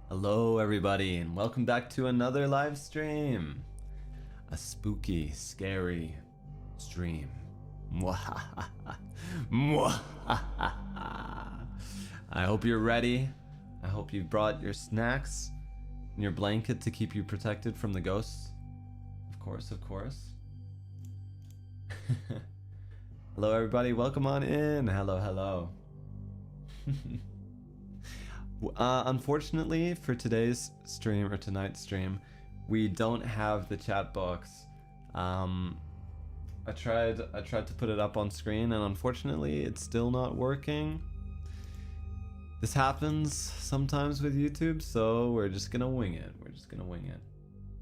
Hello everybody and welcome back to another live stream. A spooky, scary stream. Mwahaha. Mwahaha. I hope you're ready. I hope you brought your snacks and your blanket to keep you protected from the ghosts. Of course, of course. Hello everybody, welcome on in. Hello, hello. Unfortunately for today's stream or tonight's stream, we don't have the chat box. I tried to put it up on screen and unfortunately it's still not working. This happens sometimes with YouTube, so we're just gonna wing it.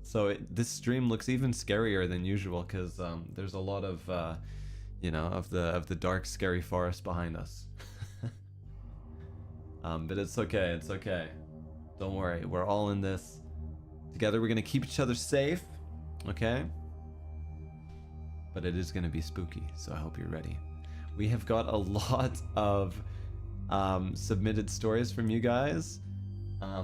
So this stream looks even scarier than usual because there's a lot of you know, of the dark scary forest behind us. But it's okay, it's okay. Don't worry, we're all in this together. We're gonna keep each other safe, okay? But it is gonna be spooky, so I hope you're ready. We have got a lot of submitted stories from you guys.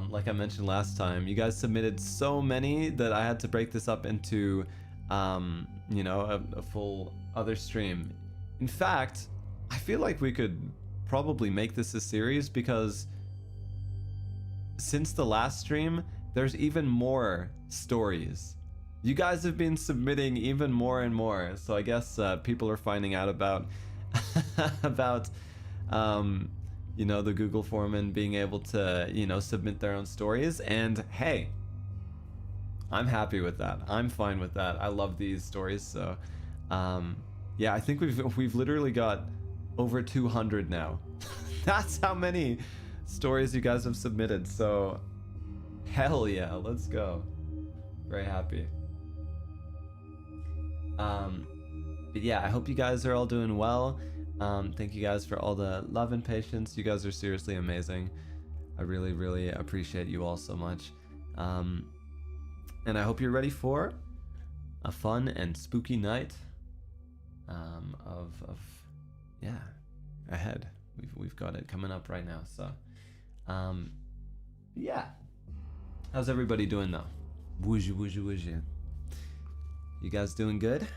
Like I mentioned last time, you guys submitted so many that I had to break this up into, you know, a full other stream. In fact, I feel like we could probably make this a series because since the last stream, there's even more stories. You guys have been submitting even more and more, so I guess people are finding out about about you know, the Google form and being able to, you know, submit their own stories. And hey, I'm happy with that. I'm fine with that. I love these stories. So, yeah, I think we've literally got over 200 now. That's how many stories you guys have submitted. So, hell yeah, let's go. Very happy. But yeah, I hope you guys are all doing well. Thank you guys for all the love and patience. You guys are seriously amazing. I really, really appreciate you all so much. And I hope you're ready for a fun and spooky night of yeah, ahead. We've got it coming up right now. So yeah, how's everybody doing though? Woozy woozy woozy. You guys doing good?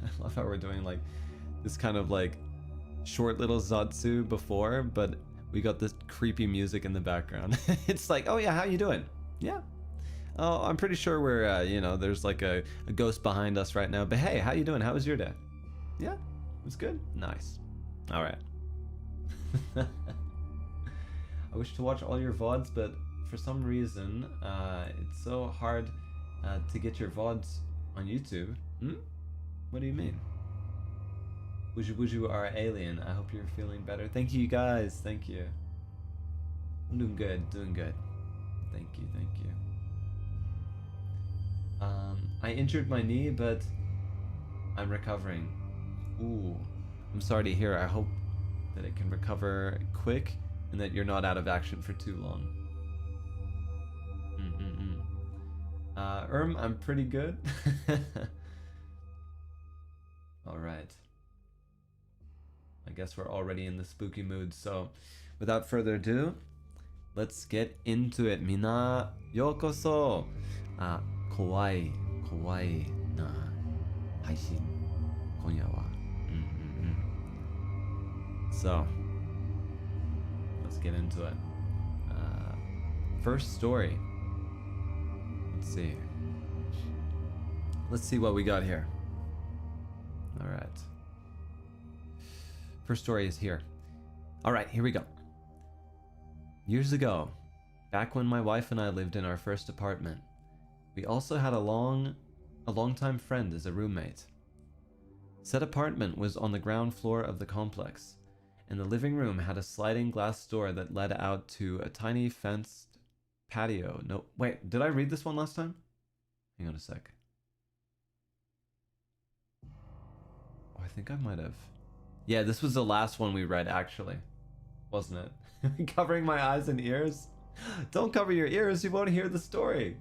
I love how we're doing like this kind of like short little Zatsu before, but we got this creepy music in the background. It's like, oh yeah, how you doing? Yeah. Oh, I'm pretty sure we're, you know, there's like a ghost behind us right now. But hey, how you doing? How was your day? Yeah, it was good. Nice. All right. I wish to watch all your VODs, but for some reason, it's so hard to get your VODs on YouTube. What do you mean? Wuju are alien. I hope you're feeling better. Thank you guys. Thank you. I'm doing good. Doing good. Thank you. Thank you. I injured my knee, but I'm recovering. Ooh. I'm sorry to hear. I hope that it can recover quick and that you're not out of action for too long. I'm pretty good. Alright. I guess we're already in the spooky mood, so without further ado, let's get into it. Mina yokoso. Kawaii na haishin konya wa. So, let's get into it. First story. Let's see what we got here. Alright. First story is here. Alright, here we go. Years ago, back when my wife and I lived in our first apartment, we also had a long-time friend as a roommate. Said apartment was on the ground floor of the complex, and the living room had a sliding glass door that led out to a tiny fenced patio. No, wait, did I read this one last time? Hang on a sec. Oh, I think I might have. Yeah, this was the last one we read, actually. Wasn't it? Covering my eyes and ears? Don't cover your ears, you won't hear the story.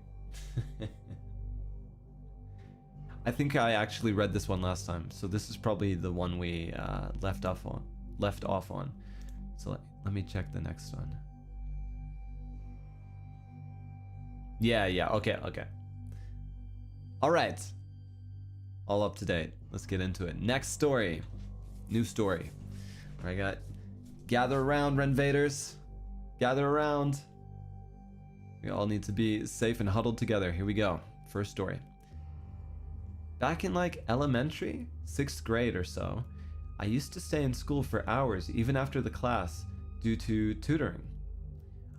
I think I actually read this one last time, so this is probably the one we left off on. So let me check the next one. Yeah, okay. Alright. All up to date. Let's get into it. Next story. New story. I got gather around, Renvaderz. Gather around. We all need to be safe and huddled together. Here we go. First story. Back in like elementary, 6th grade or so, I used to stay in school for hours even after the class due to tutoring.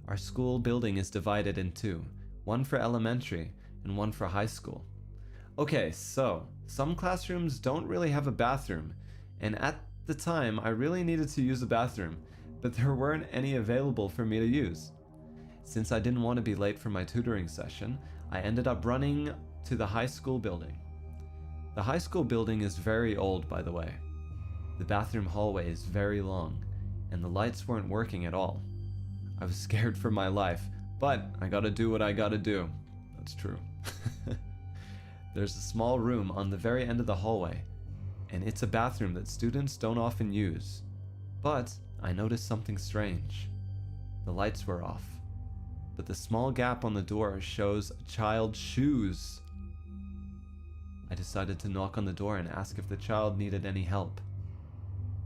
Our school building is divided in two, one for elementary and one for high school. Okay, so some classrooms don't really have a bathroom, and at the time I really needed to use a bathroom, but there weren't any available for me to use. Since I didn't want to be late for my tutoring session, I ended up running to the high school building. The high school building is very old, by the way. The bathroom hallway is very long, and the lights weren't working at all. I was scared for my life, but I gotta do what I gotta do. That's true. There's a small room on the very end of the hallway, and it's a bathroom that students don't often use. But I noticed something strange. The lights were off, but the small gap on the door shows a child's shoes. I decided to knock on the door and ask if the child needed any help.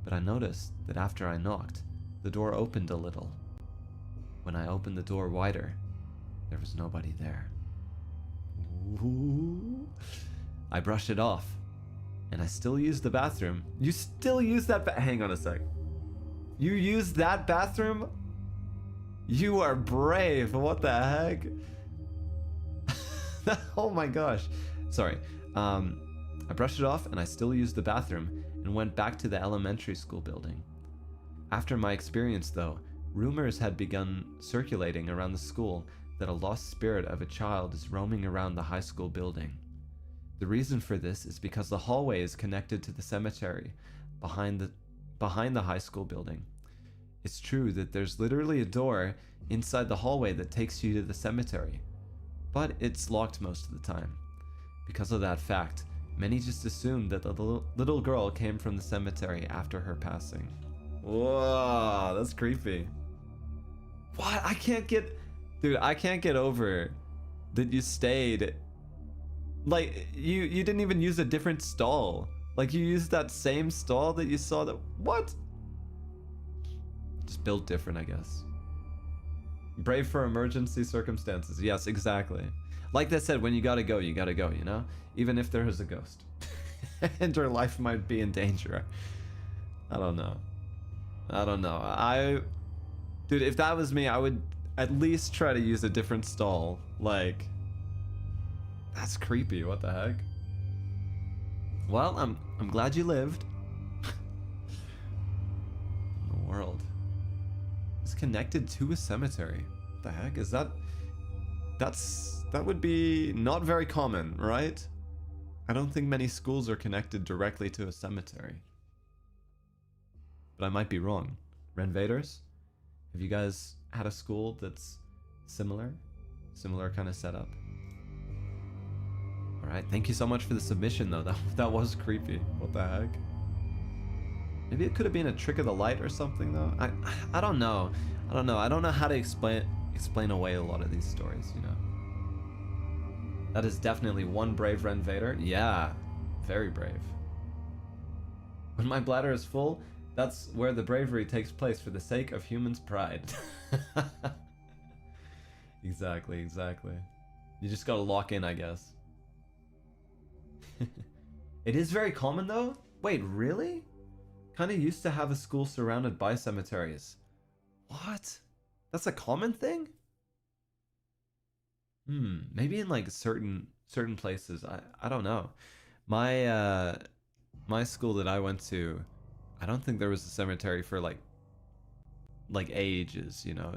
But I noticed that after I knocked, the door opened a little. When I opened the door wider, there was nobody there. Ooh. I brushed it off, and I still used the bathroom. You still use that hang on a sec. You used that bathroom? You are brave. What the heck? Oh my gosh. Sorry. I brushed it off and I still used the bathroom and went back to the elementary school building. After my experience though, rumors had begun circulating around the school that a lost spirit of a child is roaming around the high school building. The reason for this is because the hallway is connected to the cemetery behind the high school building. It's true that there's literally a door inside the hallway that takes you to the cemetery, but it's locked most of the time. Because of that fact, many just assumed that the little girl came from the cemetery after her passing. Whoa, that's creepy. What? I can't get over that you stayed. Like, you didn't even use a different stall. Like, you used that same stall that you saw that. What? Just built different, I guess. Brave for emergency circumstances. Yes, exactly. Like they said, when you gotta go, you know? Even if there is a ghost. And her life might be in danger. I don't know. Dude, if that was me, I would at least try to use a different stall. Like, that's creepy. What the heck? Well, I'm glad you lived. In the world. It's connected to a cemetery. What the heck is that? That would be not very common, right? I don't think many schools are connected directly to a cemetery. But I might be wrong. Renvaderz? Have you guys had a school that's similar? Similar kind of setup? Alright, thank you so much for the submission though. That was creepy. What the heck? Maybe it could have been a trick of the light or something though. I don't know. I don't know how to explain away a lot of these stories, you know. That is definitely one brave Renvader. Yeah, very brave. When my bladder is full, that's where the bravery takes place for the sake of humans' pride. Exactly. You just gotta lock in, I guess. It is very common though? Wait, really? Kinda used to have a school surrounded by cemeteries. What? That's a common thing? Maybe in like certain places. I don't know. My school that I went to, I don't think there was a cemetery for like ages, you know.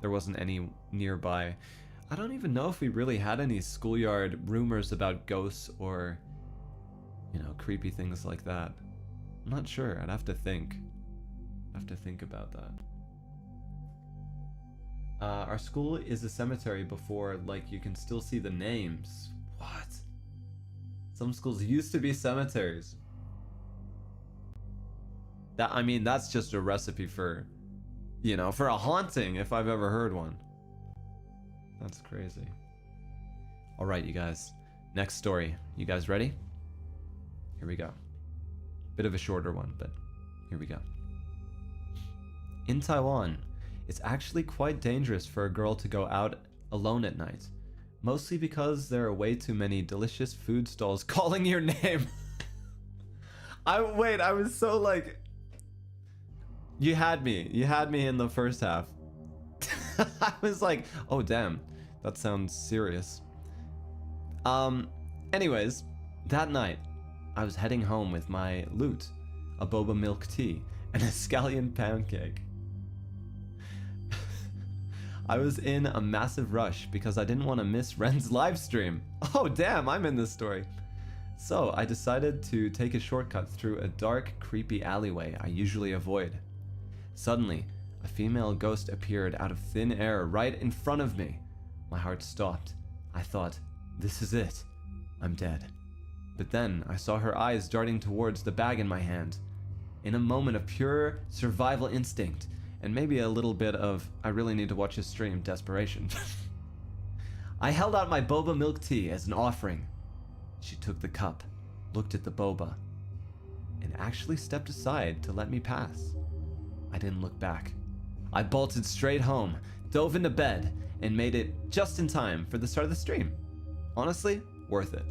There wasn't any nearby. I don't even know if we really had any schoolyard rumors about ghosts or, you know, creepy things like that. I'm not sure. I'd have to think. About that. Our school is a cemetery before, like, you can still see the names. What? Some schools used to be cemeteries. I mean, that's just a recipe for, you know, for a haunting, if I've ever heard one. That's crazy. Alright, you guys. Next story. You guys ready? Here we go. Bit of a shorter one, but here we go. In Taiwan, it's actually quite dangerous for a girl to go out alone at night. Mostly because there are way too many delicious food stalls calling your name. I was so like... You had me in the first half. I was like, oh damn, that sounds serious. Anyways, that night, I was heading home with my loot, a boba milk tea, and a scallion pancake. I was in a massive rush because I didn't want to miss Ren's live stream. Oh damn, I'm in this story. So I decided to take a shortcut through a dark, creepy alleyway I usually avoid. Suddenly, a female ghost appeared out of thin air right in front of me. My heart stopped. I thought, this is it. I'm dead. But then I saw her eyes darting towards the bag in my hand. In a moment of pure survival instinct, and maybe a little bit of, I really need to watch his stream, desperation. I held out my boba milk tea as an offering. She took the cup, looked at the boba, and actually stepped aside to let me pass. I didn't look back. I bolted straight home, dove into bed, and made it just in time for the start of the stream. Honestly, worth it.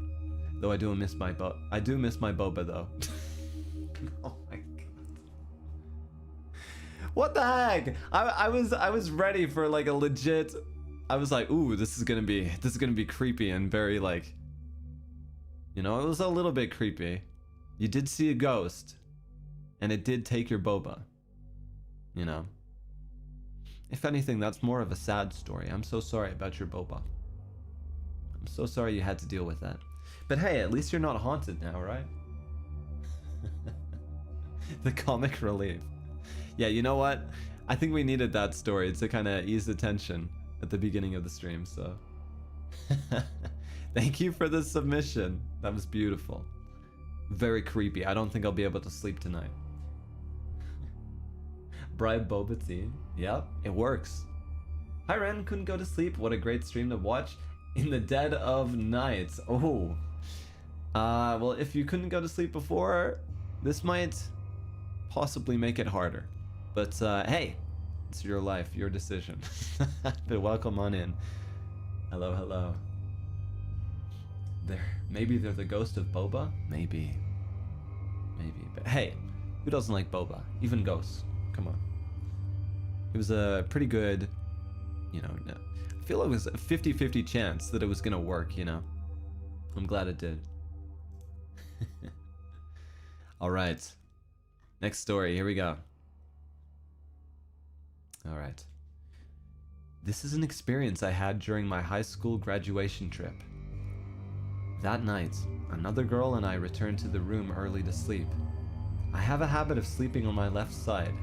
Though I do miss my boba though. Oh my god. What the heck? I was ready for like a legit. I was like, ooh, this is gonna be creepy and very like, you know, it was a little bit creepy. You did see a ghost, and it did take your boba. You know. If anything, that's more of a sad story. I'm so sorry about your boba. I'm so sorry you had to deal with that. But hey, at least you're not haunted now, right? The comic relief. Yeah, you know what? I think we needed that story to kind of ease the tension at the beginning of the stream, so. Thank you for the submission. That was beautiful. Very creepy. I don't think I'll be able to sleep tonight. Bribe boba tea. Yep, it works. Hi Ren, couldn't go to sleep. What a great stream to watch in the dead of night. Oh. Well, if you couldn't go to sleep before, this might possibly make it harder. But hey, it's your life, your decision. But welcome on in. Hello, hello. Maybe they're the ghost of boba? Maybe. But hey, who doesn't like boba? Even ghosts. Come on. It was a pretty good, you know, I feel it was a 50-50 chance that it was gonna work, you know. I'm glad it did. Alright. Next story, here we go. Alright. This is an experience I had during my high school graduation trip. That night, another girl and I returned to the room early to sleep. I have a habit of sleeping on my left side.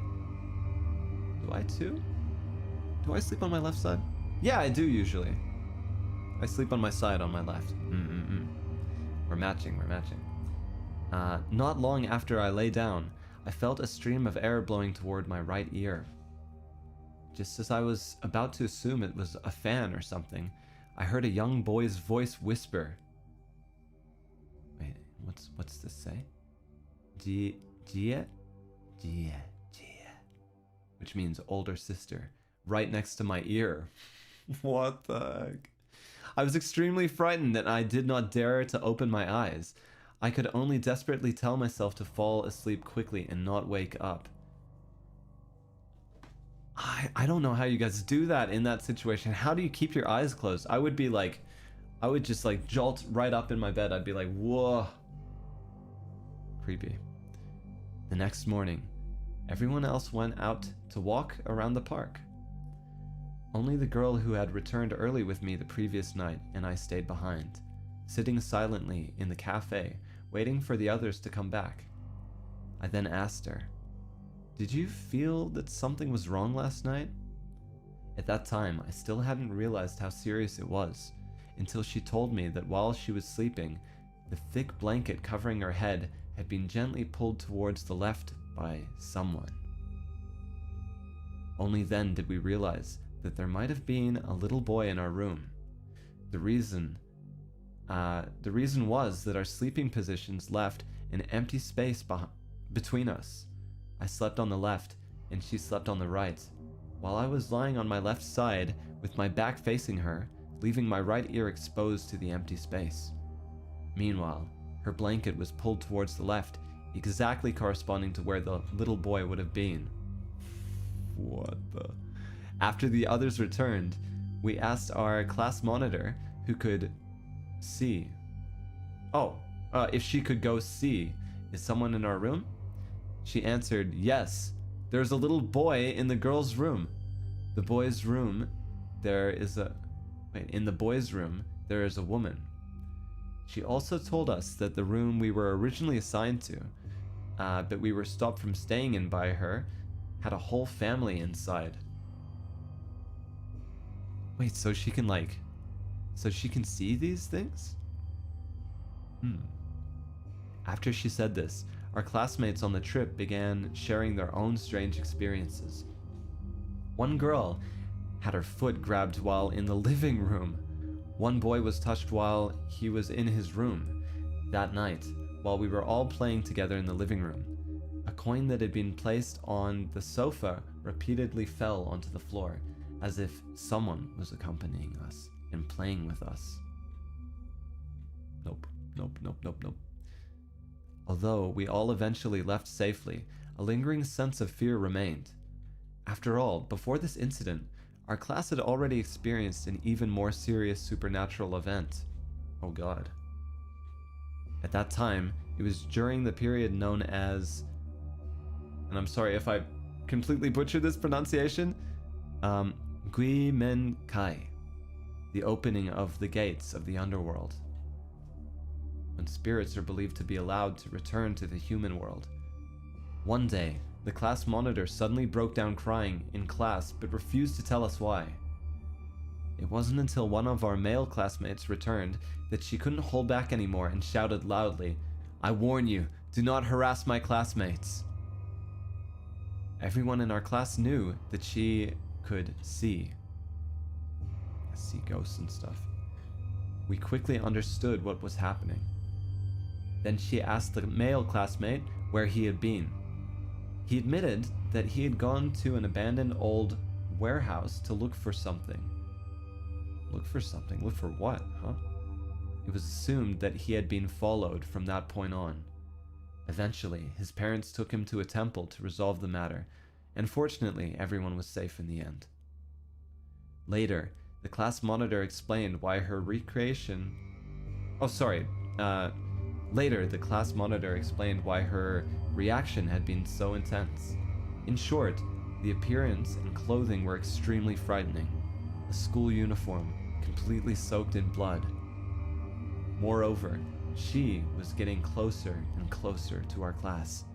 Do I too? Do I sleep on my left side? Yeah, I do usually. I sleep on my side on my left. We're matching. Not long after I lay down, I felt a stream of air blowing toward my right ear. Just as I was about to assume it was a fan or something, I heard a young boy's voice whisper. Wait, what's this say? Jie? Which means older sister, right next to my ear. What the heck? I was extremely frightened and I did not dare to open my eyes. I could only desperately tell myself to fall asleep quickly and not wake up. I don't know how you guys do that in that situation. How do you keep your eyes closed? I would just like jolt right up in my bed. I'd be like, whoa. Creepy. The next morning, everyone else went out to walk around the park. Only the girl who had returned early with me the previous night and I stayed behind, sitting silently in the cafe, waiting for the others to come back. I then asked her, "Did you feel that something was wrong last night?" At that time, I still hadn't realized how serious it was, until she told me that while she was sleeping, the thick blanket covering her head had been gently pulled towards the left by someone. Only then did we realize that there might have been a little boy in our room. The reason was that our sleeping positions left an empty space between us. I slept on the left and she slept on the right, while I was lying on my left side with my back facing her, leaving my right ear exposed to the empty space. Meanwhile, her blanket was pulled towards the left, exactly corresponding to where the little boy would have been. What the? After the others returned, we asked our class monitor who could see. If she could go see, is someone in our room? She answered, yes, there's a little boy in the girl's room. In the boy's room, there is a woman. She also told us that the room we were originally assigned to, but we were stopped from staying in by her, had a whole family inside. Wait, so she can see these things? After she said this, our classmates on the trip began sharing their own strange experiences. One girl had her foot grabbed while in the living room. One boy was touched while he was in his room. That night, while we were all playing together in the living room, a coin that had been placed on the sofa repeatedly fell onto the floor, as if someone was accompanying us and playing with us. Nope. Although we all eventually left safely, a lingering sense of fear remained. After all, before this incident, our class had already experienced an even more serious supernatural event. Oh god. At that time, it was during the period known as, and I'm sorry if I completely butchered this pronunciation, Guimenkai, the opening of the gates of the underworld, when spirits are believed to be allowed to return to the human world. One day, the class monitor suddenly broke down crying in class but refused to tell us why. It wasn't until one of our male classmates returned that she couldn't hold back anymore and shouted loudly, "I warn you, do not harass my classmates." Everyone in our class knew that she could see ghosts and stuff. We quickly understood what was happening. Then she asked the male classmate where he had been. He admitted that he had gone to an abandoned old warehouse to look for something. Look for something? Look for what, huh? It was assumed that he had been followed from that point on. Eventually, his parents took him to a temple to resolve the matter, and fortunately, everyone was safe in the end. Later, the class monitor explained why her recreation... Later, the class monitor explained why her reaction had been so intense. In short, the appearance and clothing were extremely frightening. A school uniform, completely soaked in blood. Moreover, she was getting closer and closer to our class,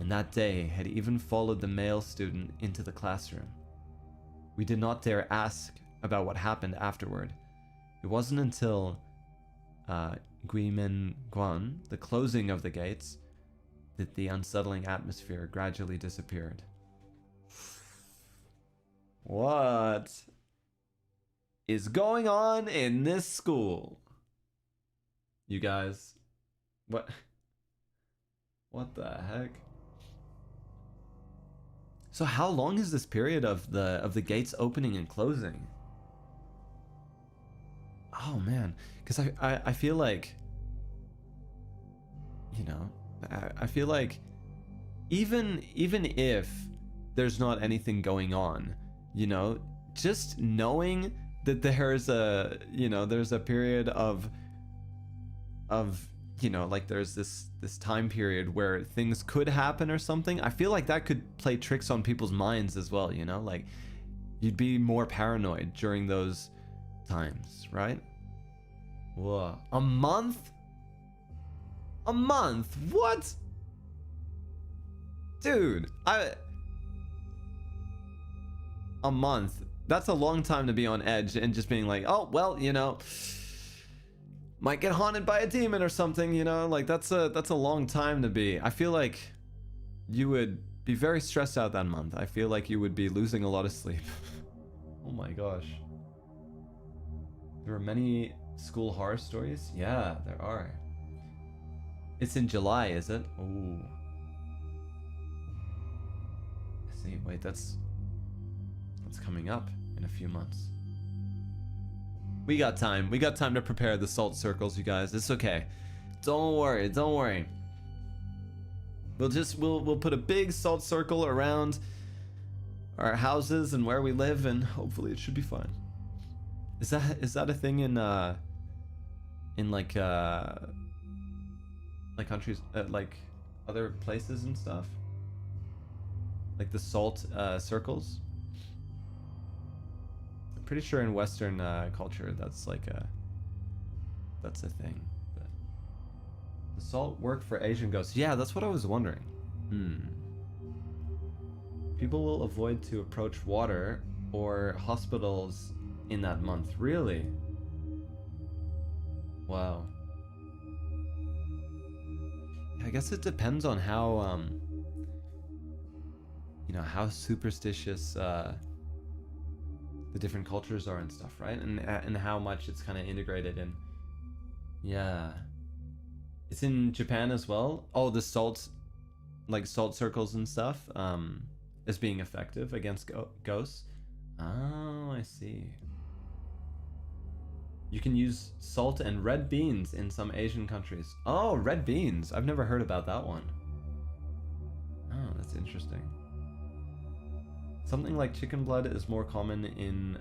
and that day had even followed the male student into the classroom. We did not dare ask about what happened afterward. It wasn't until Guimen Guan, the closing of the gates, that the unsettling atmosphere gradually disappeared. What is going on in this school? You guys, what the heck? So how long is this period of the gates opening and closing? Oh man, because I feel like, you know, I feel like even if there's not anything going on, you know, just knowing that there's a period of you know, like there's this time period where things could happen or something, I feel like that could play tricks on people's minds as well, you know, like you'd be more paranoid during those times, right? Whoa, a month? A month? What? Dude, a month. That's a long time to be on edge and just being like, oh, well, you know, might get haunted by a demon or something, you know, like that's a long time to be. I feel like you would be very stressed out that month. I feel like you would be losing a lot of sleep. Oh my gosh. There are many school horror stories? Yeah, there are. It's in July, is it? Oh. See, wait, that's coming up in a few months. We got time. We got time to prepare the salt circles, you guys. It's okay. Don't worry. Don't worry. We'll put a big salt circle around our houses and where we live, and hopefully it should be fine. Is that a thing in like countries, like other places and stuff? Like the salt circles? Pretty sure in Western culture that's like a thing. But the salt work for Asian ghosts. Yeah, that's what I was wondering. People will avoid to approach water or hospitals in that month. Really? Wow. I guess it depends on how you know, how superstitious the different cultures are and stuff, right? And how much it's kind of integrated in. Yeah. It's in Japan as well. Oh, the salt circles and stuff is being effective against ghosts. Oh, I see. You can use salt and red beans in some Asian countries. Oh, red beans. I've never heard about that one. Oh, that's interesting. Something like chicken blood is more common in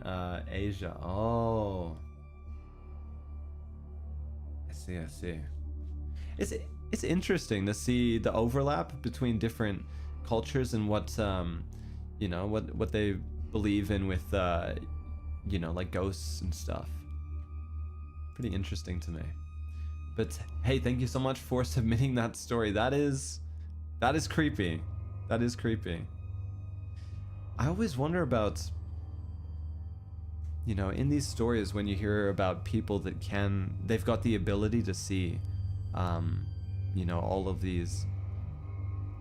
Asia. Oh. I see. It's interesting to see the overlap between different cultures and what you know, what they believe in with you know, like ghosts and stuff. Pretty interesting to me. But hey, thank you so much for submitting that story. That is creepy. That is creepy. I always wonder about, you know, in these stories when you hear about people that they've got the ability to see, you know, all of these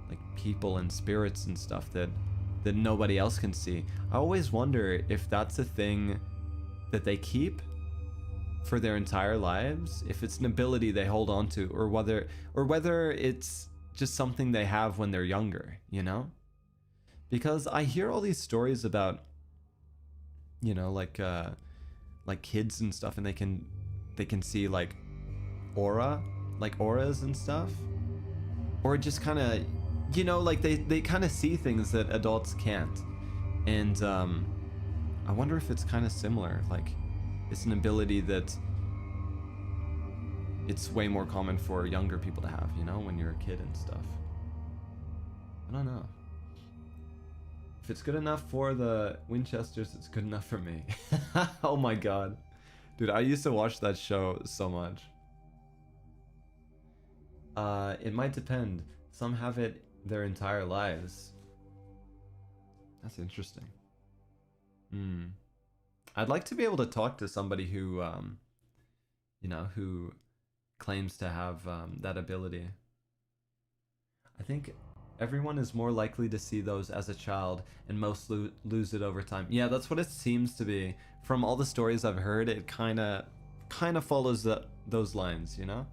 like people and spirits and stuff that nobody else can see. I always wonder if that's a thing that they keep for their entire lives, if it's an ability they hold on to, or whether it's just something they have when they're younger, you know? Because I hear all these stories about, you know, like kids and stuff, and they can see like auras and stuff, or just kind of, you know, like they kind of see things that adults can't. And I wonder if it's kind of similar, like it's an ability that it's way more common for younger people to have, you know, when you're a kid and stuff. I don't know. If it's good enough for the Winchesters, it's good enough for me. Oh my god. Dude, I used to watch that show so much. It might depend. Some have it their entire lives. That's interesting. I'd like to be able to talk to somebody who, you know, who claims to have that ability. I think everyone is more likely to see those as a child, and most lose it over time. Yeah, that's what it seems to be. From all the stories I've heard, it kind of follows those lines, you know?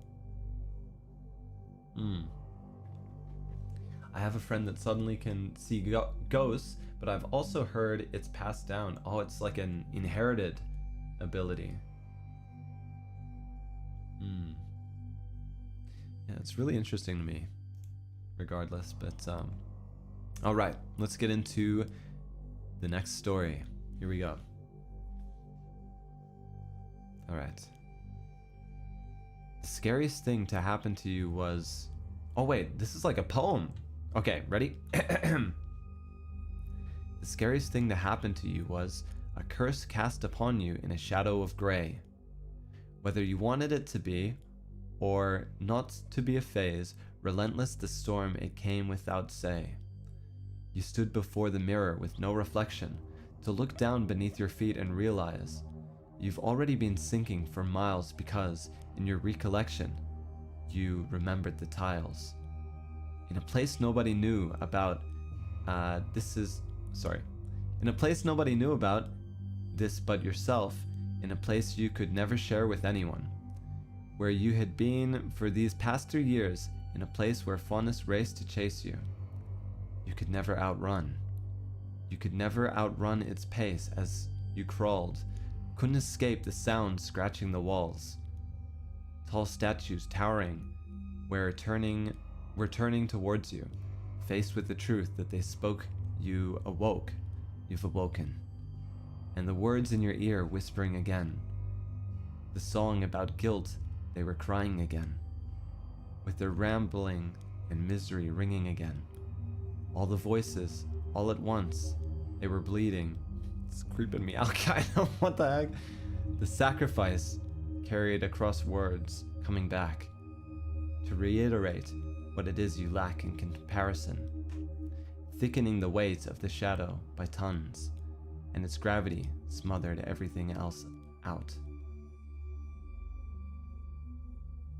I have a friend that suddenly can see ghosts, but I've also heard it's passed down. Oh, it's like an inherited ability. Yeah, it's really interesting to me, regardless. But all right, let's get into the next story. Here we go. All right. The scariest thing to happen to you was... Oh wait, this is like a poem. Okay, ready? The scariest thing to happen to you was a curse cast upon you in a shadow of gray. Whether you wanted it to be, or not to be a phase, relentless the storm, it came without say. You stood before the mirror with no reflection, to look down beneath your feet and realize you've already been sinking for miles because, in your recollection, you remembered the tiles. In a place nobody knew about, in a place nobody knew about this but yourself, in a place you could never share with anyone, where you had been for these past 3 years, in a place where fondness raced to chase you. You could never outrun. You could never outrun its pace as you crawled, couldn't escape the sound scratching the walls. Tall statues towering, were turning towards you, faced with the truth that they spoke. You awoke. You've awoken. And the words in your ear whispering again. The song about guilt, they were crying again. With their rambling and misery ringing again. All the voices, all at once, they were bleeding. It's creeping me out, kind of. What the heck? The sacrifice carried across words, coming back. To reiterate what it is you lack in comparison. Thickening the weight of the shadow by tons, and its gravity smothered everything else out.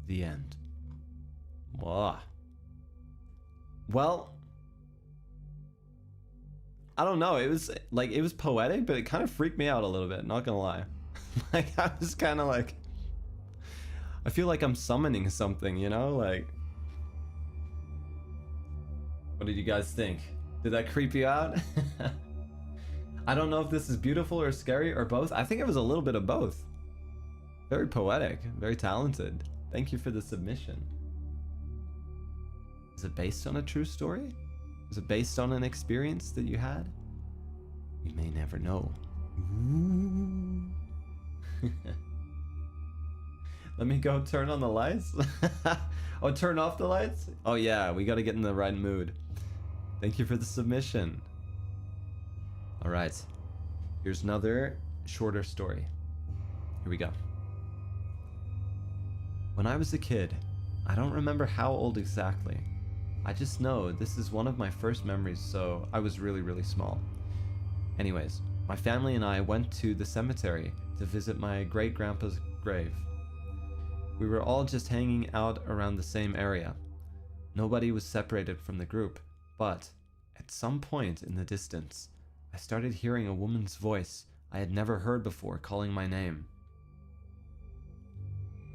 The end. Whoa. Well, I don't know, it was poetic, but it kind of freaked me out a little bit, not gonna lie. Like, I was kind of like, I feel like I'm summoning something, you know? Like, what did you guys think? Did that creep you out? I don't know if this is beautiful or scary or both. I think it was a little bit of both. Very poetic, very talented. Thank you for the submission. Is it based on a true story? Is it based on an experience that you had? We may never know. Ooh. Let me go turn on the lights. Oh, turn off the lights? Oh yeah, we gotta get in the right mood. Thank you for the submission. Alright, here's another shorter story. Here we go. When I was a kid, I don't remember how old exactly. I just know this is one of my first memories, so I was really, really small. Anyways, my family and I went to the cemetery to visit my great-grandpa's grave. We were all just hanging out around the same area. Nobody was separated from the group, but at some point in the distance, I started hearing a woman's voice I had never heard before calling my name.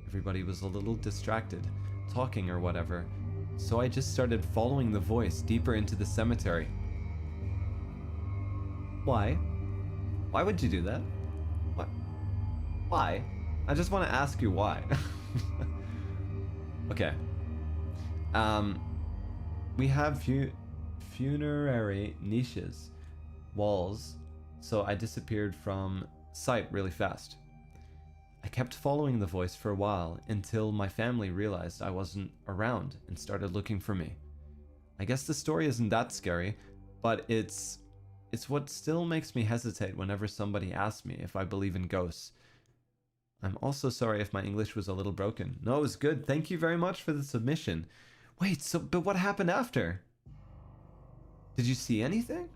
Everybody was a little distracted, talking or whatever, so I just started following the voice deeper into the cemetery. Why? Why would you do that? What? Why? I just want to ask you why. Okay. We have funerary niches, walls, so I disappeared from sight really fast. I kept following the voice for a while until my family realized I wasn't around and started looking for me. I guess the story isn't that scary, but it's what still makes me hesitate whenever somebody asks me if I believe in ghosts. I'm also sorry if my English was a little broken. No, it was good. Thank you very much for the submission. Wait, but what happened after? Did you see anything?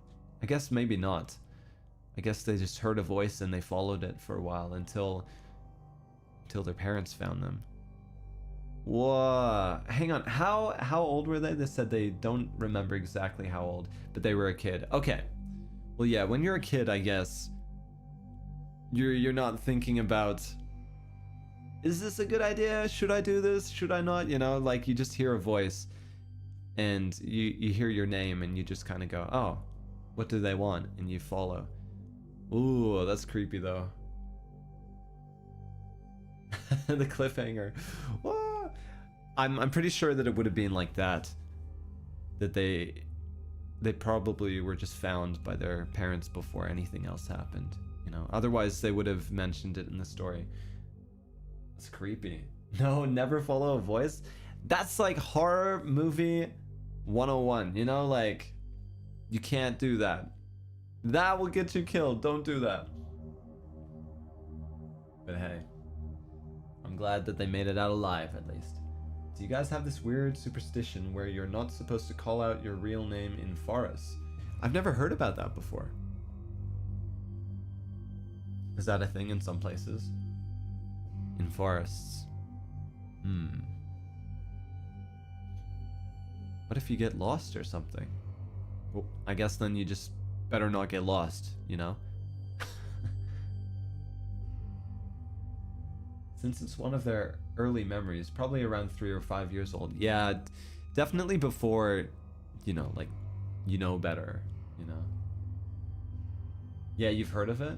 I guess maybe not. I guess they just heard a voice and they followed it for a while until their parents found them. Whoa, hang on. How old were they? They said they don't remember exactly how old, but they were a kid. Okay. Well, yeah, when you're a kid, I guess you're not thinking about, is this a good idea? Should I do this? Should I not? You know, like you just hear a voice and you hear your name and you just kind of go, oh, what do they want? And you follow. Ooh, that's creepy though. The cliffhanger. Whoa. I'm pretty sure that it would have been like that. That they probably were just found by their parents before anything else happened. You know, otherwise they would have mentioned it in the story. That's creepy. No, never follow a voice. That's like horror movie 101. You know, like you can't do that. That will get you killed. Don't do that. But hey, I'm glad that they made it out alive at least. Do you guys have this weird superstition where you're not supposed to call out your real name in forests? I've never heard about that before. Is that a thing in some places? In forests? What if you get lost or something? Well, I guess then you just better not get lost, you know? Since it's one of their early memories, probably around 3 or 5 years old. Yeah, definitely before, you know, like, you know better, you know? Yeah, you've heard of it?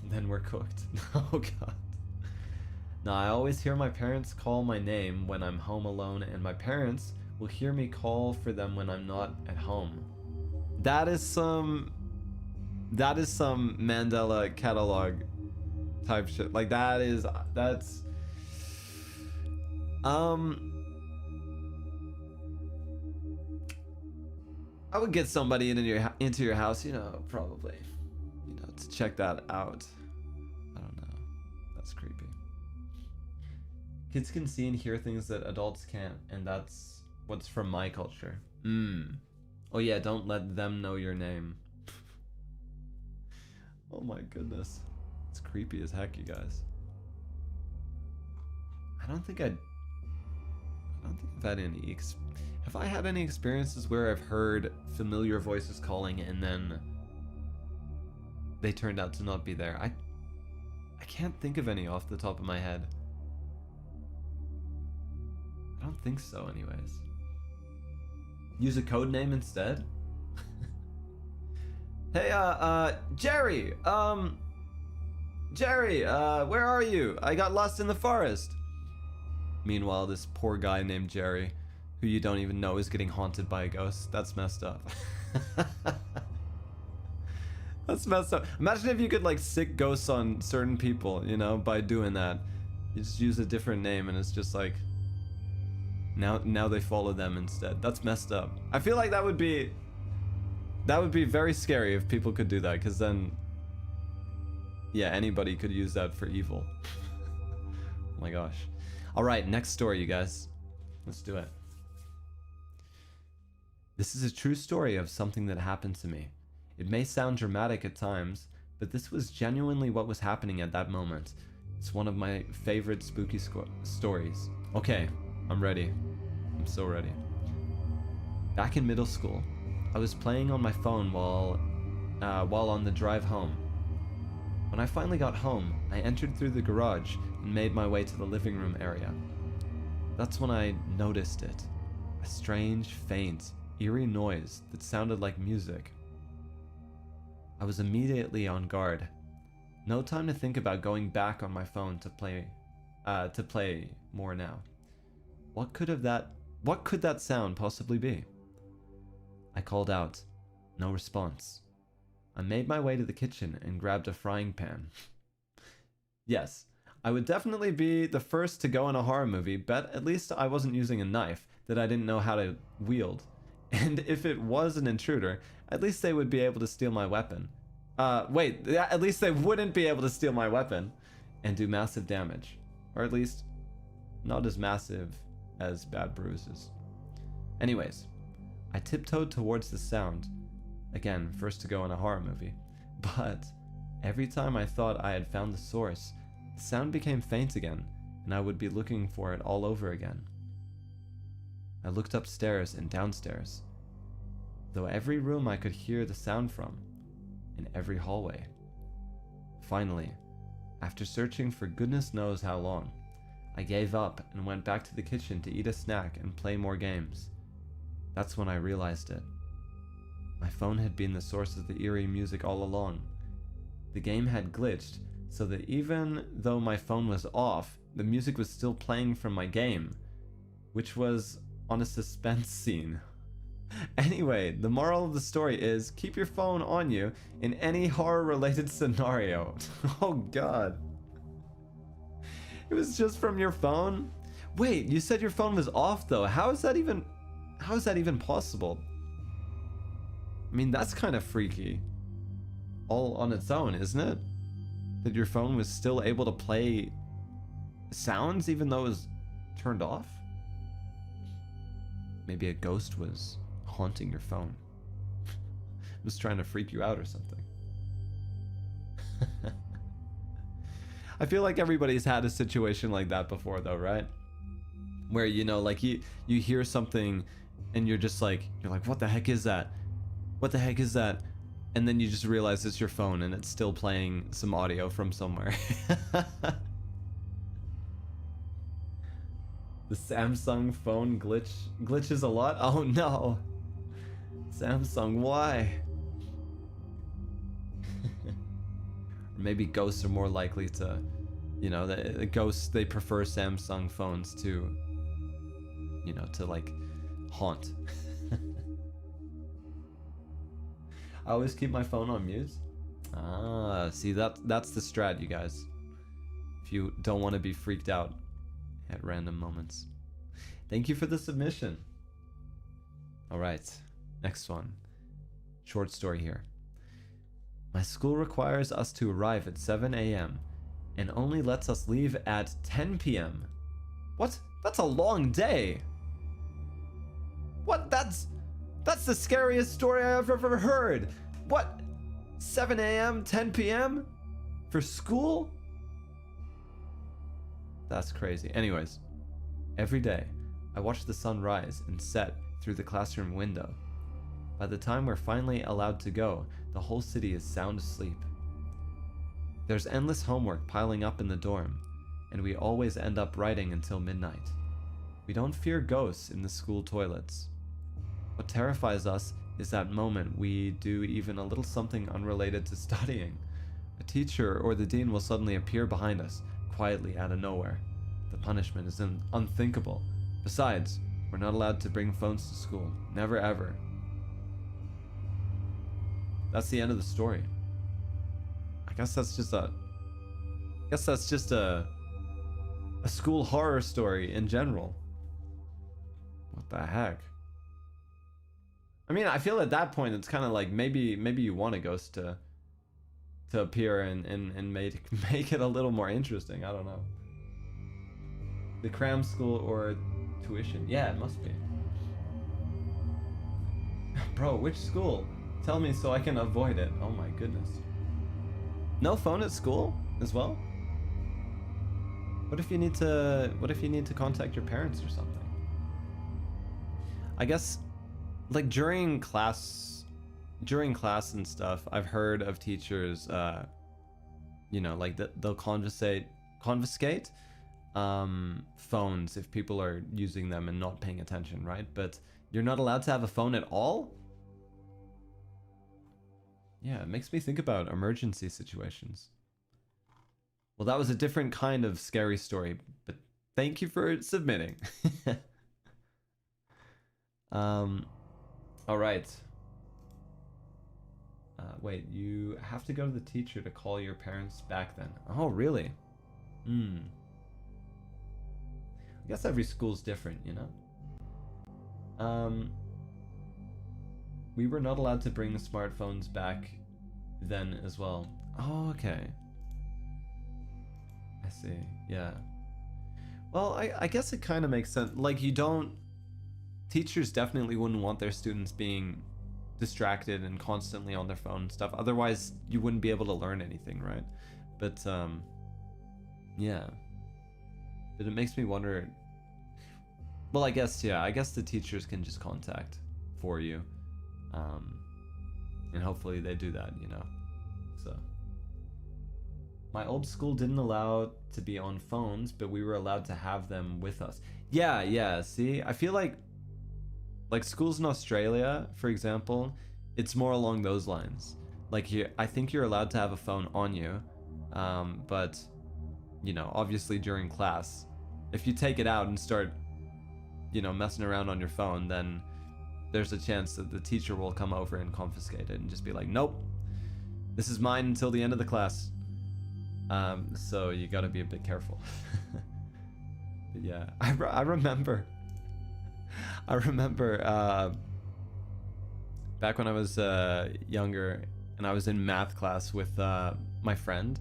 Then we're cooked. Oh god. Now, I always hear my parents call my name when I'm home alone, and my parents will hear me call for them when I'm not at home. That is some Mandela catalog type shit. Like that's I would get somebody into your house, you know, probably, you know, to check that out. I don't know. That's creepy. Kids can see and hear things that adults can't, and that's what's from my culture. Oh yeah, don't let them know your name. Oh my goodness. It's creepy as heck, you guys. I don't think I've had any have I had any experiences where I've heard familiar voices calling and then they turned out to not be there? I can't think of any off the top of my head. I don't think so anyways. Use a code name instead? Hey, Jerry! Jerry, where are you? I got lost in the forest. Meanwhile, this poor guy named Jerry, who you don't even know is getting haunted by a ghost. That's messed up. That's messed up. Imagine if you could like sick ghosts on certain people, you know, by doing that. You just use a different name and it's just like now they follow them instead. That's messed up. I feel like that would be very scary if people could do that, because then yeah, anybody could use that for evil. Oh my gosh. All right, next story, you guys. Let's do it. This is a true story of something that happened to me. It may sound dramatic at times, but this was genuinely what was happening at that moment. It's one of my favorite spooky stories. Okay, I'm ready. I'm so ready. Back in middle school, I was playing on my phone while on the drive home. When I finally got home, I entered through the garage and made my way to the living room area. That's when I noticed it. A strange, faint, eerie noise that sounded like music. I was immediately on guard. No time to think about going back on my phone to play more now. What could that sound possibly be? I called out. No response. I made my way to the kitchen and grabbed a frying pan. Yes, I would definitely be the first to go in a horror movie, but at least I wasn't using a knife that I didn't know how to wield. And if it was an intruder, at least they would be able to steal my weapon. Wait, at least they wouldn't be able to steal my weapon and do massive damage. Or at least, not as massive as bad bruises. Anyways, I tiptoed towards the sound. Again, first to go in a horror movie. But every time I thought I had found the source, the sound became faint again, and I would be looking for it all over again. I looked upstairs and downstairs, though every room I could hear the sound from, in every hallway. Finally, after searching for goodness knows how long, I gave up and went back to the kitchen to eat a snack and play more games. That's when I realized it. My phone had been the source of the eerie music all along. The game had glitched, so that even though my phone was off, the music was still playing from my game, which was on a suspense scene. Anyway, the moral of the story is keep your phone on you in any horror-related scenario. Oh god. It was just from your phone? Wait, you said your phone was off though. How is that even possible? I mean, that's kind of freaky. All on its own, isn't it? That your phone was still able to play sounds even though it was turned off? Maybe a ghost was haunting your phone. Was trying to freak you out or something. I feel like everybody's had a situation like that before though, right? Where, you know, like you hear something and you're like, what the heck is that? What the heck is that? And then you just realize it's your phone and it's still playing some audio from somewhere. The Samsung phone glitches a lot? Oh no. Samsung, why? Or maybe ghosts are more likely to, you know, the ghosts, they prefer Samsung phones to, you know, to like haunt. I always keep my phone on mute. Ah, see, that's the strat, you guys. If you don't want to be freaked out at random moments. Thank you for the submission. All right, next one. Short story here. My school requires us to arrive at 7 a.m. and only lets us leave at 10 p.m. What? That's a long day. What? That's the scariest story I've ever heard. What? 7 a.m., 10 p.m. for school? That's crazy. Anyways, every day I watch the sun rise and set through the classroom window. By the time we're finally allowed to go, the whole city is sound asleep. There's endless homework piling up in the dorm, and we always end up writing until midnight. We don't fear ghosts in the school toilets. What terrifies us is that moment we do even a little something unrelated to studying. A teacher or the dean will suddenly appear behind us, quietly out of nowhere. The punishment is unthinkable. Besides, we're not allowed to bring phones to school. Never ever. That's the end of the story. Guess that's just a school horror story in general. What the heck? I mean, I feel at that point it's kind of like maybe you want a ghost to appear and make it a little more interesting. I don't know. The cram school or tuition? Yeah, it must be. Bro, which school? Tell me so I can avoid it. Oh my goodness. No phone at school as well? What if you need to contact your parents or something? I guess like during class and stuff, I've heard of teachers you know, like they'll confiscate phones if people are using them and not paying attention, right? But you're not allowed to have a phone at all? Yeah, it makes me think about emergency situations. Well, that was a different kind of scary story, but thank you for submitting. All right. Wait, you have to go to the teacher to call your parents back then. Oh, really? I guess every school's different, you know? We were not allowed to bring smartphones back then as well. Oh, okay. I see, yeah. Well, I guess it kind of makes sense. Like, teachers definitely wouldn't want their students being distracted and constantly on their phone and stuff. Otherwise, you wouldn't be able to learn anything, right? But, yeah. But it makes me wonder... Well, I guess the teachers can just contact for you. And hopefully they do that, you know? So... My old school didn't allow to be on phones, but we were allowed to have them with us. Yeah, see? I feel like schools in Australia, for example, it's more along those lines. Like here, I think you're allowed to have a phone on you, but, you know, obviously during class, if you take it out and start, you know, messing around on your phone, then there's a chance that the teacher will come over and confiscate it and just be like, nope, this is mine until the end of the class. So you gotta be a bit careful. But yeah, I remember back when I was younger and I was in math class with my friend.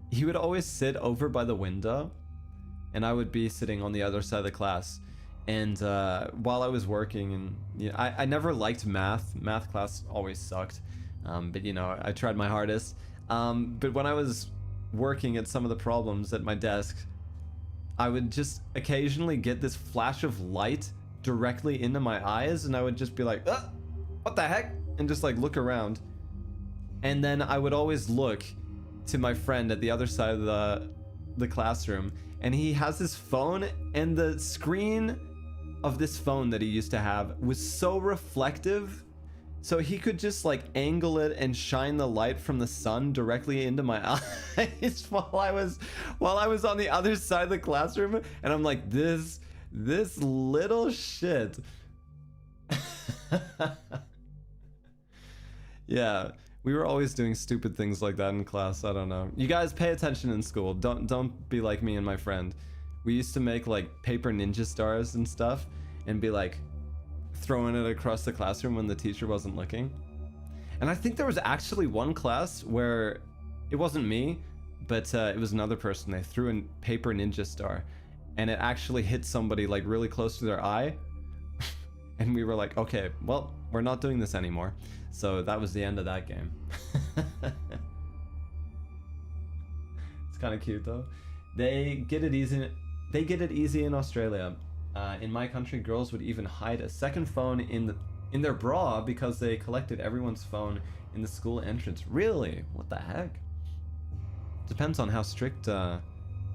He would always sit over by the window and I would be sitting on the other side of the class. And while I was working, and you know, I never liked math. Math class always sucked. But you know, I tried my hardest. But when I was working at some of the problems at my desk, I would just occasionally get this flash of light directly into my eyes, and I would just be like, what the heck? And just like look around. And then I would always look to my friend at the other side of the classroom, and he has this phone, and the screen of this phone that he used to have was so reflective. So he could just like angle it and shine the light from the sun directly into my eyes while I was on the other side of the classroom, and I'm like, this little shit. Yeah, we were always doing stupid things like that in class. I don't know. You guys pay attention in school. Don't be like me and my friend. We used to make like paper ninja stars and stuff and be like throwing it across the classroom when the teacher wasn't looking. And I think there was actually one class where it wasn't me, but it was another person. They threw a paper ninja star and it actually hit somebody like really close to their eye. And we were like, okay, well, we're not doing this anymore. So that was the end of that game. It's kind of cute though. They get it easy in Australia. In my country, girls would even hide a second phone in their bra because they collected everyone's phone in the school entrance. Really? What the heck? Depends on how strict the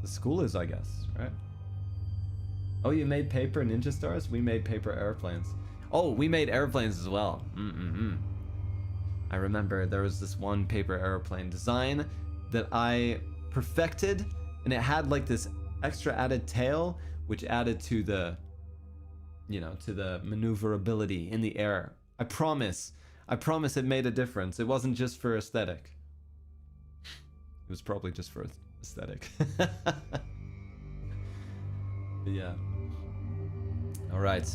school is, I guess, right? Oh, you made paper ninja stars? We made paper airplanes. Oh, we made airplanes as well. I remember there was this one paper airplane design that I perfected, and it had like this extra added tail, which added to the, you know, to the maneuverability in the air. I promise it made a difference. It wasn't just for aesthetic. It was probably just for aesthetic. But yeah. All right.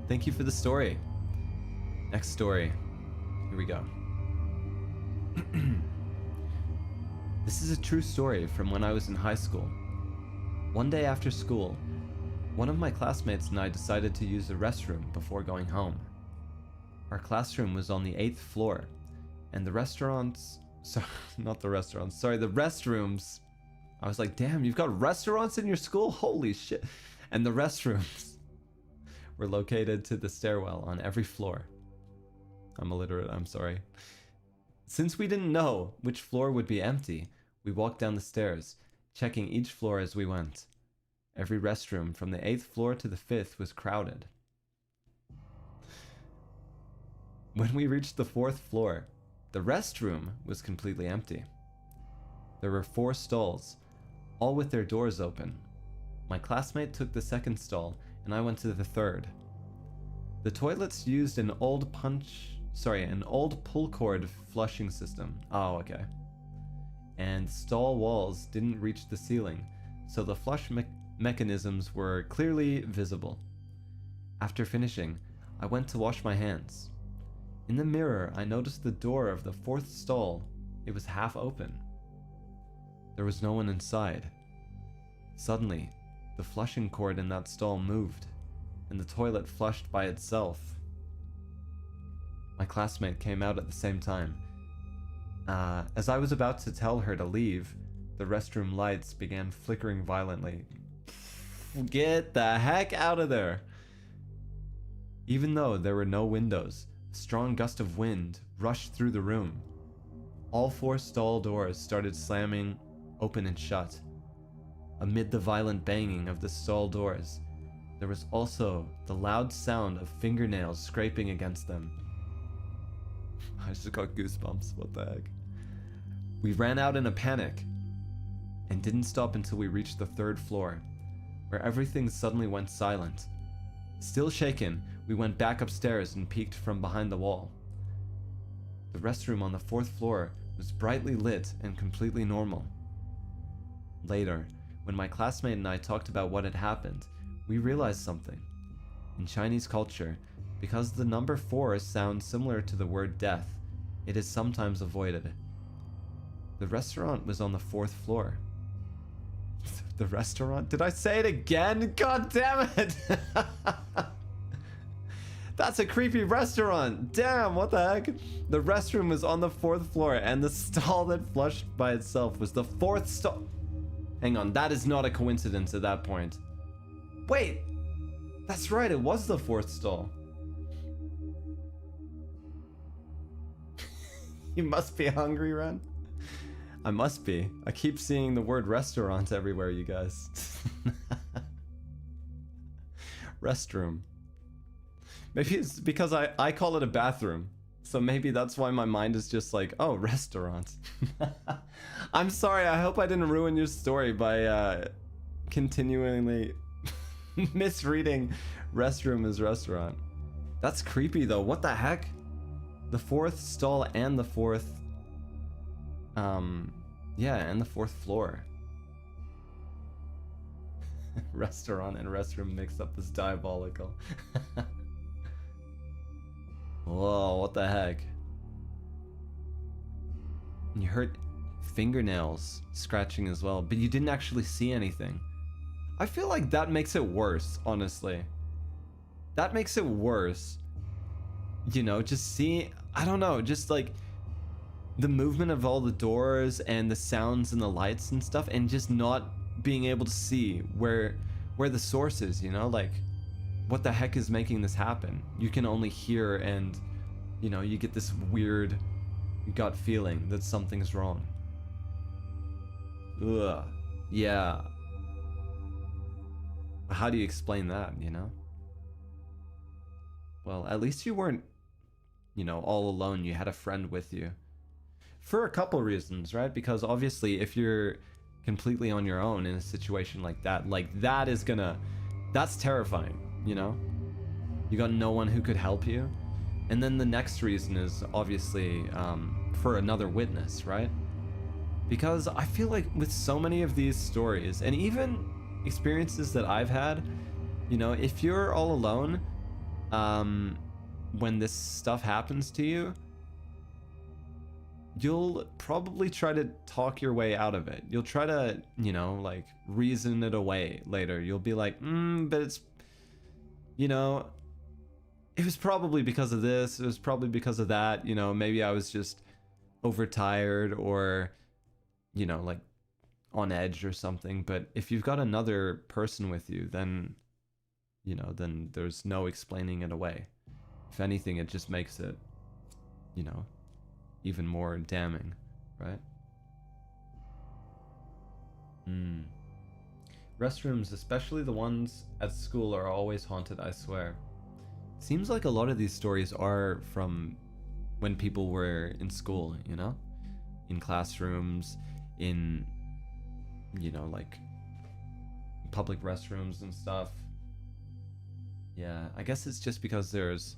Thank you for the story. Next story. Here we go. This is a true story from when I was in high school. One day after school, one of my classmates and I decided to use the restroom before going home. Our classroom was on the 8th floor, and the restrooms. I was like, damn, you've got restaurants in your school? Holy shit. And the restrooms were located to the stairwell on every floor. I'm illiterate, I'm sorry. Since we didn't know which floor would be empty, we walked down the stairs, checking each floor as we went. Every restroom from the 8th floor to the 5th was crowded. When we reached the 4th floor, the restroom was completely empty. There were 4 stalls, all with their doors open. My classmate took the 2nd stall, and I went to the 3rd. The toilets used an old pull cord flushing system. Oh, okay. And stall walls didn't reach the ceiling, so the flush mechanisms were clearly visible. After finishing, I went to wash my hands. In the mirror, I noticed the door of the 4th stall. It was half open. There was no one inside. Suddenly, the flushing cord in that stall moved, and the toilet flushed by itself. My classmate came out at the same time. As I was about to tell her to leave, the restroom lights began flickering violently. Get the heck out of there! Even though there were no windows, a strong gust of wind rushed through the room. All 4 stall doors started slamming open and shut. Amid the violent banging of the stall doors, there was also the loud sound of fingernails scraping against them. I just got goosebumps, what the heck. We ran out in a panic and didn't stop until we reached the 3rd floor, where everything suddenly went silent. Still shaken, we went back upstairs and peeked from behind the wall. The restroom on the 4th floor was brightly lit and completely normal. Later, when my classmate and I talked about what had happened, we realized something. In Chinese culture, because the number 4 sounds similar to the word death, it is sometimes avoided. The restaurant was on the 4th floor. The restaurant? Did I say it again? God damn it! That's a creepy restaurant! Damn, what the heck? The restroom was on the 4th floor, and the stall that flushed by itself was the 4th stall. Hang on, that is not a coincidence at that point. Wait! That's right, it was the 4th stall. You must be hungry, Ren. I must be. I keep seeing the word restaurant everywhere, you guys. Restroom. Maybe it's because I call it a bathroom. So maybe that's why my mind is just like, oh, restaurant. I'm sorry, I hope I didn't ruin your story by continually misreading restroom as restaurant. That's creepy though, what the heck? The 4th stall and the 4th... yeah, and the 4th floor. Restaurant and restroom mixed up is diabolical. Whoa, what the heck? You heard fingernails scratching as well, but you didn't actually see anything. I feel like that makes it worse, honestly. That makes it worse. You know, just see, I don't know, just like the movement of all the doors and the sounds and the lights and stuff, and just not being able to see where the source is, you know, like what the heck is making this happen? You can only hear, and you know, you get this weird gut feeling that something's wrong. Ugh. Yeah. How do you explain that, you know? Well, at least you weren't, you know, all alone. You had a friend with you. For a couple reasons, right? Because obviously if you're completely on your own in a situation like that is gonna, that's terrifying, you know? You got no one who could help you. And then the next reason is obviously for another witness, right? Because I feel like with so many of these stories, and even experiences that I've had, you know, if you're all alone, when this stuff happens to you, you'll probably try to talk your way out of it. You'll try to, you know, like reason it away later. You'll be like, but it's, you know, it was probably because of this, it was probably because of that, you know, maybe I was just overtired or, you know, like on edge or something. But if you've got another person with you, then, you know, then there's no explaining it away. If anything, it just makes it, you know, even more damning, right? Restrooms, especially the ones at school, are always haunted, I swear. Seems like a lot of these stories are from when people were in school, you know? In classrooms, in, you know, like public restrooms and stuff. Yeah, I guess it's just because there's,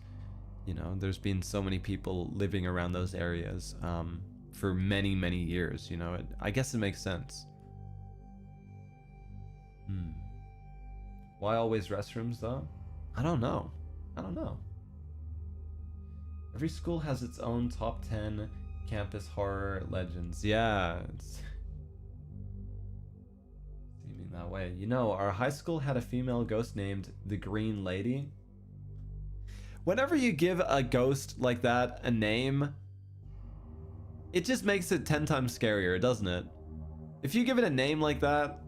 you know, there's been so many people living around those areas for many, many years, you know? I guess it makes sense. Why always restrooms, though? I don't know. Every school has its own top 10 campus horror legends. Yeah, it's seeming that way. You know, our high school had a female ghost named the Green Lady. Whenever you give a ghost like that a name, it just makes it 10 times scarier, doesn't it? If you give it a name like that,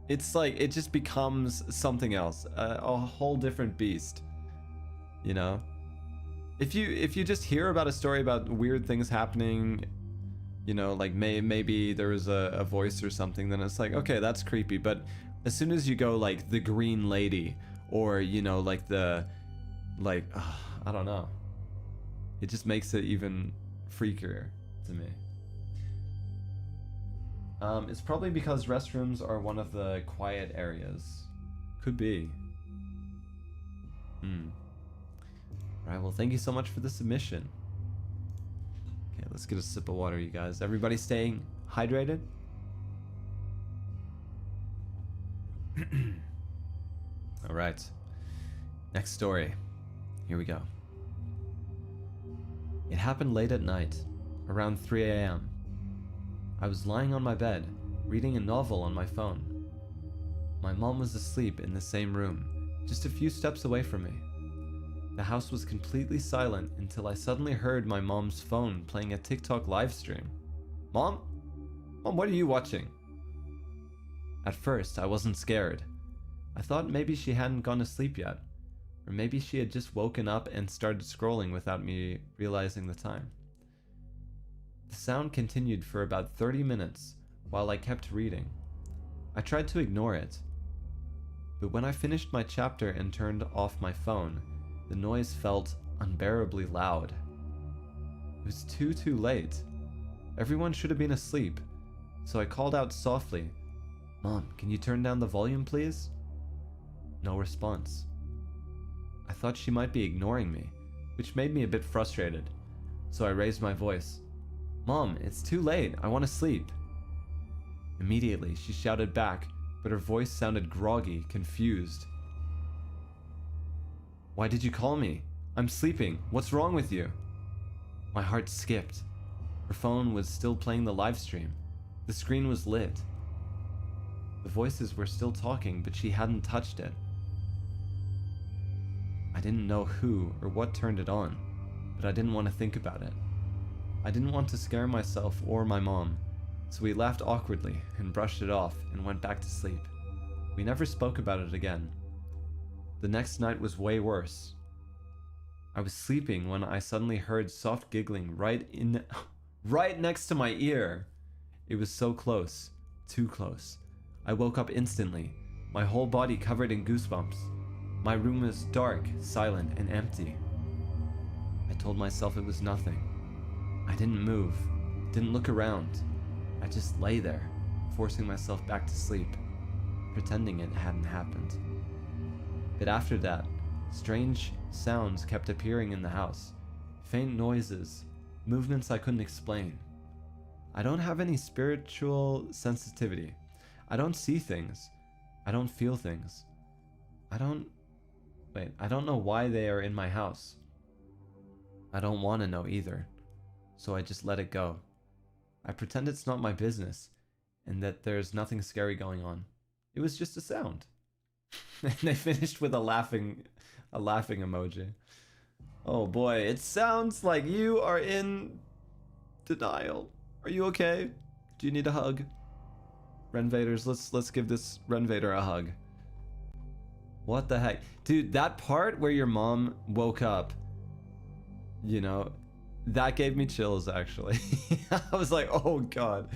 it's like, it just becomes something else, a whole different beast, you know? If you just hear about a story about weird things happening, you know, like maybe there was a voice or something, then it's like, okay, that's creepy. But as soon as you go like the Green Lady, or, you know, like I don't know, it just makes it even freakier to me. It's probably because restrooms are one of the quiet areas. Could be. Alright, well, thank you so much for the submission. Okay, let's get a sip of water, you guys. Everybody staying hydrated? Alright. Next story. Here we go. It happened late at night, around 3 a.m. I was lying on my bed, reading a novel on my phone. My mom was asleep in the same room, just a few steps away from me. The house was completely silent until I suddenly heard my mom's phone playing a TikTok live stream. Mom? Mom, what are you watching? At first, I wasn't scared. I thought maybe she hadn't gone to sleep yet, or maybe she had just woken up and started scrolling without me realizing the time. The sound continued for about 30 minutes while I kept reading. I tried to ignore it, but when I finished my chapter and turned off my phone, the noise felt unbearably loud. It was too late. Everyone should have been asleep, so I called out softly, "Mom, can you turn down the volume, please?" No response. I thought she might be ignoring me, which made me a bit frustrated, so I raised my voice. "Mom, it's too late. I want to sleep." Immediately, she shouted back, but her voice sounded groggy, confused. "Why did you call me? I'm sleeping. What's wrong with you?" My heart skipped. Her phone was still playing the live stream. The screen was lit. The voices were still talking, but she hadn't touched it. I didn't know who or what turned it on, but I didn't want to think about it. I didn't want to scare myself or my mom, so we laughed awkwardly and brushed it off and went back to sleep. We never spoke about it again. The next night was way worse. I was sleeping when I suddenly heard soft giggling right next to my ear. It was so close, too close. I woke up instantly, my whole body covered in goosebumps. My room was dark, silent, and empty. I told myself it was nothing. I didn't move, didn't look around. I just lay there, forcing myself back to sleep, pretending it hadn't happened. But after that, strange sounds kept appearing in the house. Faint noises, movements I couldn't explain. I don't have any spiritual sensitivity. I don't see things. I don't feel things. I don't know why they are in my house. I don't want to know either. So I just let it go. I pretend it's not my business and that there's nothing scary going on. It was just a sound. And they finished with a laughing emoji. Oh boy, it sounds like you are in denial. Are you okay? Do you need a hug? Renvaderz, let's give this Renvader a hug. What the heck? Dude, that part where your mom woke up, you know, that gave me chills actually. I was like, oh god.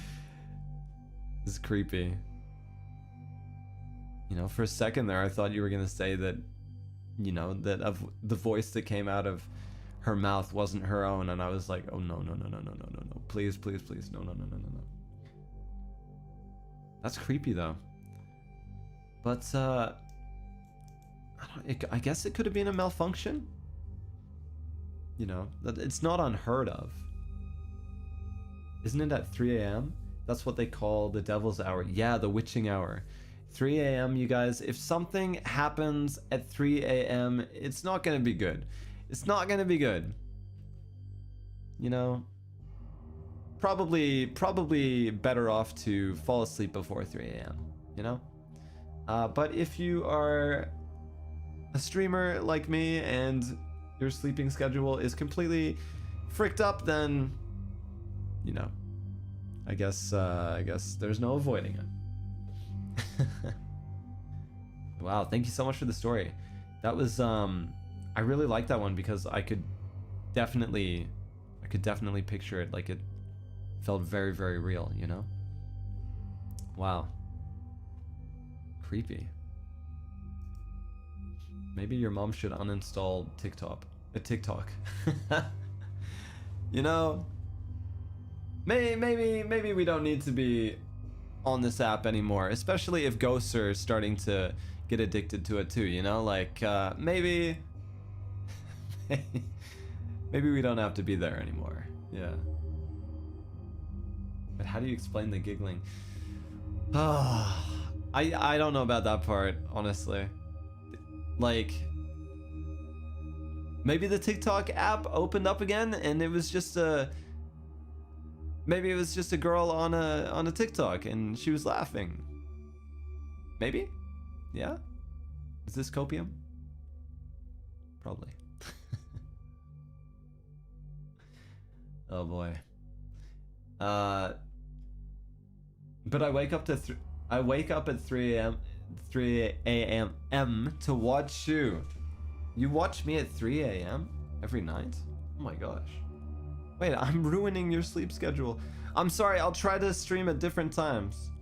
This is creepy. You know, for a second there I thought you were gonna say that, you know, that of the voice that came out of her mouth wasn't her own, and I was like, oh no, please, no. That's creepy though. But I guess it could have been a malfunction. You know, that it's not unheard of. Isn't it at 3 a.m.? That's what they call the devil's hour. Yeah, the witching hour. 3 a.m. you guys, if something happens at 3 a.m., it's not gonna be good. It's not gonna be good. You know, probably better off to fall asleep before 3 a.m., you know? But if you are a streamer like me and your sleeping schedule is completely fricked up, then, you know, I guess there's no avoiding it. Wow, thank you so much for the story. That was I really like that one because I could definitely picture it. Like, it felt very, very real, you know? Wow. Creepy. Maybe your mom should uninstall TikTok. You know, maybe we don't need to be on this app anymore, especially if ghosts are starting to get addicted to it too, you know? Like, maybe we don't have to be there anymore. Yeah. But how do you explain the giggling? I don't know about that part, honestly. Like, maybe the TikTok app opened up again and it was just a girl on a TikTok and she was laughing. Maybe? Yeah? Is this copium? Probably. Oh boy. But I wake up at 3 a.m. to watch you. You watch me at 3 a.m. every night? Oh my gosh. Wait, I'm ruining your sleep schedule. I'm sorry, I'll try to stream at different times.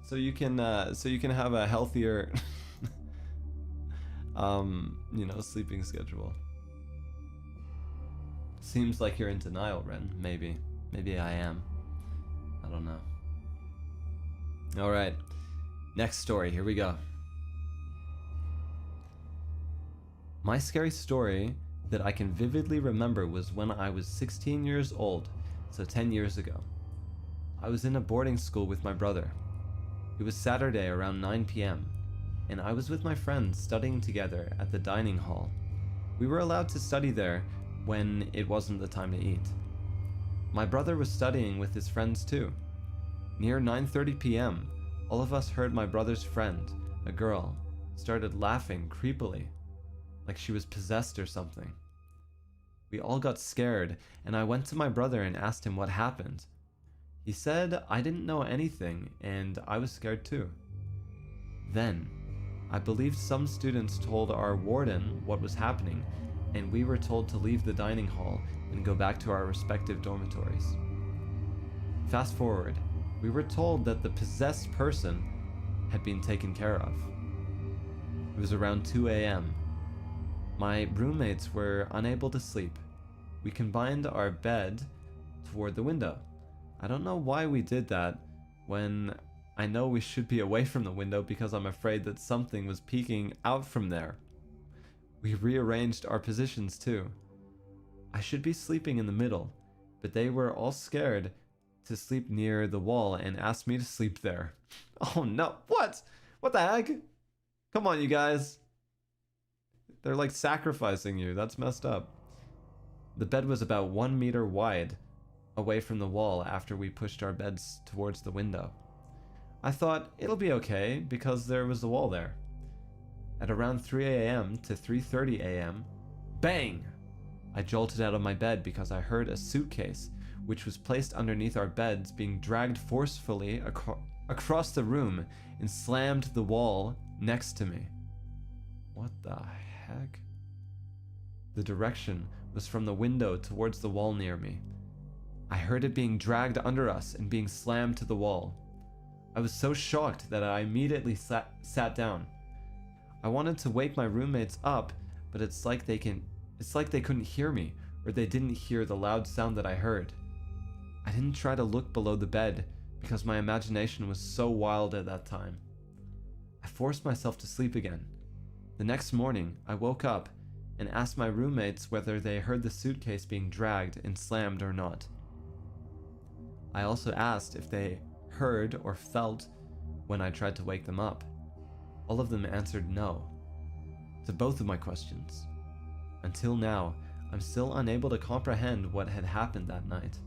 So you can have a healthier you know, sleeping schedule. Seems like you're in denial, Ren. Maybe I am. I don't know. All right. Next story. Here we go. My scary story that I can vividly remember was when I was 16 years old, so 10 years ago. I was in a boarding school with my brother. It was Saturday around 9 p.m., and I was with my friends studying together at the dining hall. We were allowed to study there when it wasn't the time to eat. My brother was studying with his friends too. Near 9:30 p.m., all of us heard my brother's friend, a girl, started laughing creepily, like she was possessed or something. We all got scared, and I went to my brother and asked him what happened. He said I didn't know anything, and I was scared too. Then, I believe some students told our warden what was happening, and we were told to leave the dining hall and go back to our respective dormitories. Fast forward, we were told that the possessed person had been taken care of. It was around 2 a.m. My roommates were unable to sleep. We combined our bed toward the window. I don't know why we did that when I know we should be away from the window because I'm afraid that something was peeking out from there. We rearranged our positions too. I should be sleeping in the middle, but they were all scared to sleep near the wall and asked me to sleep there. Oh no, what? What the heck? Come on, you guys. They're like sacrificing you. That's messed up. The bed was about 1 meter wide away from the wall after we pushed our beds towards the window. I thought it'll be okay because there was a wall there. At around 3 a.m. to 3:30 a.m., bang! I jolted out of my bed because I heard a suitcase, which was placed underneath our beds, being dragged forcefully across the room and slammed the wall next to me. What the heck? The direction was from the window towards the wall near me. I heard it being dragged under us and being slammed to the wall. I was so shocked that I immediately sat down. I wanted to wake my roommates up, but it's like they couldn't hear me, or they didn't hear the loud sound that I heard. I didn't try to look below the bed because my imagination was so wild at that time. I forced myself to sleep again. The next morning, I woke up and asked my roommates whether they heard the suitcase being dragged and slammed or not. I also asked if they heard or felt when I tried to wake them up. All of them answered no to both of my questions. Until now, I'm still unable to comprehend what had happened that night.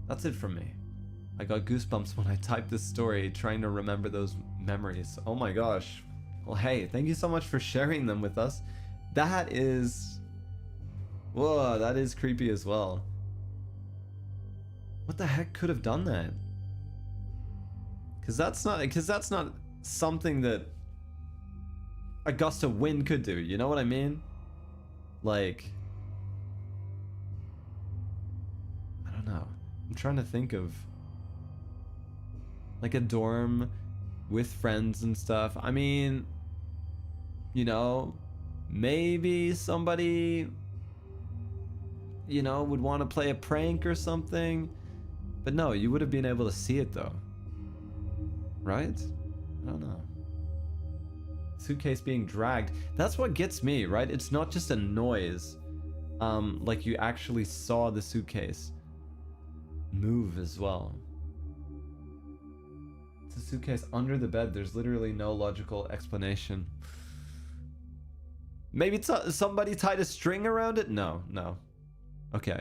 That's it from me. I got goosebumps when I typed this story, trying to remember those memories. Oh my gosh. Well, hey, thank you so much for sharing them with us. That is... Whoa, that is creepy as well. What the heck could have done that? Because that's not something that a gust of wind could do, you know what I mean? Like... I don't know. I'm trying to think of... like a dorm with friends and stuff. I mean, you know, maybe somebody, you know, would want to play a prank or something. But no, you would have been able to see it though. Right? I don't know. Suitcase being dragged. That's what gets me, right? It's not just a noise. Like you actually saw the suitcase move as well. It's a suitcase under the bed. There's literally no logical explanation. Maybe somebody tied a string around it? No. Okay.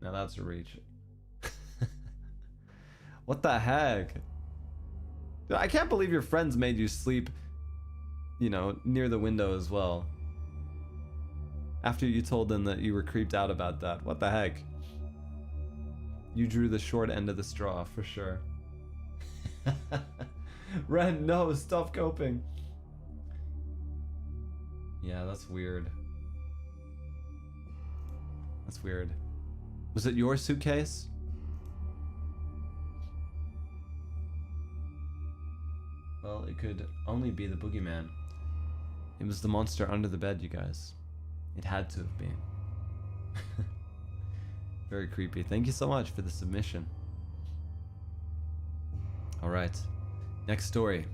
Now that's a reach. What the heck? I can't believe your friends made you sleep, you know, near the window as well. After you told them that you were creeped out about that. What the heck? You drew the short end of the straw, for sure. Ren, no, stop coping. Yeah, that's weird. That's weird. Was it your suitcase? Well, it could only be the boogeyman. It was the monster under the bed, you guys. It had to have been. Very creepy. Thank you so much for the submission. Alright. Next story.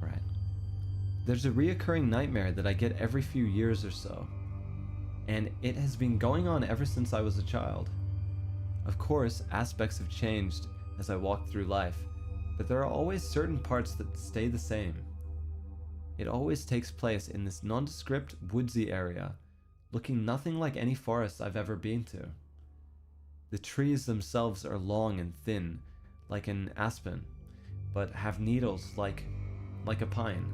Alright. There's a reoccurring nightmare that I get every few years or so. And it has been going on ever since I was a child. Of course, aspects have changed as I walk through life, but there are always certain parts that stay the same. It always takes place in this nondescript, woodsy area, looking nothing like any forest I've ever been to. The trees themselves are long and thin, like an aspen, but have needles like a pine.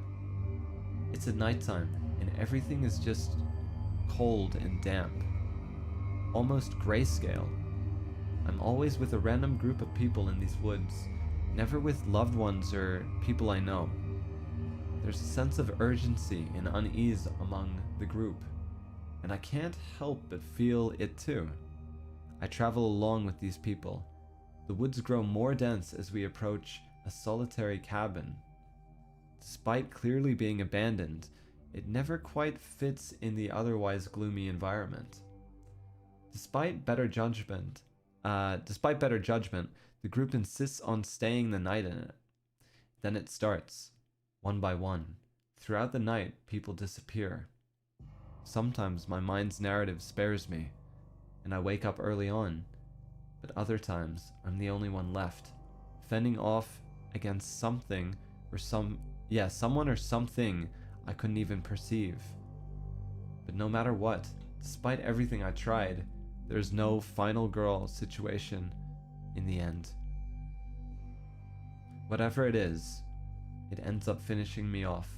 It's at nighttime, and everything is just cold and damp, almost grayscale. I'm always with a random group of people in these woods, never with loved ones or people I know. There's a sense of urgency and unease among the group, and I can't help but feel it too. I travel along with these people. The woods grow more dense as we approach a solitary cabin. Despite clearly being abandoned, it never quite fits in the otherwise gloomy environment. Despite better judgment, the group insists on staying the night in it. Then it starts, one by one. Throughout the night, people disappear. Sometimes my mind's narrative spares me, and I wake up early on, But other times, I'm the only one left, fending off against something or someone or something I couldn't even perceive. But no matter what, despite everything I tried, there's no final girl situation in the end. Whatever it is, it ends up finishing me off.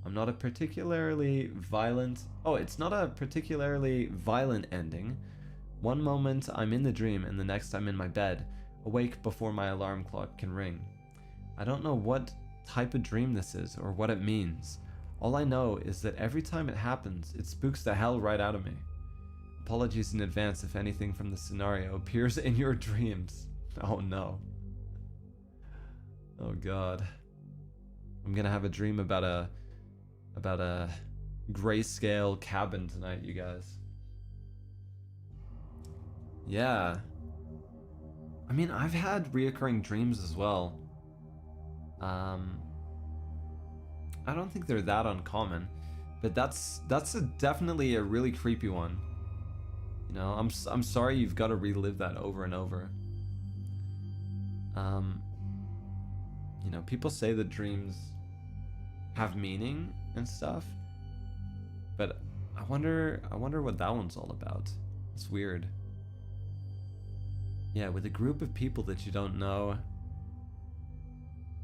I'm not a particularly violent... Oh, it's not a particularly violent ending. One moment I'm in the dream and the next I'm in my bed, awake before my alarm clock can ring. I don't know what type of dream this is or what it means. All I know is that every time it happens, it spooks the hell right out of me. Apologies in advance if anything from the scenario appears in your dreams. Oh no. Oh god. I'm gonna have a dream about a grayscale cabin tonight, you guys. Yeah. I mean, I've had reoccurring dreams as well. I don't think they're that uncommon, but that's definitely a really creepy one. You know, I'm sorry you've got to relive that over and over. You know, people say that dreams have meaning and stuff, but I wonder what that one's all about. It's weird. Yeah, with a group of people that you don't know,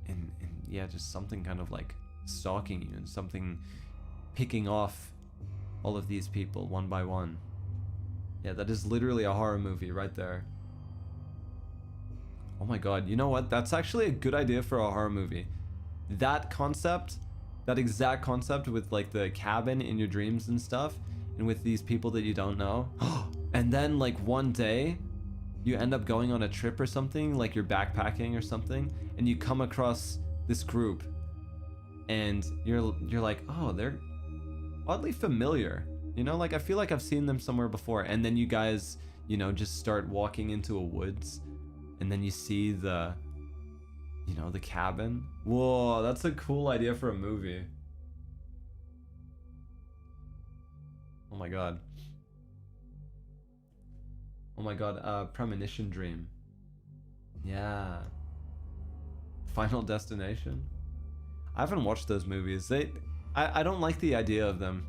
and yeah, just something kind of like stalking you and something picking off all of these people one by one. Yeah, that is literally a horror movie right there. Oh my god, you know what? That's actually a good idea for a horror movie. That concept, that exact concept with like the cabin in your dreams and stuff, and with these people that you don't know. And then like one day, you end up going on a trip or something, like you're backpacking or something, and you come across this group, and you're like, oh, they're oddly familiar. You know, like I feel like I've seen them somewhere before. And then you guys, you know, just start walking into a woods, and then you see the, you know, the cabin. Whoa, that's a cool idea for a movie. Oh my god. Oh my god, premonition dream. Yeah. Final Destination. I haven't watched those movies. I don't like the idea of them.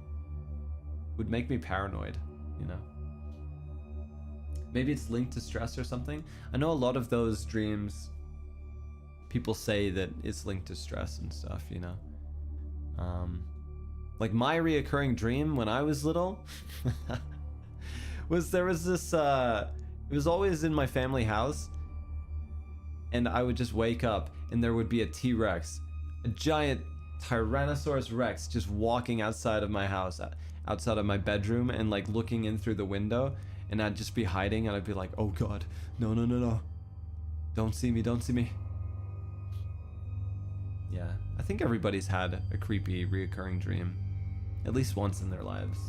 Would make me paranoid, you know. Maybe it's linked to stress or something. I know a lot of those dreams, people say that it's linked to stress and stuff, you know. Like my reoccurring dream when I was little was there was this, it was always in my family house, and I would just wake up and there would be a T-Rex, a giant Tyrannosaurus Rex just walking outside of my house, outside of my bedroom, and like looking in through the window, and I'd just be hiding, and I'd be like, oh god, no, no, no, no, don't see me, don't see me. Yeah, I think everybody's had a creepy reoccurring dream at least once in their lives.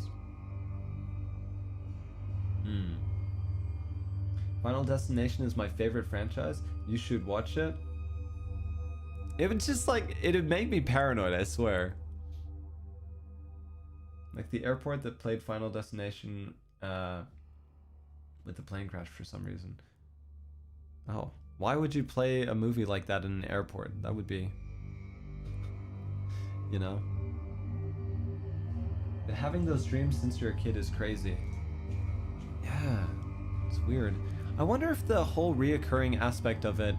Final Destination is my favorite franchise. You should watch it. It would just like, it'd make me paranoid, I swear. Like the airport that played Final Destination with the plane crash for some reason. Oh, why would you play a movie like that in an airport? That would be, you know. But having those dreams since you're a kid is crazy. Yeah, it's weird. I wonder if the whole reoccurring aspect of it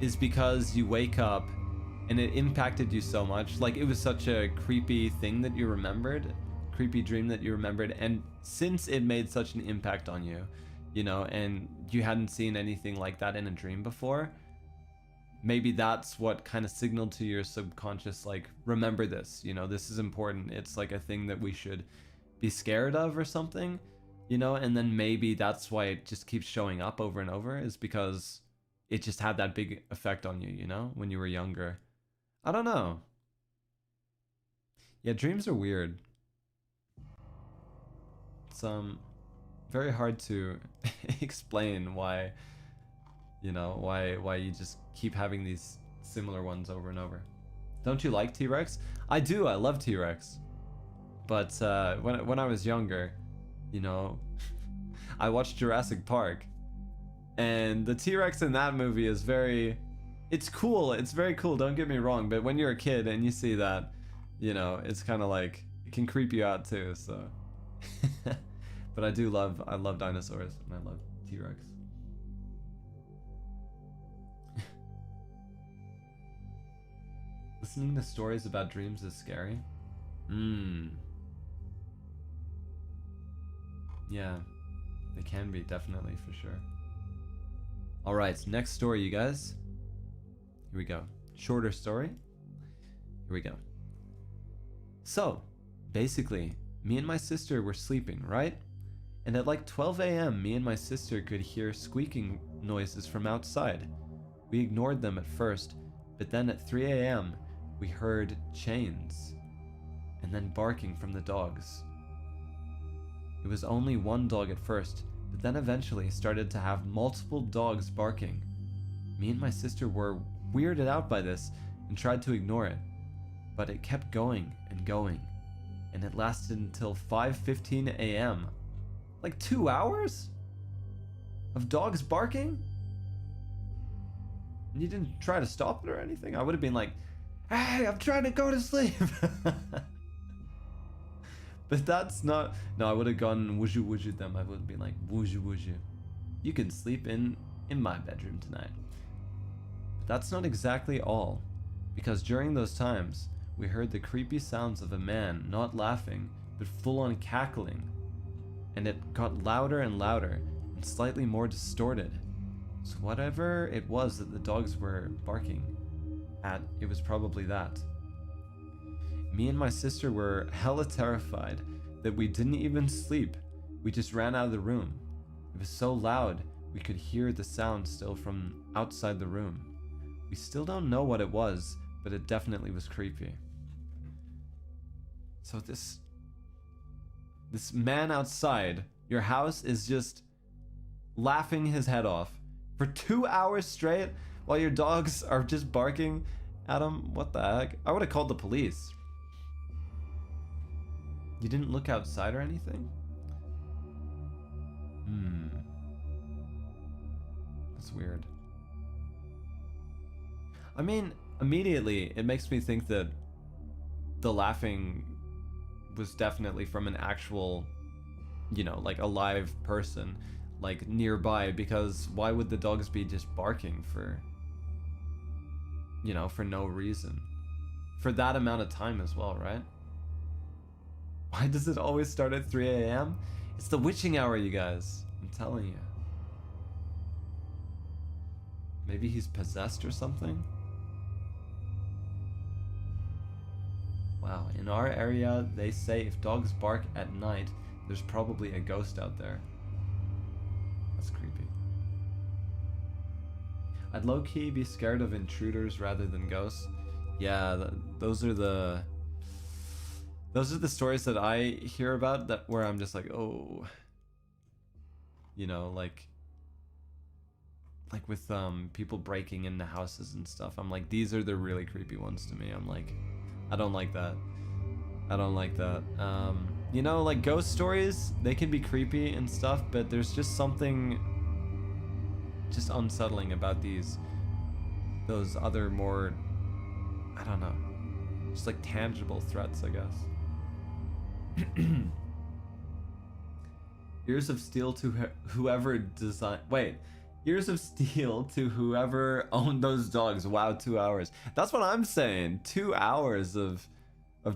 is because you wake up and it impacted you so much. Like it was such a creepy thing that you remembered, creepy dream that you remembered, and since it made such an impact on you, you know, and you hadn't seen anything like that in a dream before, maybe that's what kind of signaled to your subconscious, like, remember this, you know, this is important. It's like a thing that we should be scared of or something, you know, and then maybe that's why it just keeps showing up over and over, is because it just had that big effect on you, you know, when you were younger. I don't know. Yeah, dreams are weird. It's very hard to explain why, you know, why you just keep having these similar ones over and over. Don't you like T-Rex? I do, I love T-Rex. But when I was younger, you know, I watched Jurassic Park, And the T-Rex in that movie is very, it's cool, it's very cool, don't get me wrong, but when you're a kid and you see that, you know, it's kind of like, it can creep you out too, so. But I love dinosaurs, and I love T-Rex. Listening to stories about dreams is scary. Yeah, they can be, definitely, for sure. Alright, next story, you guys. Here we go. Shorter story. Here we go. So, basically, me and my sister were sleeping, right? And at like 12 a.m., me and my sister could hear squeaking noises from outside. We ignored them at first, but then at 3 a.m., we heard chains, and then barking from the dogs. It was only one dog at first, but then eventually started to have multiple dogs barking. Me and my sister were weirded out by this and tried to ignore it, but it kept going and going, and it lasted until 5:15 a.m. Like 2 hours of dogs barking? And you didn't try to stop it or anything? I would have been like, hey, I'm trying to go to sleep. But that's not, no, I would have gone wooju them. I would have been like, wooju. You can sleep in my bedroom tonight. But that's not exactly all, because during those times, we heard the creepy sounds of a man not laughing, but full on cackling. And it got louder and louder, and slightly more distorted. So whatever it was that the dogs were barking at, it was probably that. Me and my sister were hella terrified that we didn't even sleep. We just ran out of the room. It was so loud, we could hear the sound still from outside the room. We still don't know what it was, but it definitely was creepy. So this man outside your house is just laughing his head off for 2 hours straight while your dogs are just barking at him. What the heck? I would have called the police. You didn't look outside or anything? That's weird. I mean, immediately it makes me think that the laughing was definitely from an actual, you know, like a live person, like nearby, because why would the dogs be just barking for, you know, for no reason? For that amount of time as well, right? Why does it always start at 3 a.m.? It's the witching hour, you guys. I'm telling you. Maybe he's possessed or something? Wow, in our area, they say if dogs bark at night, there's probably a ghost out there. That's creepy. I'd low-key be scared of intruders rather than ghosts. Yeah, those are the stories that I hear about that where I'm just like, oh, you know, like with people breaking into houses and stuff. I'm like, these are the really creepy ones to me. I'm like, I don't like that. I don't like that. You know, like ghost stories, they can be creepy and stuff, but there's just something just unsettling about those other more, I don't know, just like tangible threats, I guess. Ears of steel to whoever designed. Wait, ears of steel to whoever owned those dogs. Wow, 2 hours. That's what I'm saying. 2 hours of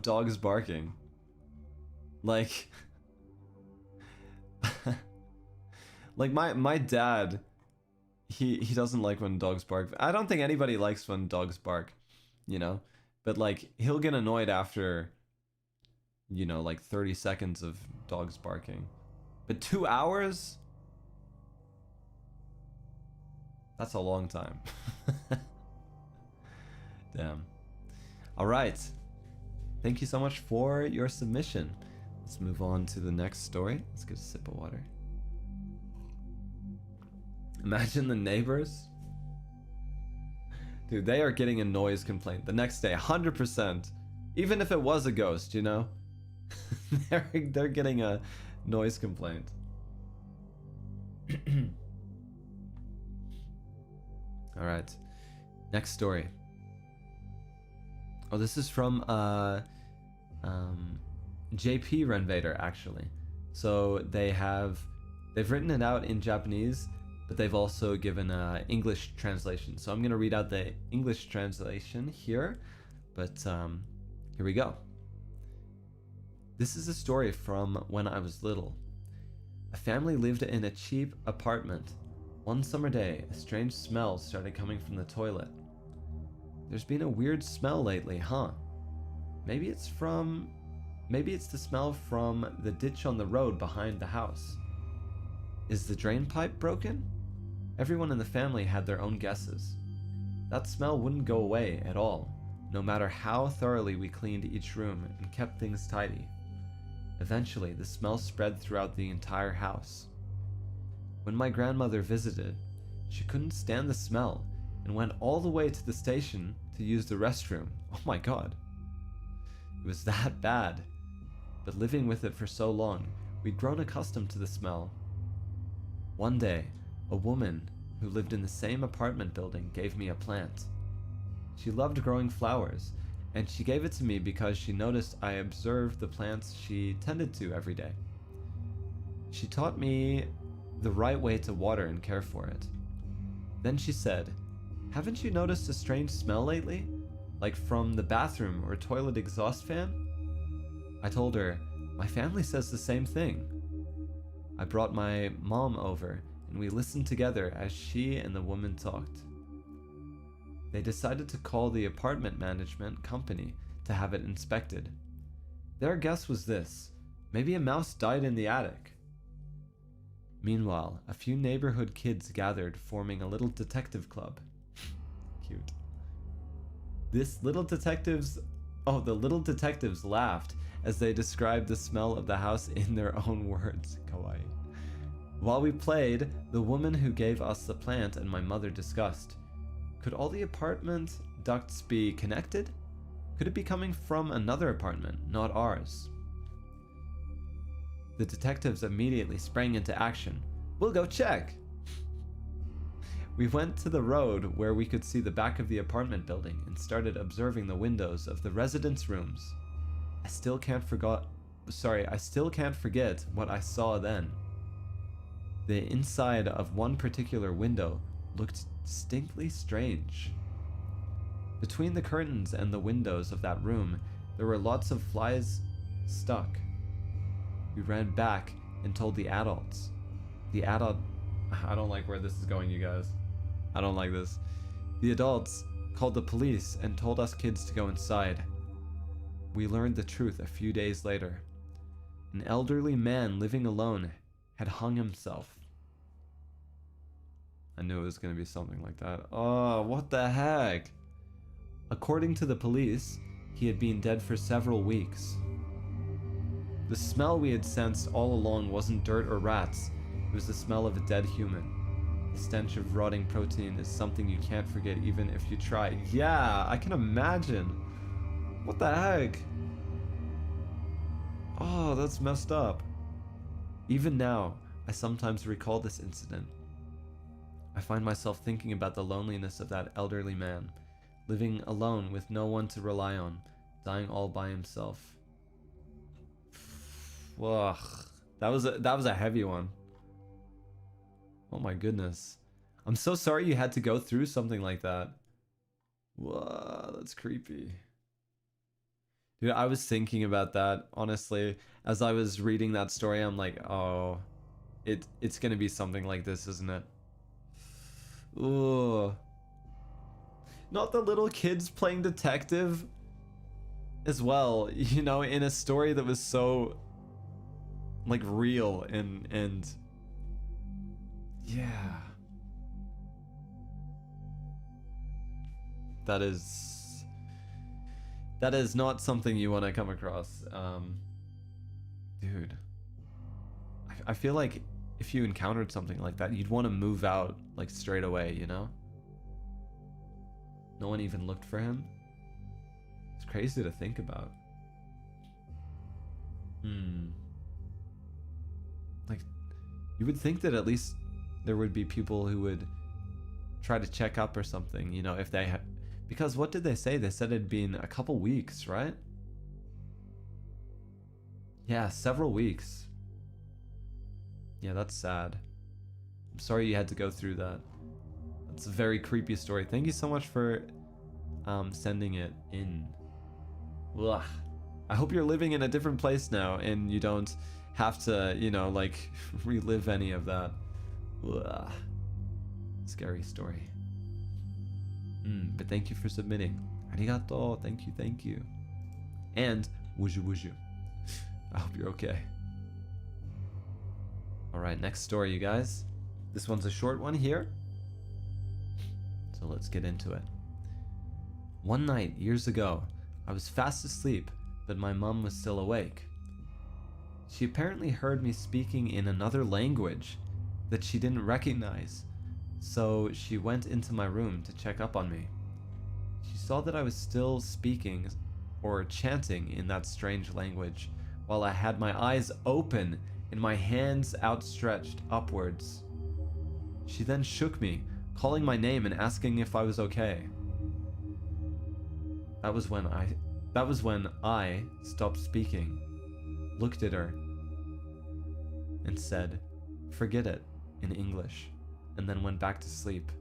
dogs barking. Like, like my dad. He doesn't like when dogs bark. I don't think anybody likes when dogs bark, you know. But like he'll get annoyed after, you know, like 30 seconds of dogs barking. But 2 hours? That's a long time. Damn. All right. Thank you so much for your submission. Let's move on to the next story. Let's get a sip of water. Imagine the neighbors. Dude, they are getting a noise complaint the next day, 100%. Even if it was a ghost, you know? they're getting a noise complaint. All right. Next story. Oh, this is from JP Renvaderz, actually. So they've written it out in Japanese, but they've also given an English translation. So I'm going to read out the English translation here, but here we go. This is a story from when I was little. A family lived in a cheap apartment. One summer day, a strange smell started coming from the toilet. There's been a weird smell lately, huh? Maybe it's the smell from the ditch on the road behind the house. Is the drain pipe broken? Everyone in the family had their own guesses. That smell wouldn't go away at all, no matter how thoroughly we cleaned each room and kept things tidy. Eventually, the smell spread throughout the entire house. When my grandmother visited, she couldn't stand the smell and went all the way to the station to use the restroom. Oh my god. It was that bad. But living with it for so long, we'd grown accustomed to the smell. One day, a woman who lived in the same apartment building gave me a plant. She loved growing flowers, and she gave it to me because she noticed I observed the plants she tended to every day. She taught me the right way to water and care for it. Then she said, "Haven't you noticed a strange smell lately? Like from the bathroom or toilet exhaust fan?" I told her, "My family says the same thing." I brought my mom over, and we listened together as she and the woman talked. They decided to call the apartment management company to have it inspected. Their guess was this: maybe a mouse died in the attic. Meanwhile, a few neighborhood kids gathered, forming a little detective club. Cute. The little detectives laughed as they described the smell of the house in their own words. Kawaii. While we played, the woman who gave us the plant and my mother discussed, could all the apartment ducts be connected? Could it be coming from another apartment, not ours? The detectives immediately sprang into action. "We'll go check!" We went to the road where we could see the back of the apartment building and started observing the windows of the residents' rooms. I still can't forget what I saw then. The inside of one particular window looked distinctly strange. Between the curtains and the windows of that room, there were lots of flies stuck. We ran back and told the adults. I don't like where this is going, you guys. I don't like this. The adults called the police and told us kids to go inside. We learned the truth a few days later. An elderly man living alone had hung himself. I knew it was going to be something like that. Oh, what the heck? According to the police, he had been dead for several weeks. The smell we had sensed all along wasn't dirt or rats. It was the smell of a dead human. The stench of rotting protein is something you can't forget even if you try. Yeah, I can imagine. What the heck? Oh, that's messed up. Even now, I sometimes recall this incident. I find myself thinking about the loneliness of that elderly man, living alone with no one to rely on, dying all by himself. Ugh, that was a heavy one. Oh my goodness. I'm so sorry you had to go through something like that. Whoa, that's creepy. Dude, I was thinking about that, honestly. As I was reading that story, I'm like, oh, it's gonna be something like this, isn't it? Ooh. Not the little kids playing detective as well, you know, in a story that was so, like, real and yeah. That is not something you want to come across. Dude. I feel like if you encountered something like that, you'd want to move out, like, straight away, you know? No one even looked for him? It's crazy to think about. Like, you would think that at least there would be people who would try to check up or something, you know, if they have, because what did they say? They said it'd been a couple weeks, right? Yeah, several weeks. Yeah, that's sad. I'm sorry you had to go through that. It's a very creepy story. Thank you so much for sending it in. Ugh. I hope you're living in a different place now and you don't have to, you know, like relive any of that. Ugh. Scary story. But thank you for submitting. Arigato. Thank you, thank you. And wuju wuju. I hope you're okay. Alright, next story, you guys. This one's a short one here. So let's get into it. One night, years ago, I was fast asleep, but my mom was still awake. She apparently heard me speaking in another language that she didn't recognize, so she went into my room to check up on me. She saw that I was still speaking or chanting in that strange language while I had my eyes open and my hands outstretched upwards. She then shook me, calling my name and asking if I was okay. That was when I stopped speaking, looked at her, and said, "Forget it," in English, and then went back to sleep.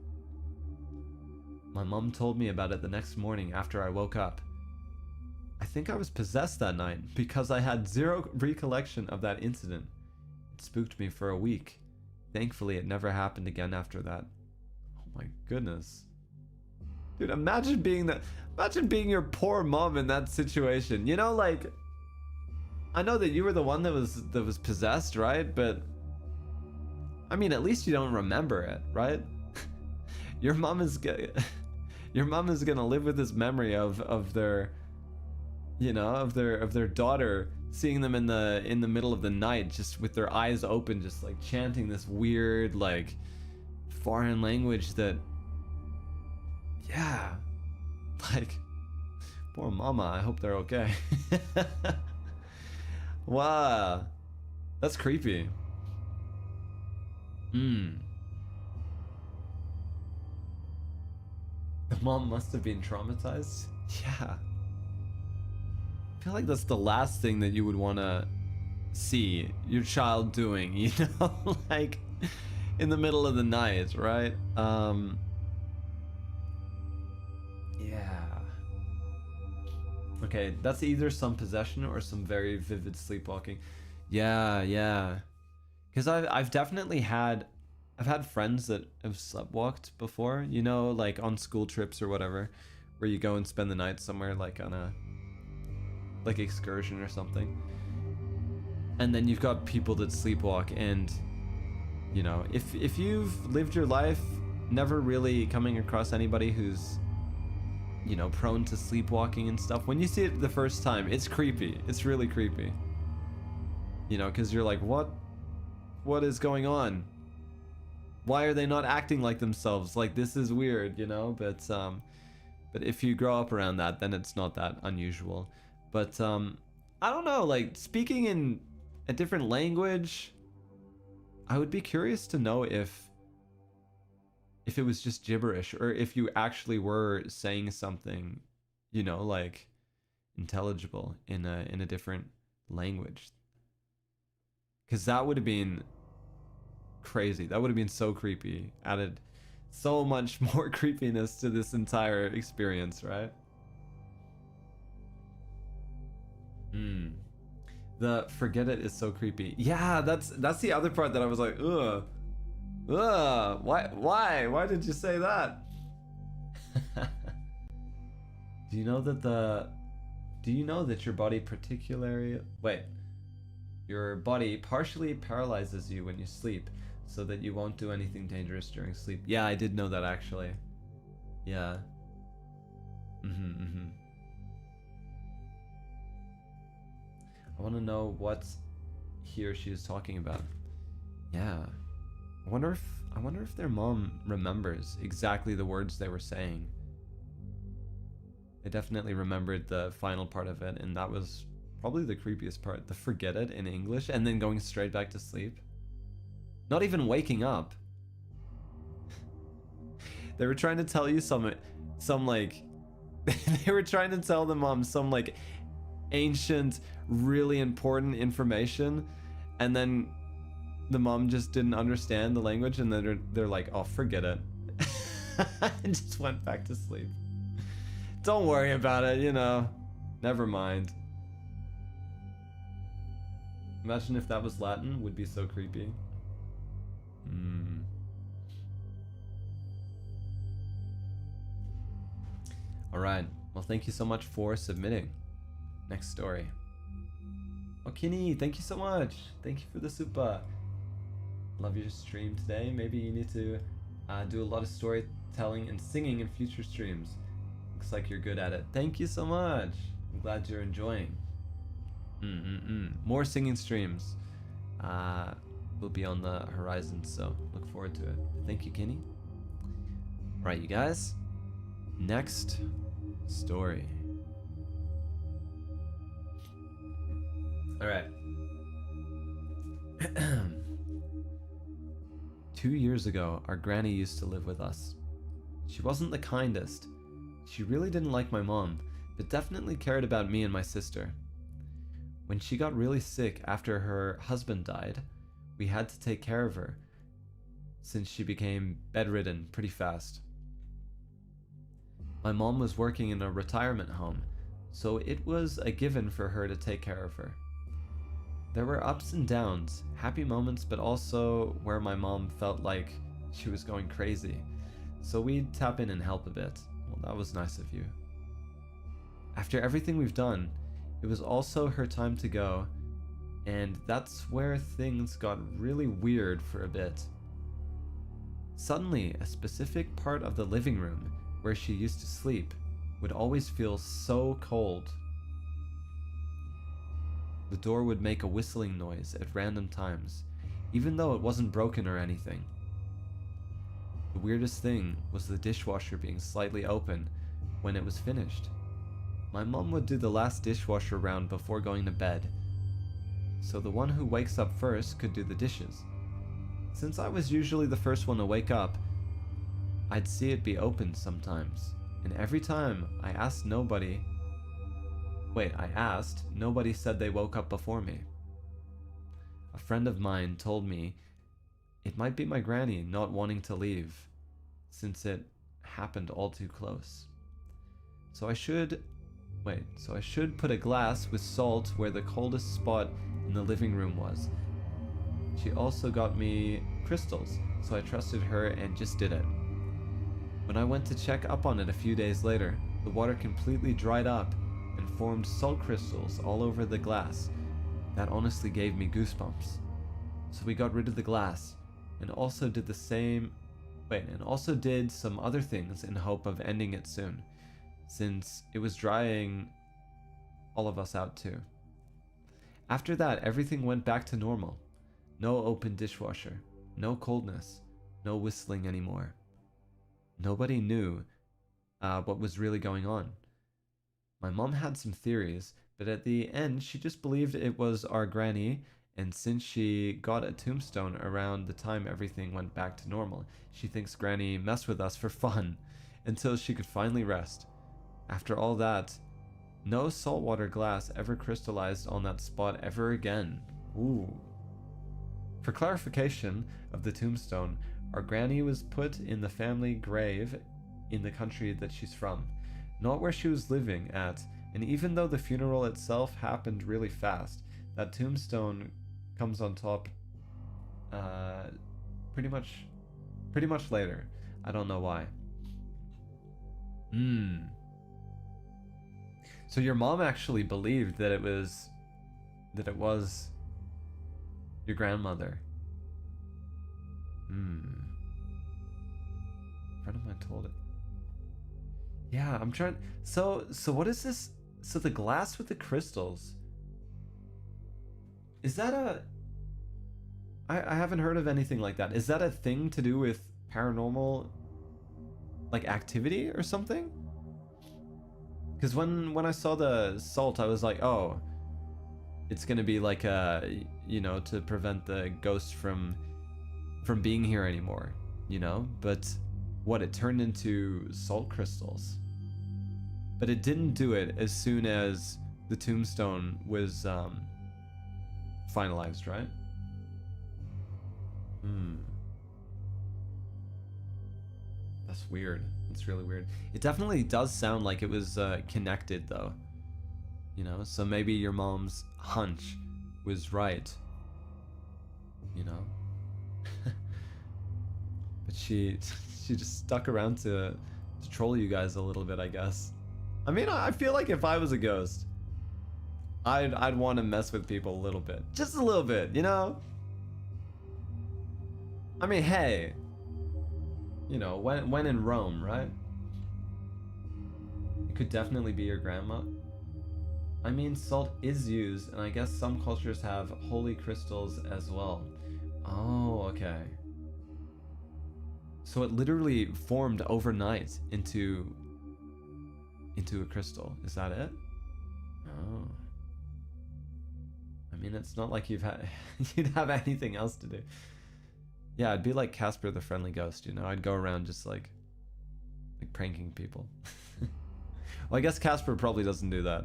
My mom told me about it the next morning after I woke up. I think I was possessed that night because I had zero recollection of that incident. It spooked me for a week. Thankfully, it never happened again after that. Oh my goodness. Dude, imagine being your poor mom in that situation. You know, like, I know that you were the one that was possessed, right? But I mean, at least you don't remember it, right? Your mom is gonna live with this memory of their, you know, of their daughter, seeing them in the middle of the night, just with their eyes open, just like chanting this weird, like, foreign language that, yeah, like, poor mama. I hope they're okay. Wow, that's creepy. The mom must have been traumatized. Yeah. I feel like that's the last thing that you would want to see your child doing, you know, like in the middle of the night, right? Yeah. Okay, that's either some possession or some very vivid sleepwalking. Yeah. Because I've definitely had friends that have sleptwalked before, you know, like on school trips or whatever, where you go and spend the night somewhere, like on a like excursion or something, and then you've got people that sleepwalk. And you know, if you've lived your life never really coming across anybody who's, you know, prone to sleepwalking and stuff, when you see it the first time, it's creepy. It's really creepy, you know, because you're like, what is going on? Why are they not acting like themselves? Like, this is weird, you know. But if you grow up around that, then it's not that unusual. But I don't know, like, speaking in a different language, I would be curious to know if it was just gibberish, or if you actually were saying something, you know, like intelligible in a different language. Because that would have been crazy. That would have been so creepy. Added so much more creepiness to this entire experience, right? The forget it is so creepy. Yeah, that's the other part that I was like, ugh. Why did you say that? Do you know that your body your body partially paralyzes you when you sleep, so that you won't do anything dangerous during sleep? Yeah, I did know that, actually. Yeah. I want to know what he or she is talking about. Yeah. I wonder if their mom remembers exactly the words they were saying. They definitely remembered the final part of it, and that was probably the creepiest part. The forget it in English, and then going straight back to sleep. Not even waking up. They were trying to tell you some like they were trying to tell the mom some like ancient, really important information, and then the mom just didn't understand the language, and then they're like, oh, forget it. And just went back to sleep. Don't worry about it, you know. Never mind. Imagine if that was Latin, would be so creepy. Alright, well, thank you so much for submitting. Next story. Okini, thank you so much. Thank you for the super. Love your stream today. Maybe you need to do a lot of storytelling and singing in future streams. Looks like you're good at it. Thank you so much. I'm glad you're enjoying. More singing streams will be on the horizon, so look forward to it. Thank you, Kenny. Alright, you guys. Next story. Alright. 2 years ago, our granny used to live with us. She wasn't the kindest. She really didn't like my mom, but definitely cared about me and my sister. When she got really sick after her husband died, we had to take care of her, since she became bedridden pretty fast. My mom was working in a retirement home, so it was a given for her to take care of her. There were ups and downs, happy moments, but also where my mom felt like she was going crazy, so we'd tap in and help a bit. Well, that was nice of you. After everything we've done, it was also her time to go, and that's where things got really weird for a bit. Suddenly, a specific part of the living room where she used to sleep would always feel so cold. The door would make a whistling noise at random times, even though it wasn't broken or anything. The weirdest thing was the dishwasher being slightly open when it was finished. My mom would do the last dishwasher round before going to bed, so the one who wakes up first could do the dishes. Since I was usually the first one to wake up, I'd see it be open sometimes, and every time I asked, nobody said they woke up before me. A friend of mine told me it might be my granny not wanting to leave, since it happened all too close. So I should put a glass with salt where the coldest spot in the living room was. She also got me crystals, so I trusted her and just did it. When I went to check up on it a few days later, the water completely dried up and formed salt crystals all over the glass. That honestly gave me goosebumps. So we got rid of the glass, and also did some other things in hope of ending it soon, since it was drying all of us out too. After that, everything went back to normal. No open dishwasher, no coldness, no whistling anymore. Nobody knew what was really going on. My mom had some theories, but at the end she just believed it was our granny, and since she got a tombstone around the time everything went back to normal, she thinks granny messed with us for fun until she could finally rest. After all that, no saltwater glass ever crystallized on that spot ever again. Ooh. For clarification of the tombstone, our granny was put in the family grave in the country that she's from, not where she was living at, and even though the funeral itself happened really fast, that tombstone comes on top pretty much later. I don't know why. So your mom actually believed that it was your grandmother. A friend of mine told it. Yeah, I'm trying. So what is this? So the glass with the crystals. Is that a? I haven't heard of anything like that. Is that a thing to do with paranormal, like, activity or something? Because when I saw the salt, I was like, oh, it's gonna be like a, to prevent the ghosts from being here anymore, But what, it turned into salt crystals. But it didn't do it as soon as the tombstone was finalized, right? That's weird. That's really weird. It definitely does sound like it was connected, though. You know, so maybe your mom's hunch was right. You know? But she just stuck around to troll you guys a little bit, I guess. I mean, I feel like if I was a ghost, I'd want to mess with people a little bit. Just a little bit, you know? I mean, hey. You know, when in Rome, right? It could definitely be your grandma. I mean, salt is used, and I guess some cultures have holy crystals as well. Oh, okay. So it literally formed overnight into a crystal. Is that it? Oh. I mean, it's not like you'd have anything else to do. Yeah, I'd be like Casper the Friendly Ghost, you know? I'd go around just like pranking people. Well, I guess Casper probably doesn't do that.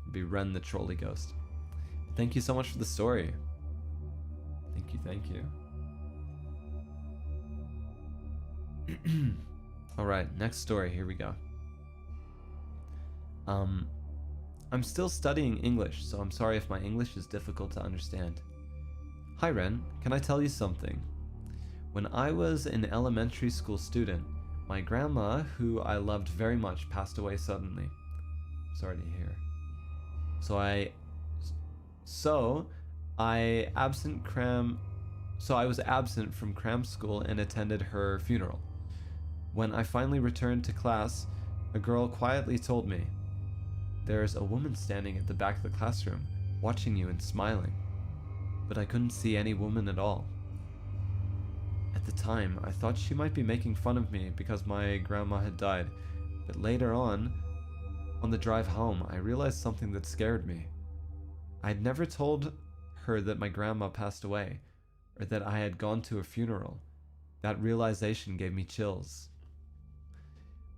It'd be Ren the Trolley Ghost. Thank you so much for the story. Thank you. Alright, next story, here we go. I'm still studying English, so I'm sorry if my English is difficult to understand. Hi Ren, can I tell you something? When I was an elementary school student, my grandma, who I loved very much, passed away suddenly. Sorry to hear. So I was absent from cram school and attended her funeral. When I finally returned to class, a girl quietly told me, "There's a woman standing at the back of the classroom, watching you and smiling." But I couldn't see any woman at all. At the time, I thought she might be making fun of me because my grandma had died, but later on the drive home, I realized something that scared me. I had never told her that my grandma passed away, or that I had gone to a funeral. That realization gave me chills.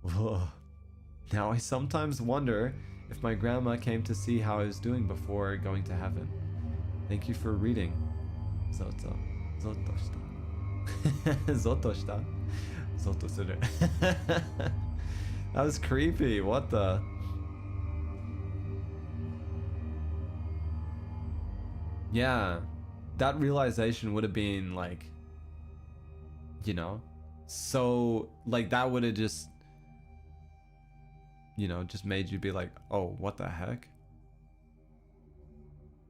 Whoa. Now I sometimes wonder if my grandma came to see how I was doing before going to heaven. Thank you for reading. Zotto. Zotto-shita. Zotto-shita? Zotto-suru. That was creepy. What the? Yeah. That realization would have been like, you know, so like that would have just, you know, just made you be like, oh, what the heck?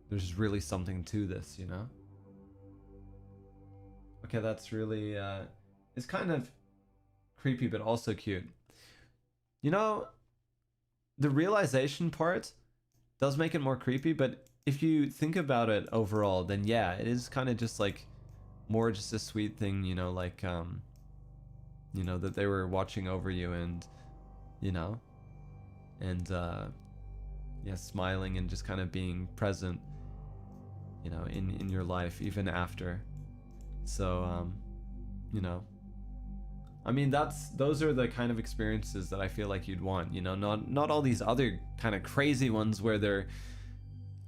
There's really something to this, you know? Okay, that's really, it's kind of creepy, but also cute. You know, the realization part does make it more creepy, but if you think about it overall, then yeah, it is kind of just like more just a sweet thing, you know, like, you know, that they were watching over you and, you know, and, yeah, smiling and just kind of being present, you know, in your life, even after. So, you know, I mean, those are the kind of experiences that I feel like you'd want, you know, not all these other kind of crazy ones where they're,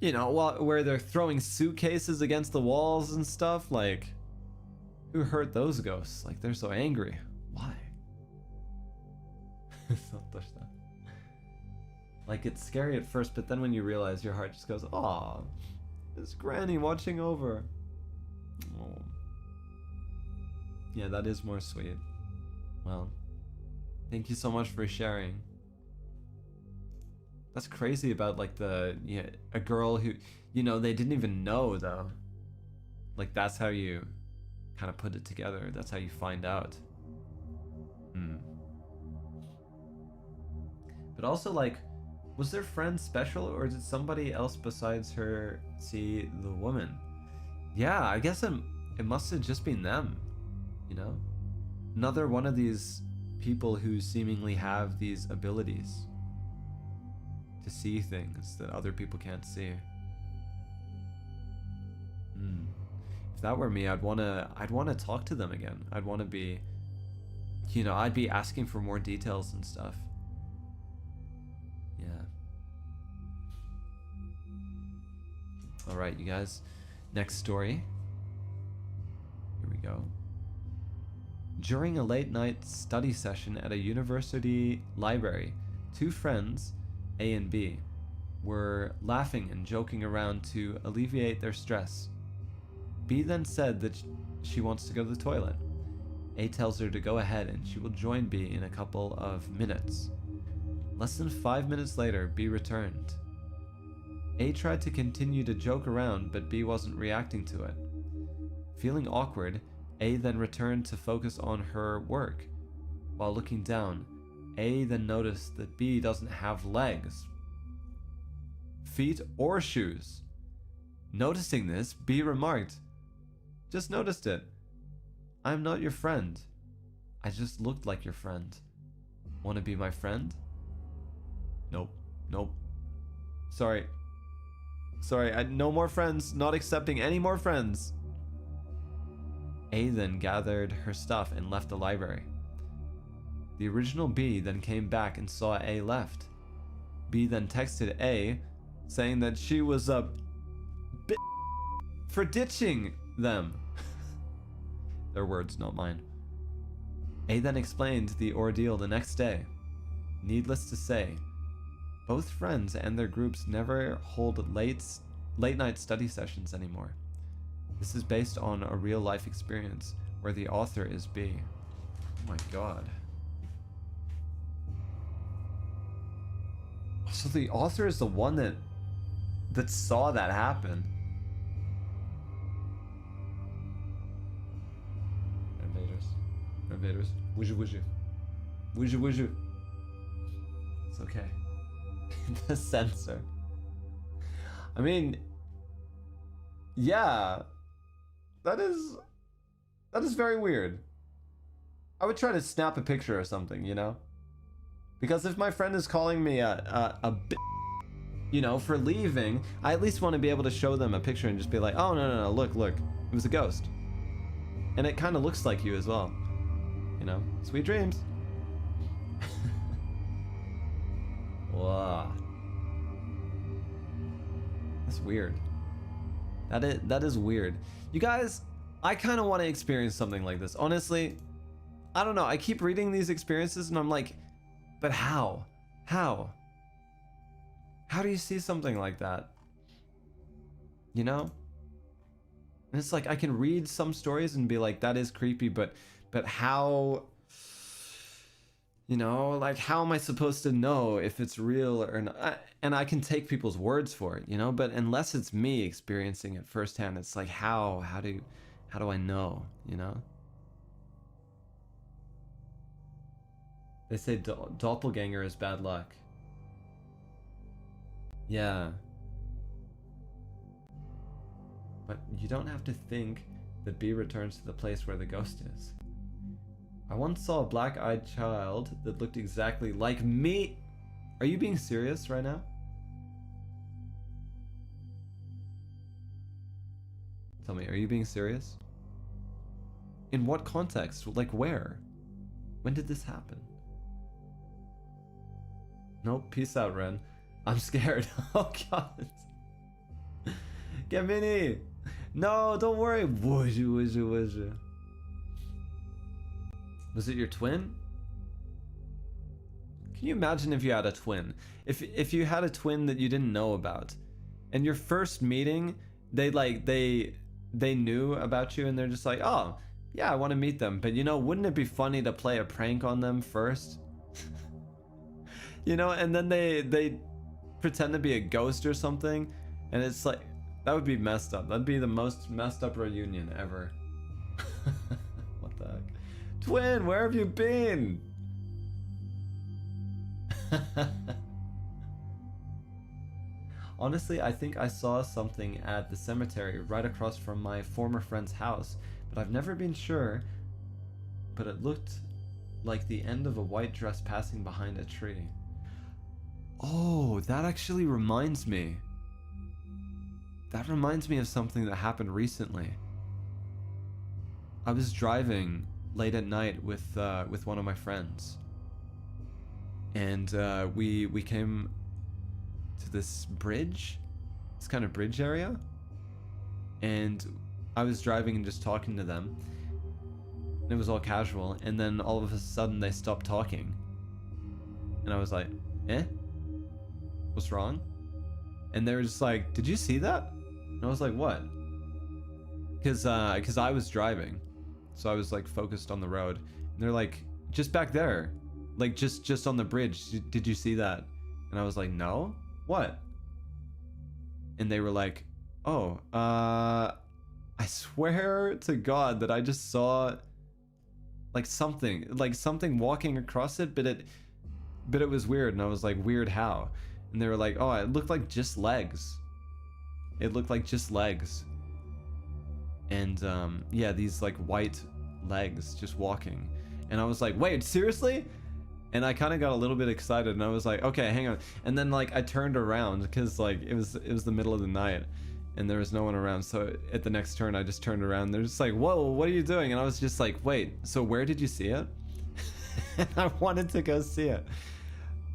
you know, where they're throwing suitcases against the walls and stuff. Like, who hurt those ghosts? Like, they're so angry. Why? Like, it's scary at first, but then when you realize, your heart just goes, "Aw, it's Granny watching over." Oh. Yeah, that is more sweet. Well, thank you so much for sharing. That's crazy about like a girl who, you know, they didn't even know though. Like, that's how you kind of put it together. That's how you find out. But also, like, was their friend special, or did somebody else besides her see the woman? Yeah, I guess it must have just been them, you know? Another one of these people who seemingly have these abilities to see things that other people can't see. If that were me, I'd wanna talk to them again. I'd wanna be, you know, I'd be asking for more details and stuff. Yeah. Alright, you guys. Next story. Here we go. During a late night study session at a university library, two friends, A and B, were laughing and joking around to alleviate their stress. B then said that she wants to go to the toilet. A tells her to go ahead and she will join B in a couple of minutes. Less than 5 minutes later, B returned. A tried to continue to joke around, but B wasn't reacting to it. Feeling awkward, A then returned to focus on her work. While looking down, A then noticed that B doesn't have legs, feet, or shoes. Noticing this, B remarked, "Just noticed it. I'm not your friend. I just looked like your friend. Wanna be my friend?" Nope. Nope. Sorry, no more friends. Not accepting any more friends. A then gathered her stuff and left the library. The original B then came back and saw A left. B then texted A, saying that she was a for ditching them. Their words, not mine. A then explained the ordeal the next day. Needless to say, both friends and their groups never hold late night study sessions anymore. This is based on a real life experience where the author is B. Oh my god. So the author is the one that saw that happen. Renvaderz. Wujju. It's okay. The censor. I mean, yeah, that is very weird. I would try to snap a picture or something, you know? Because if my friend is calling me a you know, for leaving, I at least want to be able to show them a picture and just be like, "Oh, no, look, it was a ghost. And it kind of looks like you as well. You know, sweet dreams." Wow. That's weird. That is weird. You guys, I kind of want to experience something like this. Honestly, I don't know. I keep reading these experiences and I'm like, but how? How do you see something like that? You know? And it's like, I can read some stories and be like, that is creepy, but how, you know, like, how am I supposed to know if it's real or not? And I can take people's words for it, you know, but unless it's me experiencing it firsthand, it's like, how do I know, you know? They say doppelganger is bad luck. Yeah. But you don't have to think that B returns to the place where the ghost is. I once saw a black-eyed child that looked exactly like me. Are you being serious right now? Tell me, are you being serious? In what context? Like where? When did this happen? Nope, peace out, Ren. I'm scared. Oh god. Get Minnie! No, don't worry. Wujju. Was it your twin? Can you imagine if you had a twin? If you had a twin that you didn't know about, and your first meeting, they knew about you and they're just like, oh, yeah, I want to meet them. But you know, wouldn't it be funny to play a prank on them first? You know, and then they pretend to be a ghost or something, and it's like, that would be messed up. That'd be the most messed up reunion ever. What the heck? Twin, where have you been? Honestly, I think I saw something at the cemetery right across from my former friend's house, but I've never been sure. But it looked like the end of a white dress passing behind a tree. Oh, that actually reminds me. That reminds me of something that happened recently. I was driving late at night with one of my friends, and we came to this bridge, this kind of bridge area, and I was driving and just talking to them, and it was all casual, and then all of a sudden they stopped talking, and I was like, eh? What's wrong? And they were just like, did you see that? And I was like, what? Because I was driving, so I was like focused on the road, and they're like, just back there, like just on the bridge, did you see that? And I was like, no. What? And they were like, oh, I swear to God that I just saw like something walking across it, but it was weird. And I was like, weird how? And they were like, oh, it looked like just legs. It looked like just legs. And yeah, these like white legs just walking. And I was like, wait, seriously? And I kind of got a little bit excited, and I was like, okay, hang on. And then like I turned around because like it was the middle of the night and there was no one around. So at the next turn I just turned around. They're just like, whoa, what are you doing? And I was just like, wait, so where did you see it? And I wanted to go see it,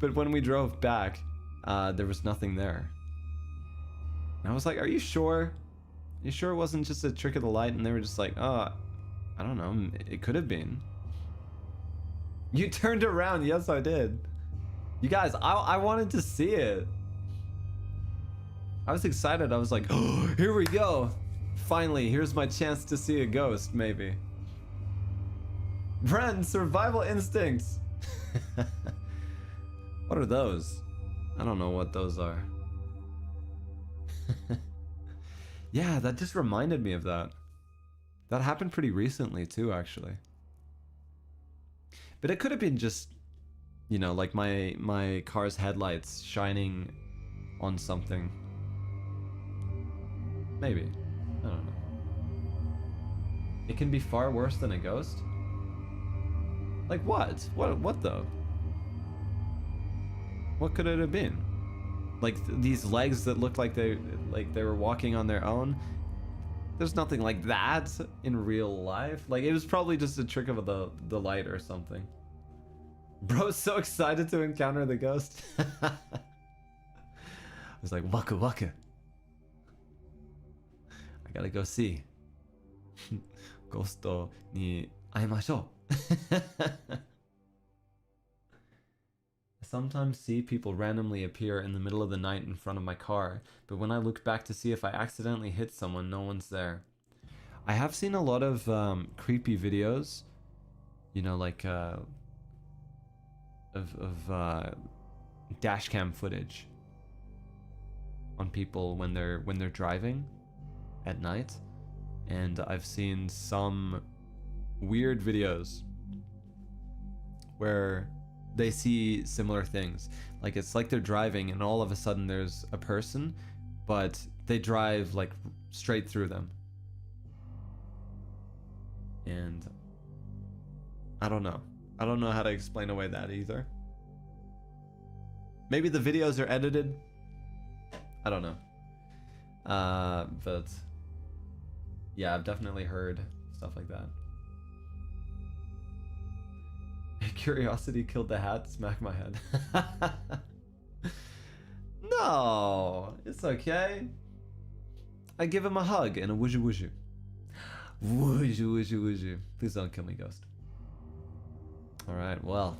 but when we drove back, there was nothing there. And I was like, are you sure? You sure it wasn't just a trick of the light? And they were just like, oh, I don't know, it could have been. You turned around. Yes, I did. You guys, I wanted to see it. I was excited. I was like, oh, here we go. Finally, here's my chance to see a ghost, maybe. Ren, survival instincts. What are those? I don't know what those are. Yeah, that just reminded me of that. That happened pretty recently too, actually. But it could have been just, you know, like my car's headlights shining on something. Maybe. I don't know. It can be far worse than a ghost? Like what? What though? What could it have been? Like these legs that looked like they were walking on their own? There's nothing like that in real life. Like it was probably just a trick of the light or something. Bro's so excited to encounter the ghost. I was like, waka waka. I gotta go see. Ghosto ni aimashou. I sometimes see people randomly appear in the middle of the night in front of my car, but when I look back to see if I accidentally hit someone, no one's there. I have seen a lot of creepy videos, you know, like of dash cam footage on people when they're driving at night, and I've seen some weird videos where they see similar things. Like it's like they're driving and all of a sudden there's a person, but they drive like straight through them. And I don't know how to explain away that either. Maybe the videos are edited. I don't know. But yeah, I've definitely heard stuff like that. Curiosity killed the hat, smack my head. No, it's okay. I give him a hug and a woozoo woozoo. Woozoo woozoo woozoo. Please don't kill me, ghost. Alright, well.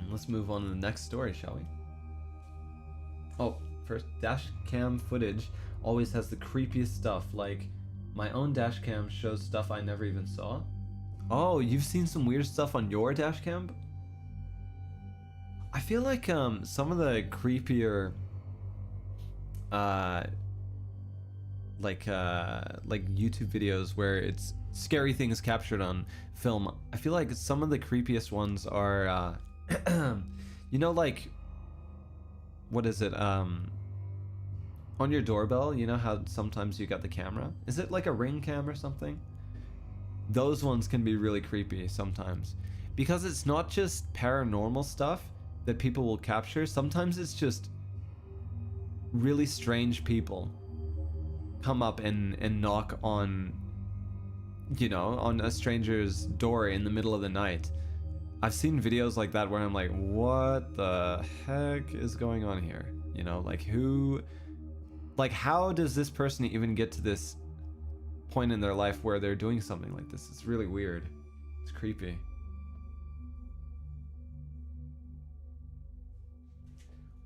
Let's move on to the next story, shall we? Oh, first, dash cam footage always has the creepiest stuff. Like, my own dash cam shows stuff I never even saw. Oh, you've seen some weird stuff on your dash cam? I feel like some of the creepier like YouTube videos where it's scary things captured on film. I feel like some of the creepiest ones are you know, like, what is it, on your doorbell, you know how sometimes you got the camera? Is it like a Ring cam or something? Those ones can be really creepy sometimes, because it's not just paranormal stuff that people will capture. Sometimes it's just really strange people come up and knock on, you know, on a stranger's door in the middle of the night. I've seen videos like that where I'm like, what the heck is going on here? You know, like who, like how does this person even get to this point in their life where they're doing something like this? It's really weird. It's creepy.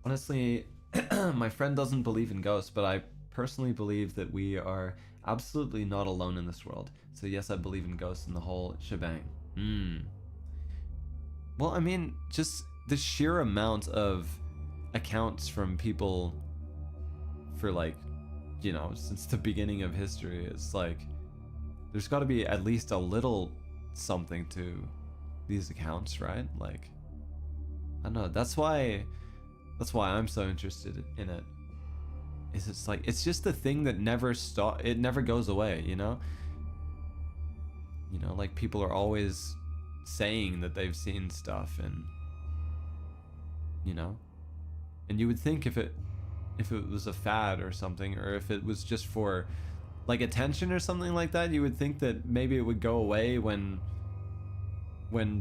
Honestly, my friend doesn't believe in ghosts, but I personally believe that we are absolutely not alone in this world. So yes, I believe in ghosts and the whole shebang. Well, I mean, just the sheer amount of accounts from people for, like, you know, since the beginning of history, it's like there's got to be at least a little something to these accounts, right? Like, I don't know. That's why I'm so interested in it. Is it's like it's just the thing that never it never goes away, you know? You know, like people are always saying that they've seen stuff, and you know, and you would think if it was a fad or something, or if it was just for like attention or something like that, you would think that maybe it would go away when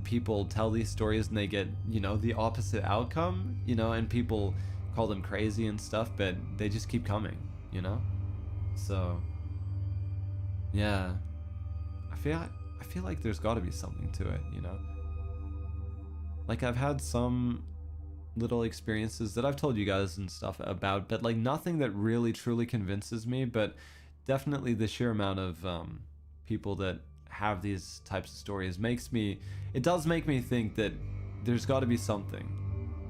people tell these stories and they get, you know, the opposite outcome, you know, and people call them crazy and stuff, but they just keep coming, you know? So yeah, I feel like there's got to be something to it, you know? Like I've had some little experiences that I've told you guys and stuff about, but like nothing that really truly convinces me, but definitely the sheer amount of people that have these types of stories it does make me think that there's got to be something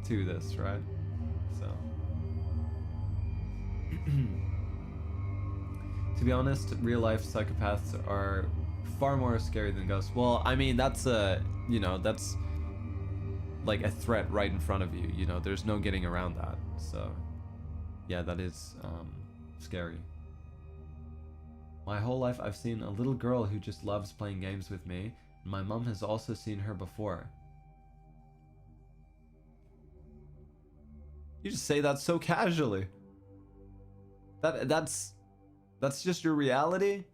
to this, right? So to be honest, real life psychopaths are far more scary than ghosts. Well, I mean, that's you know, that's like a threat right in front of you, you know, there's no getting around that. So yeah, that is scary. My whole life I've seen a little girl who just loves playing games with me. My mom has also seen her before. You just say that so casually. That's just your reality?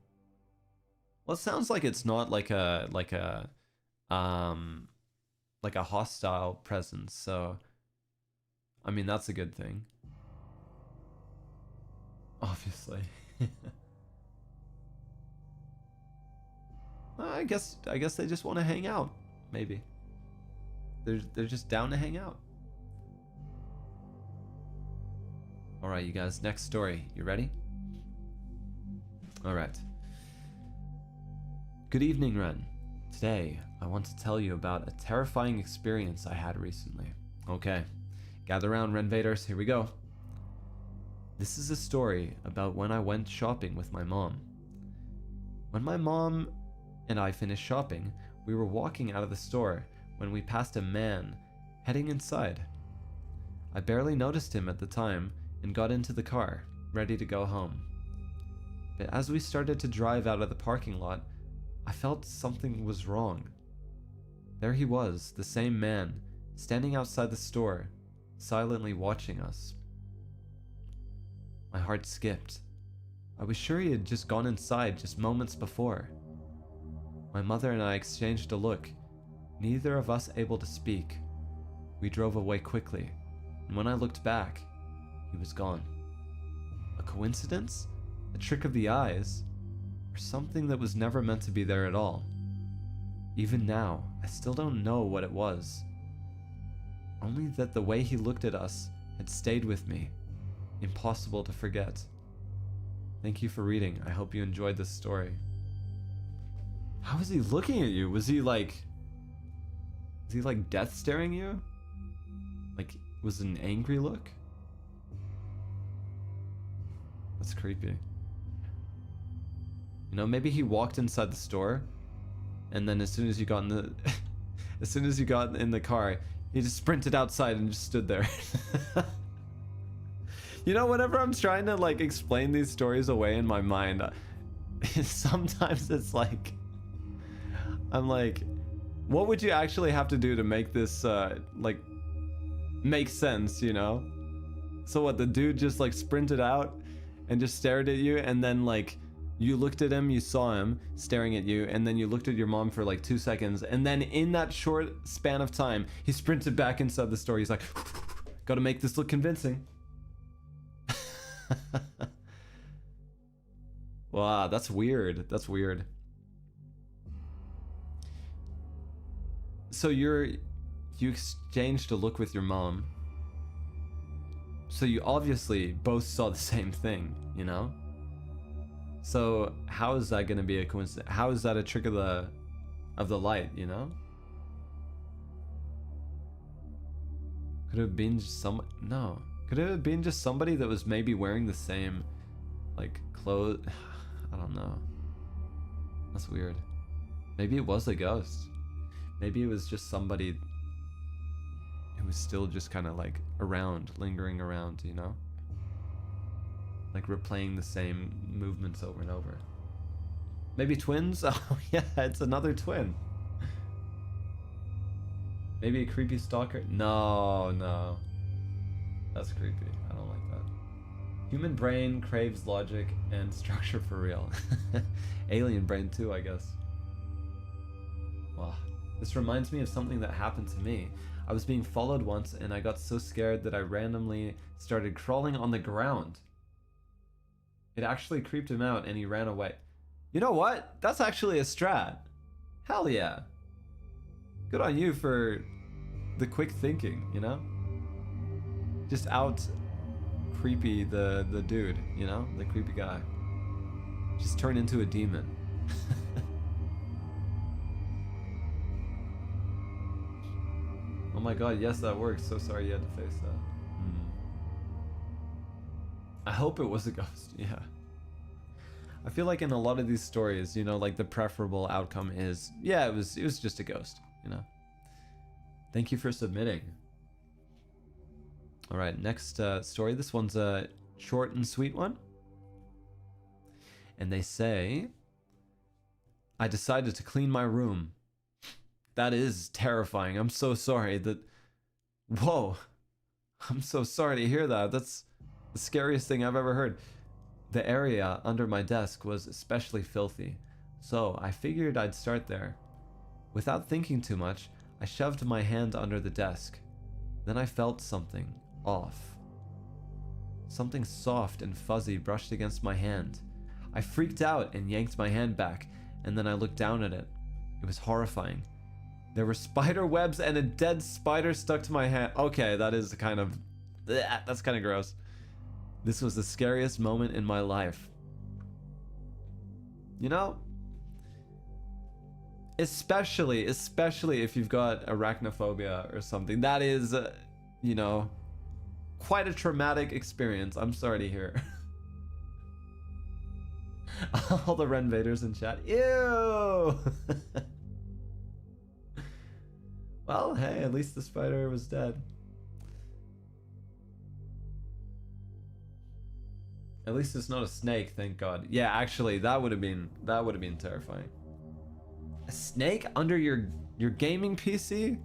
Well, it sounds like it's not like a hostile presence, so I mean that's a good thing. Obviously. I guess they just want to hang out. Maybe they're just down to hang out. All right, you guys. Next story. You ready? All right. Good evening, Ren. Today, I want to tell you about a terrifying experience I had recently. Okay, gather around, Renvaderz. Here we go. This is a story about when I went shopping with my mom. When my mom and I finished shopping, we were walking out of the store when we passed a man heading inside. I barely noticed him at the time and got into the car, ready to go home. But as we started to drive out of the parking lot, I felt something was wrong. There he was, the same man, standing outside the store, silently watching us. My heart skipped. I was sure he had just gone inside just moments before. My mother and I exchanged a look, neither of us able to speak. We drove away quickly, and when I looked back, he was gone. A coincidence? A trick of the eyes? Or something that was never meant to be there at all? Even now, I still don't know what it was. Only that the way he looked at us had stayed with me. Impossible to forget. Thank you for reading. I hope you enjoyed this story. How was he looking at you? Was he like death staring you? Like, was it an angry look? That's creepy. You know, maybe he walked inside the store, and then as soon as you got in the as soon as you got in the car, he just sprinted outside and just stood there. You know, whenever I'm trying to like explain these stories away in my mind, sometimes it's like I'm like, what would you actually have to do to make this like make sense, you know? So what, the dude just like sprinted out and just stared at you, and then like you looked at him, you saw him staring at you, and then you looked at your mom for like 2 seconds, and then in that short span of time, he sprinted back inside the store. He's like, gotta make this look convincing. Wow, that's weird. That's weird. So you exchanged a look with your mom. So you obviously both saw the same thing, you know? So how is that going to be a coincidence? How is that a trick of the light, you know? Could it have been just no. Could it have been just somebody that was maybe wearing the same like clothes? I don't know. That's weird. Maybe it was a ghost. Maybe it was just somebody who was still just kind of like around, lingering around, you know? Like replaying the same movements over and over. Maybe twins? Oh yeah, it's another twin. Maybe a creepy stalker? No, no. That's creepy. I don't like that. Human brain craves logic and structure for real. Alien brain too, I guess. Wow. This reminds me of something that happened to me. I was being followed once and I got so scared that I randomly started crawling on the ground. It actually creeped him out and he ran away. You know what? That's actually a strat. Hell yeah. Good on you for the quick thinking, you know? Just out creepy the dude, you know? The creepy guy. Just turn into a demon. Oh my god, yes, that works. So sorry you had to face that. I hope it was a ghost, yeah. I feel like in a lot of these stories, you know, like the preferable outcome is, yeah, it was just a ghost, you know. Thank you for submitting. All right, next story. This one's a short and sweet one. And they say, I decided to clean my room. That is terrifying. I'm so sorry that... Whoa. I'm so sorry to hear that. That's the scariest thing I've ever heard. The area under my desk was especially filthy, so I figured I'd start there. Without thinking too much, I shoved my hand under the desk. Then I felt something off. Something soft and fuzzy brushed against my hand. I freaked out and yanked my hand back, and then I looked down at it. It was horrifying. There were spider webs and a dead spider stuck to my hand. Okay, that is kind of... That's kind of gross. This was the scariest moment in my life. You know? Especially if you've got arachnophobia or something. That is, you know, quite a traumatic experience. I'm sorry to hear. All the Renvaderz in chat. Ew! Well, hey, at least the spider was dead. At least it's not a snake, thank God. Yeah, actually, that would have been terrifying. A snake under your gaming PC?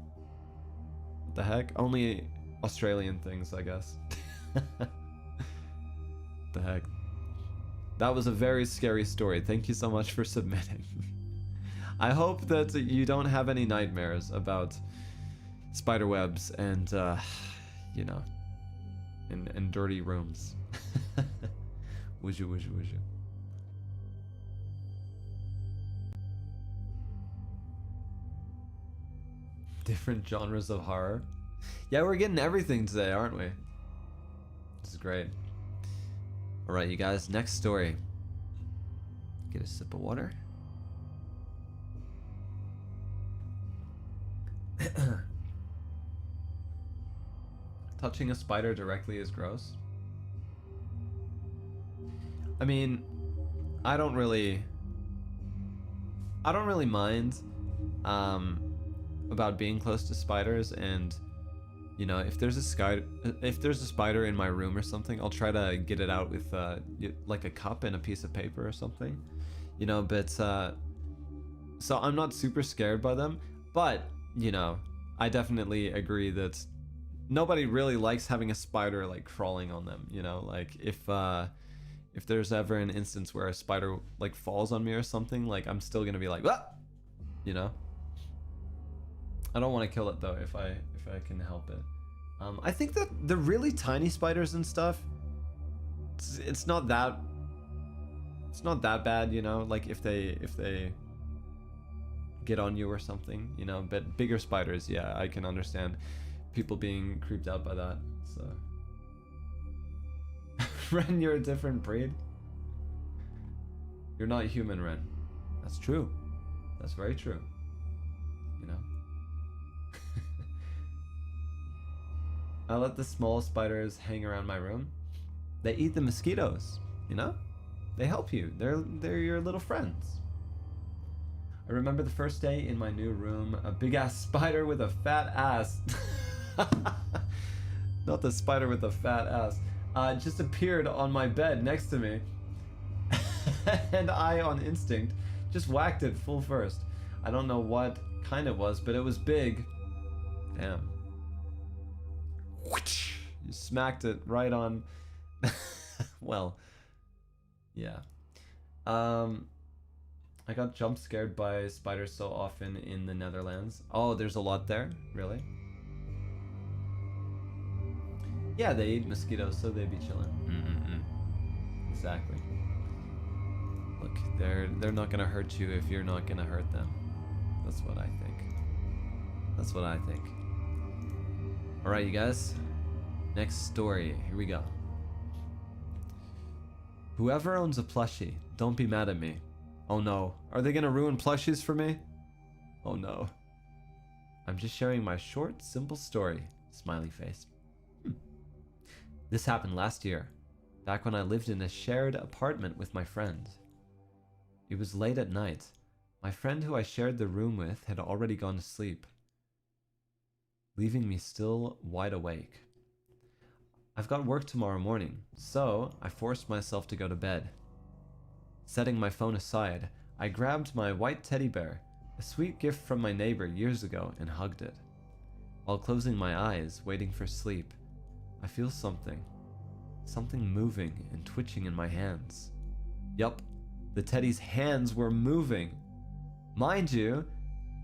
What the heck? Only Australian things, I guess. The heck? That was a very scary story. Thank you so much for submitting. I hope that you don't have any nightmares about spider webs and, you know, and dirty rooms. Would you? Different genres of horror. Yeah, we're getting everything today, aren't we? This is great. All right, you guys, next story. Get a sip of water. Touching a spider directly is gross. I mean, I don't really mind about being close to spiders, and you know, if there's a spider in my room or something, I'll try to get it out with like a cup and a piece of paper or something, you know. But so I'm not super scared by them, but you know, I definitely agree that nobody really likes having a spider like crawling on them, you know? Like if there's ever an instance where a spider like falls on me or something, like I'm still gonna be like, ah! You know? I don't want to kill it though if I can help it. I think that the really tiny spiders and stuff, it's not that bad, you know, like if they get on you or something, you know. But bigger spiders, yeah, I can understand people being creeped out by that. So Ren, you're a different breed. You're not human, Ren. That's true. That's very true. You know. I let the small spiders hang around my room. They eat the mosquitoes, you know? They help you. They're your little friends. I remember the first day in my new room, a big ass spider with a fat ass. Not the spider with the fat ass. Just appeared on my bed next to me. And I, on instinct, just whacked it full first. I don't know what kind it was, but it was big. Damn. You smacked it right on. Well, yeah. I got jump scared by spiders so often in the Netherlands. Oh, there's a lot there? Really? Yeah, they eat mosquitoes, so they be chilling. Exactly. Look, they're not gonna hurt you if you're not gonna hurt them. That's what I think. That's what I think. Alright, you guys. Next story. Here we go. Whoever owns a plushie, don't be mad at me. Oh no. Are they gonna ruin plushies for me? Oh no. I'm just sharing my short, simple story. Smiley face. This happened last year, back when I lived in a shared apartment with my friend. It was late at night. My friend who I shared the room with had already gone to sleep, leaving me still wide awake. I've got work tomorrow morning, so I forced myself to go to bed. Setting my phone aside, I grabbed my white teddy bear, a sweet gift from my neighbor years ago, and hugged it. While closing my eyes, waiting for sleep, I feel something moving and twitching in my hands. Yup, the teddy's hands were moving. Mind you,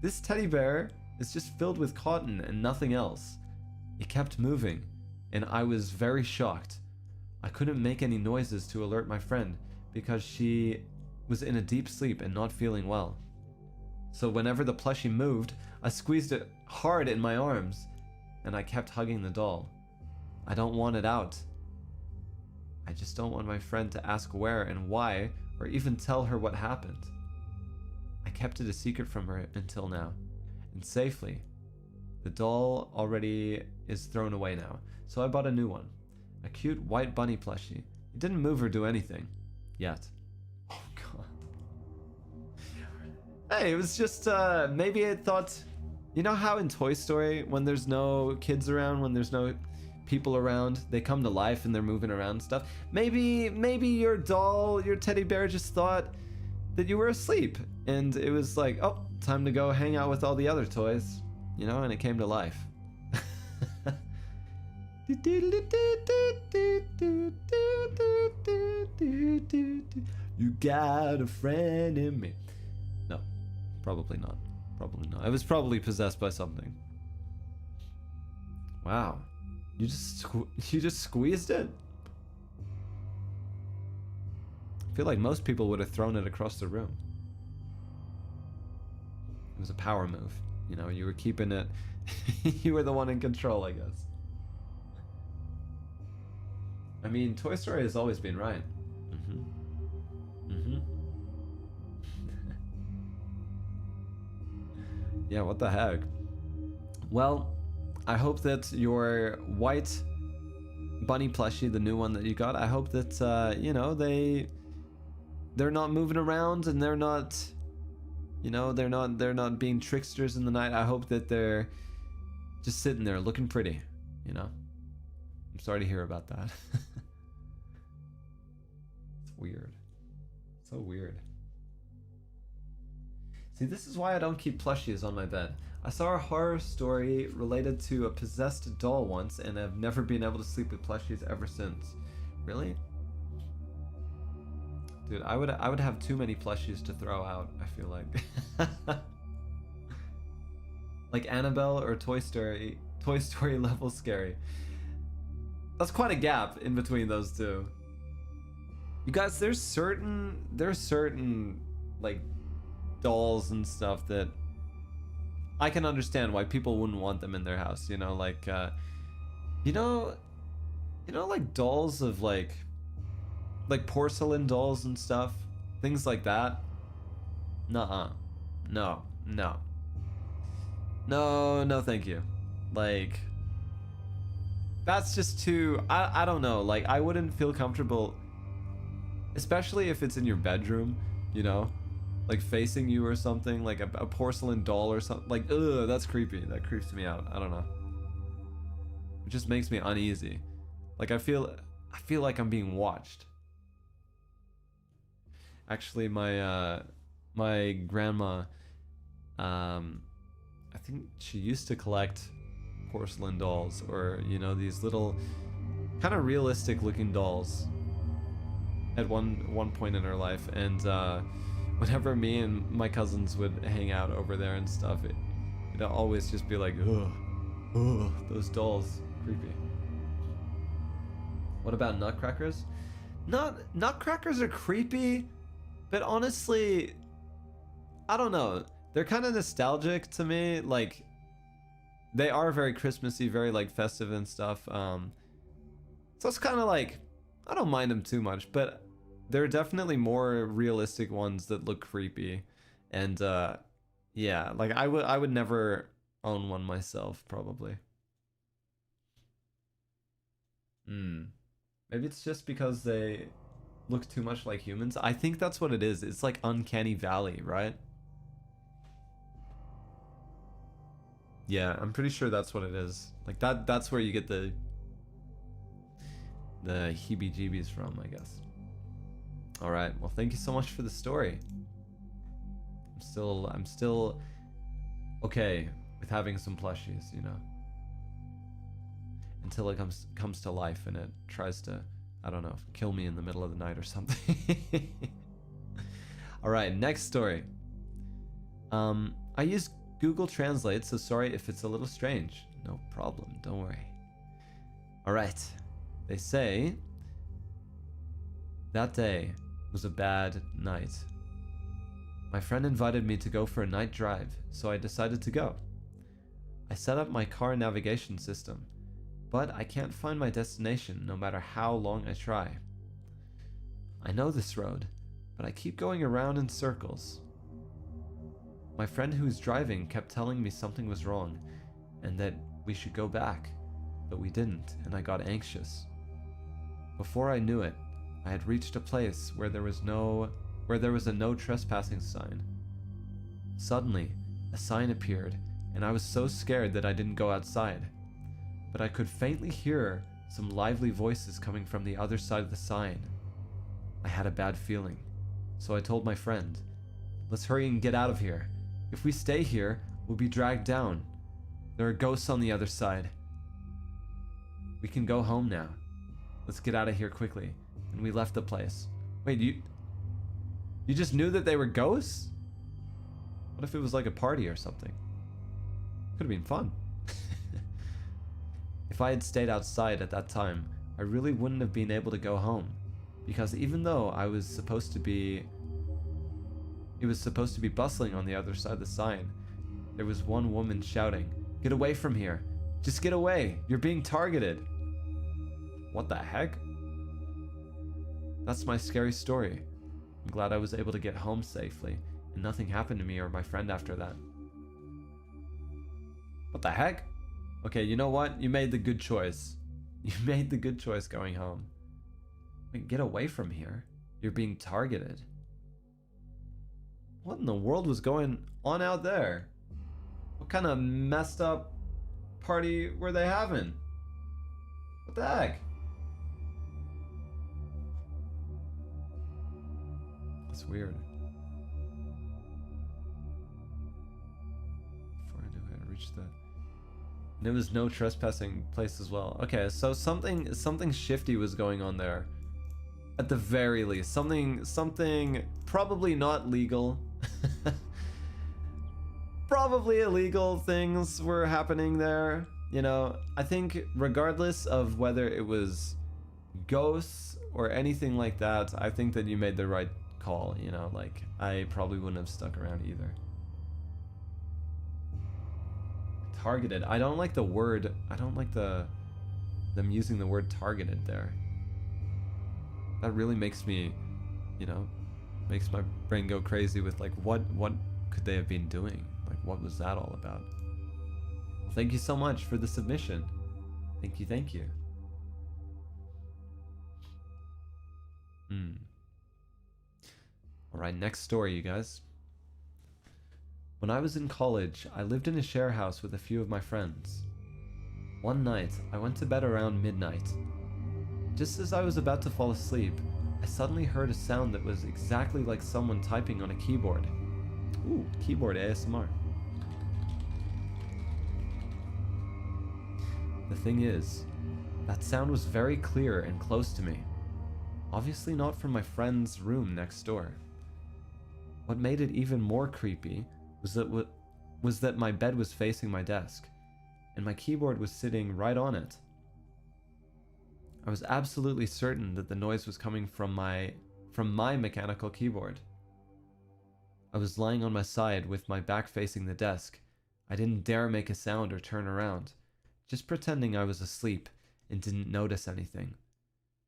this teddy bear is just filled with cotton and nothing else. It kept moving, and I was very shocked. I couldn't make any noises to alert my friend because she was in a deep sleep and not feeling well. So whenever the plushie moved, I squeezed it hard in my arms, and I kept hugging the doll. I don't want it out. I just don't want my friend to ask where and why, or even tell her what happened. I kept it a secret from her until now, and safely. The doll already is thrown away now, so I bought a new one. A cute white bunny plushie. It didn't move or do anything. Yet. Oh god. Hey, it was just, maybe it thought... You know how in Toy Story, when there's no kids around, when there's no people around, they come to life and they're moving around and stuff? Maybe your doll, your teddy bear just thought that you were asleep. And it was like, oh, time to go hang out with all the other toys. You know, and it came to life. You got a friend in me. No, probably not. Probably not. I was probably possessed by something. Wow. You just squeezed it? I feel like most people would have thrown it across the room. It was a power move. You know, you were keeping it. You were the one in control, I guess. I mean, Toy Story has always been right. Yeah, what the heck? Well, I hope that your white bunny plushie, the new one that you got, I hope that, you know, they're not moving around and they're not, you know, they're not being tricksters in the night. I hope that they're just sitting there looking pretty, you know? I'm sorry to hear about that. It's weird. So weird. See, this is why I don't keep plushies on my bed. I saw a horror story related to a possessed doll once, and I've never been able to sleep with plushies ever since. Really? Dude, I would have too many plushies to throw out, I feel like. Like Annabelle or Toy Story level scary. That's quite a gap in between those two. You guys, there's certain like dolls and stuff that I can understand why people wouldn't want them in their house, you know, like you know like dolls of like porcelain dolls and stuff, things like that. Nuh-uh. No, thank you. Like, that's just too, I don't know, like I wouldn't feel comfortable, especially if it's in your bedroom, you know, like facing you or something, like a porcelain doll or something. Like, ugh, that's creepy. That creeps me out. I don't know. It just makes me uneasy. Like I feel like I'm being watched. Actually, my my grandma, I think she used to collect porcelain dolls, or you know, these little kind of realistic looking dolls at one point in her life. And whenever me and my cousins would hang out over there and stuff, it'd always just be like, ugh, those dolls, creepy. What about nutcrackers? Nutcrackers are creepy, but honestly, I don't know. They're kind of nostalgic to me. Like, they are very Christmassy, very like festive and stuff. So it's kind of like, I don't mind them too much, but there are definitely more realistic ones that look creepy. And yeah, like I would never own one myself, probably. Maybe it's just because they look too much like humans. I think that's what it is. It's like uncanny valley, right? Yeah, I'm pretty sure that's what it is. Like that's where you get the heebie-jeebies from, I guess. All right. Well, thank you so much for the story. I'm still okay with having some plushies, you know. Until it comes to life and it tries to, I don't know, kill me in the middle of the night or something. All right, next story. I use Google Translate, so sorry if it's a little strange. No problem, don't worry. All right. They say, that day was a bad night. My friend invited me to go for a night drive, so I decided to go. I set up my car navigation system, but I can't find my destination no matter how long I try. I know this road, but I keep going around in circles. My friend who's driving kept telling me something was wrong and that we should go back, but we didn't, and I got anxious. Before I knew it, I had reached a place where there was a no trespassing sign. Suddenly, a sign appeared, and I was so scared that I didn't go outside. But I could faintly hear some lively voices coming from the other side of the sign. I had a bad feeling, so I told my friend, "Let's hurry and get out of here. If we stay here, we'll be dragged down. There are ghosts on the other side. We can go home now. Let's get out of here quickly." And we left the place. Wait, you just knew that they were ghosts? What if it was like a party or something? Could have been fun. If I had stayed outside at that time, I really wouldn't have been able to go home, because even though it was supposed to be bustling on the other side of the sign, there was one woman shouting, "Get away from here! Just get away! You're being targeted!" What the heck? That's my scary story. I'm glad I was able to get home safely, and nothing happened to me or my friend after that. What the heck? Okay, you know what? You made the good choice. You made the good choice going home. Wait, get away from here. You're being targeted. What in the world was going on out there? What kind of messed up party were they having? What the heck? That's weird. reach the... And it was no trespassing place as well. Okay, so something shifty was going on there. At the very least, something probably not legal. Probably illegal things were happening there. You know, I think regardless of whether it was ghosts or anything like that, I think that you made the right call, you know, like I probably wouldn't have stuck around either. Targeted. I don't like the word, I don't like them using the word targeted there. That really makes me, you know, makes my brain go crazy with like what could they have been doing? Like what was that all about? Well, thank you so much for the submission. Thank you. Alright, next story, you guys. When I was in college, I lived in a share house with a few of my friends. One night, I went to bed around midnight. Just as I was about to fall asleep, I suddenly heard a sound that was exactly like someone typing on a keyboard. Ooh, keyboard ASMR. The thing is, that sound was very clear and close to me. Obviously not from my friend's room next door. What made it even more creepy was that my bed was facing my desk, and my keyboard was sitting right on it. I was absolutely certain that the noise was coming from my mechanical keyboard. I was lying on my side with my back facing the desk. I didn't dare make a sound or turn around, just pretending I was asleep and didn't notice anything.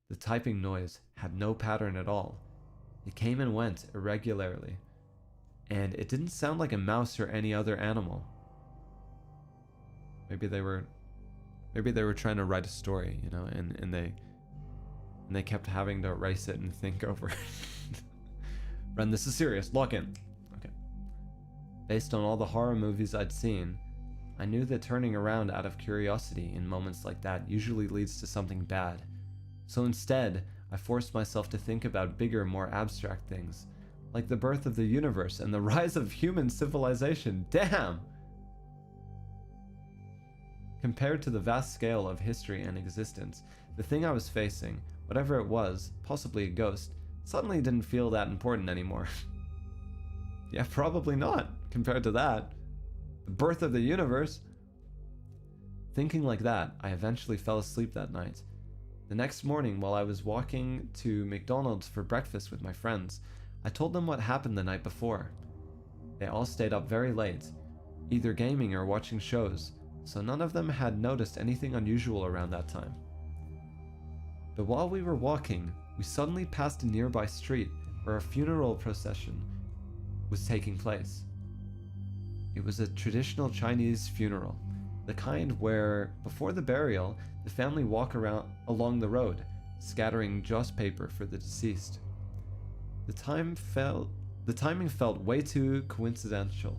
The typing noise had no pattern at all. It came and went irregularly, and it didn't sound like a mouse or any other animal. Maybe they were trying to write a story, you know, and they kept having to erase it and think over it. Ren, this is serious. Lock in. Okay. Based on all the horror movies I'd seen, I knew that turning around out of curiosity in moments like that usually leads to something bad. So instead, I forced myself to think about bigger, more abstract things, like the birth of the universe and the rise of human civilization. Damn! Compared to the vast scale of history and existence, the thing I was facing, whatever it was, possibly a ghost, suddenly didn't feel that important anymore. Yeah, probably not, compared to that. The birth of the universe. Thinking like that, I eventually fell asleep that night. The next morning, while I was walking to McDonald's for breakfast with my friends, I told them what happened the night before. They all stayed up very late, either gaming or watching shows, so none of them had noticed anything unusual around that time. But while we were walking, we suddenly passed a nearby street where a funeral procession was taking place. It was a traditional Chinese funeral, the kind where, before the burial, the family walk along the road, scattering joss paper for the deceased. The timing felt way too coincidental.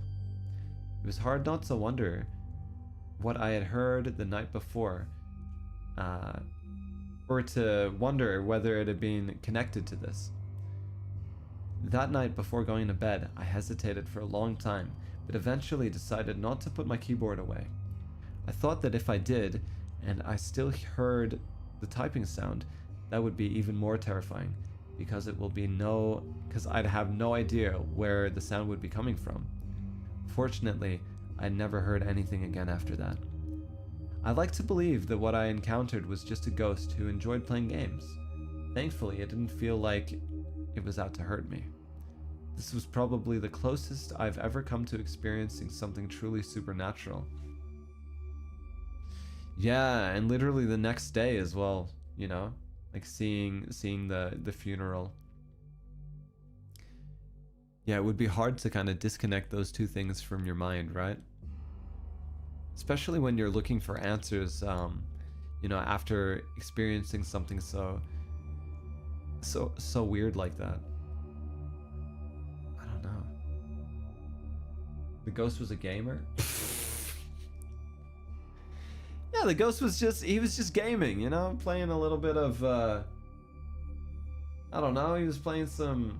It was hard not to wonder what I had heard the night before, or to wonder whether it had been connected to this. That night before going to bed, I hesitated for a long time, but eventually decided not to put my keyboard away. I thought that if I did, and I still heard the typing sound, that would be even more terrifying, because I'd have no idea where the sound would be coming from. Fortunately, I never heard anything again after that. I like to believe that what I encountered was just a ghost who enjoyed playing games. Thankfully, it didn't feel like it was out to hurt me. This was probably the closest I've ever come to experiencing something truly supernatural. Yeah, and literally the next day as well, you know, like seeing the funeral. Yeah, it would be hard to kind of disconnect those two things from your mind, right? Especially when you're looking for answers, you know, after experiencing something so weird like that. I don't know. The ghost was a gamer? Yeah, the ghost was he was just gaming, you know, playing a little bit of, I don't know, he was playing some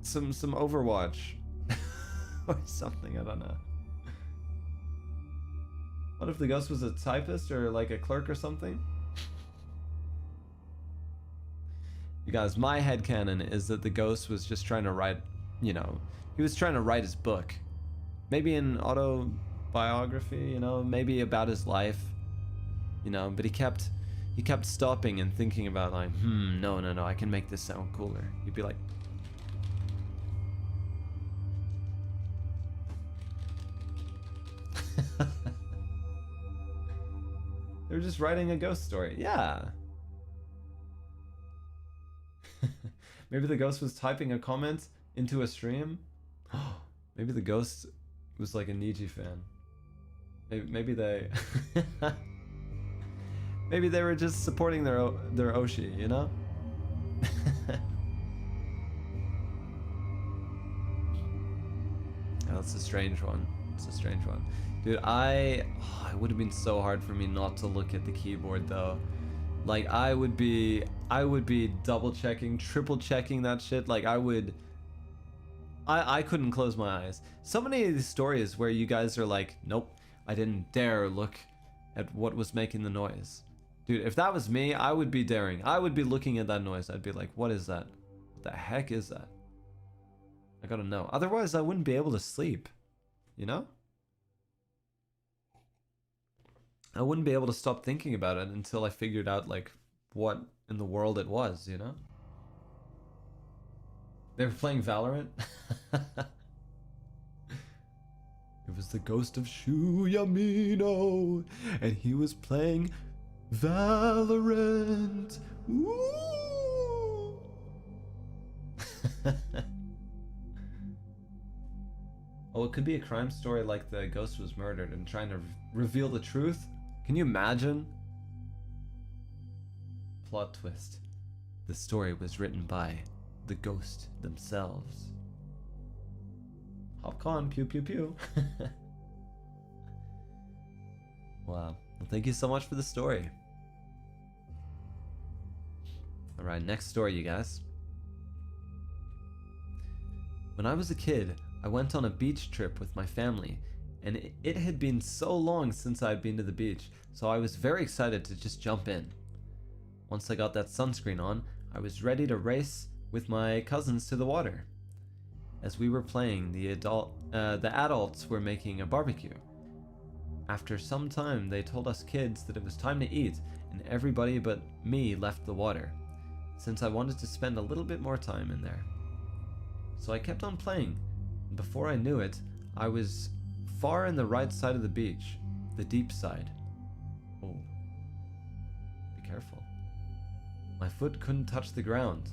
Overwatch or something, I don't know. What if the ghost was a typist or like a clerk or something? You guys, my headcanon is that the ghost was just trying to write, you know, he was trying to write his book. Maybe an autobiography, you know, maybe about his life, you know, but he kept stopping and thinking about like, no, I can make this sound cooler. He'd be like, they were just writing a ghost story. Yeah. Maybe the ghost was typing a comment into a stream. Maybe the ghost was like a Niji fan. Maybe they maybe they were just supporting their Oshi, you know? Oh, that's a strange one. It's a strange one. Dude, it would have been so hard for me not to look at the keyboard though. Like I would be double checking, triple checking that shit. Like I couldn't close my eyes. So many of these stories where you guys are like, nope, I didn't dare look at what was making the noise. Dude, if that was me, I would be daring. I would be looking at that noise. I'd be like, what is that? What the heck is that? I gotta know. Otherwise, I wouldn't be able to sleep. You know? I wouldn't be able to stop thinking about it until I figured out, like, what in the world it was, you know? They were playing Valorant? It was the ghost of Shuyamino, and he was playing Valorant. Woo! Oh, it could be a crime story like the ghost was murdered and trying to reveal the truth. Can you imagine? Plot twist. The story was written by the ghost themselves. Hopcon, pew pew pew. Wow. Well, thank you so much for the story. Alright, next story, you guys. When I was a kid, I went on a beach trip with my family, and it had been so long since I had been to the beach, so I was very excited to just jump in. Once I got that sunscreen on, I was ready to race with my cousins to the water. As we were playing, the adults were making a barbecue. After some time, they told us kids that it was time to eat, and everybody but me left the water, since I wanted to spend a little bit more time in there. So I kept on playing, and before I knew it, I was far in the right side of the beach, the deep side. Oh, be careful. My foot couldn't touch the ground.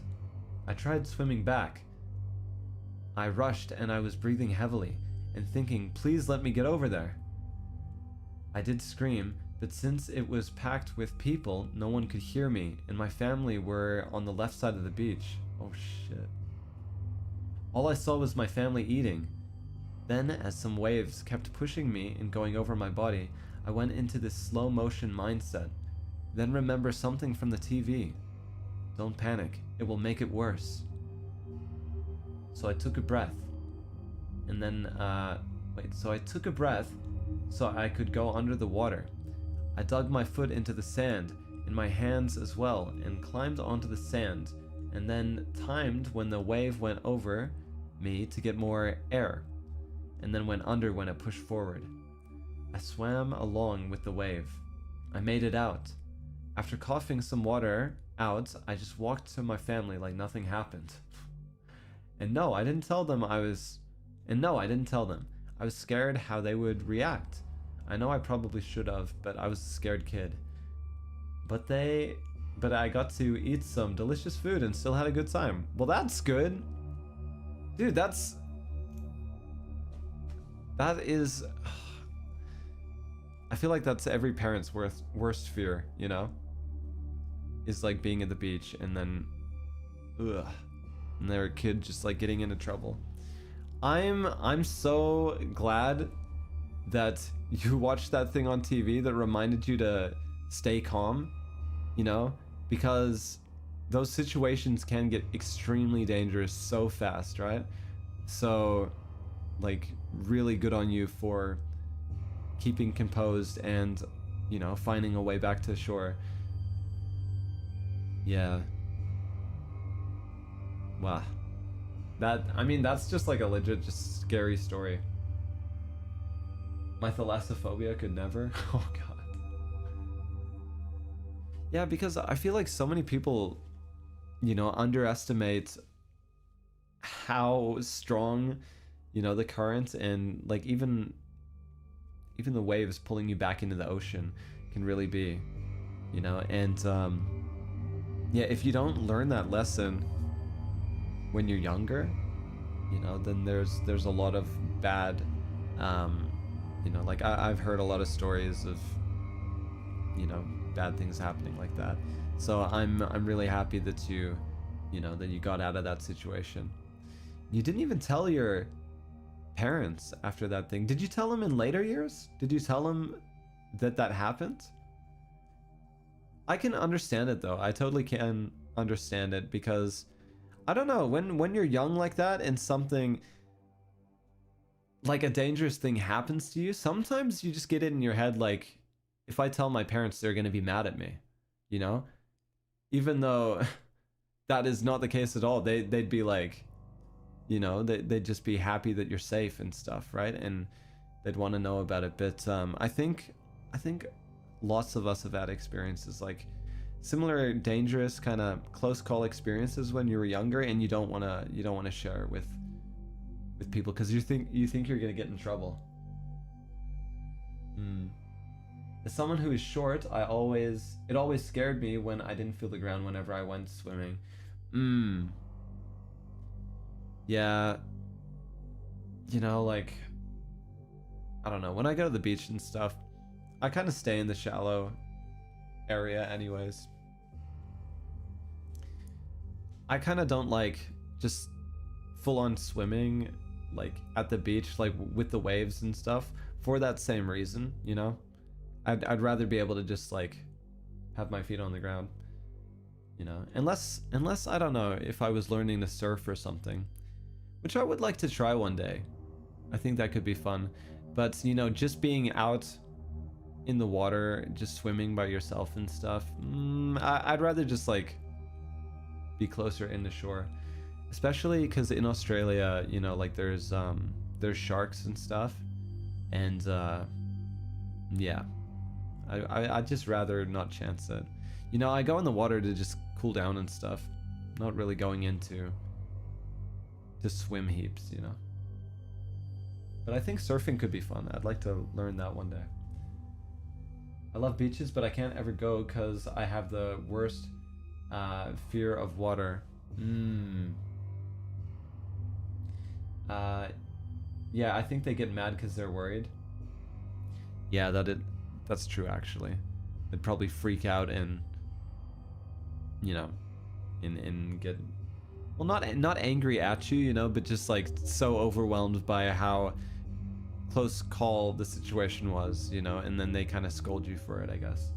I tried swimming back. I rushed and I was breathing heavily and thinking, please let me get over there. I did scream, but since it was packed with people, no one could hear me, and my family were on the left side of the beach. Oh shit. All I saw was my family eating. Then, as some waves kept pushing me and going over my body, I went into this slow motion mindset. Then remember something from the TV. Don't panic, it will make it worse. So I took a breath. And then, so I took a breath so I could go under the water. I dug my foot into the sand, in my hands as well, and climbed onto the sand, and then timed when the wave went over me to get more air, and then went under when it pushed forward. I swam along with the wave. I made it out. After coughing some water out, I just walked to my family like nothing happened. And no, I didn't tell them I was scared how they would react. I know I probably should have, but I was a scared kid. But I got to eat some delicious food and still had a good time. Well, that's good. Dude, that is, I feel like that's every parent's worst fear, you know? Is like being at the beach and then, and their kid just like getting into trouble. I'm so glad that you watched that thing on TV that reminded you to stay calm, you know, because those situations can get extremely dangerous so fast, right? So, like, really good on you for keeping composed and, you know, finding a way back to shore. Yeah. Wow. That, I mean, that's just like a legit, just scary story. My thalassophobia could never. Oh god. Yeah, because I feel like so many people, you know, underestimate how strong, you know, the current and like even the waves pulling you back into the ocean can really be, you know. And yeah, if you don't learn that lesson when you're younger, you know, then there's a lot of bad, you know, like I've heard a lot of stories of, you know, bad things happening like that. So I'm really happy that you know, that you got out of that situation. You didn't even tell your parents after that thing. Did you tell them in later years? Did you tell them that that happened? I can understand it though. I totally can understand it because I don't know, when you're young like that and something like a dangerous thing happens to you, sometimes you just get it in your head like, if I tell my parents, they're going to be mad at me, you know? Even though that is not the case at all. They'd be like, you know, they'd just be happy that you're safe and stuff, right? And they'd want to know about it. But I think lots of us have had experiences like similar dangerous kind of close call experiences when you were younger, and you don't want to share it with people because you think you're gonna get in trouble. As someone who is short, it always scared me when I didn't feel the ground whenever I went swimming. Yeah, you know, like, I don't know, when I go to the beach and stuff, I kind of stay in the shallow area anyways. I kind of don't like just full on swimming like at the beach, like with the waves and stuff, for that same reason, you know? I'd rather be able to just like have my feet on the ground, you know, unless I don't know, if I was learning to surf or something, which I would like to try one day. I think that could be fun. But, you know, just being out in the water, just swimming by yourself and stuff, I'd rather just like be closer in the shore, especially because in Australia, you know, like there's sharks and stuff, and yeah, I'd just rather not chance it. You know, I go in the water to just cool down and stuff, not really going into to swim heaps, you know. But I think surfing could be fun. I'd like to learn that one day. I love beaches, but I can't ever go because I have the worst fear of water. Yeah, I think they get mad because they're worried. Yeah, that's true actually. They'd probably freak out and, you know, and get, well, not angry at you, you know, but just like so overwhelmed by how close call the situation was, you know, and then they kind of scold you for it, I guess.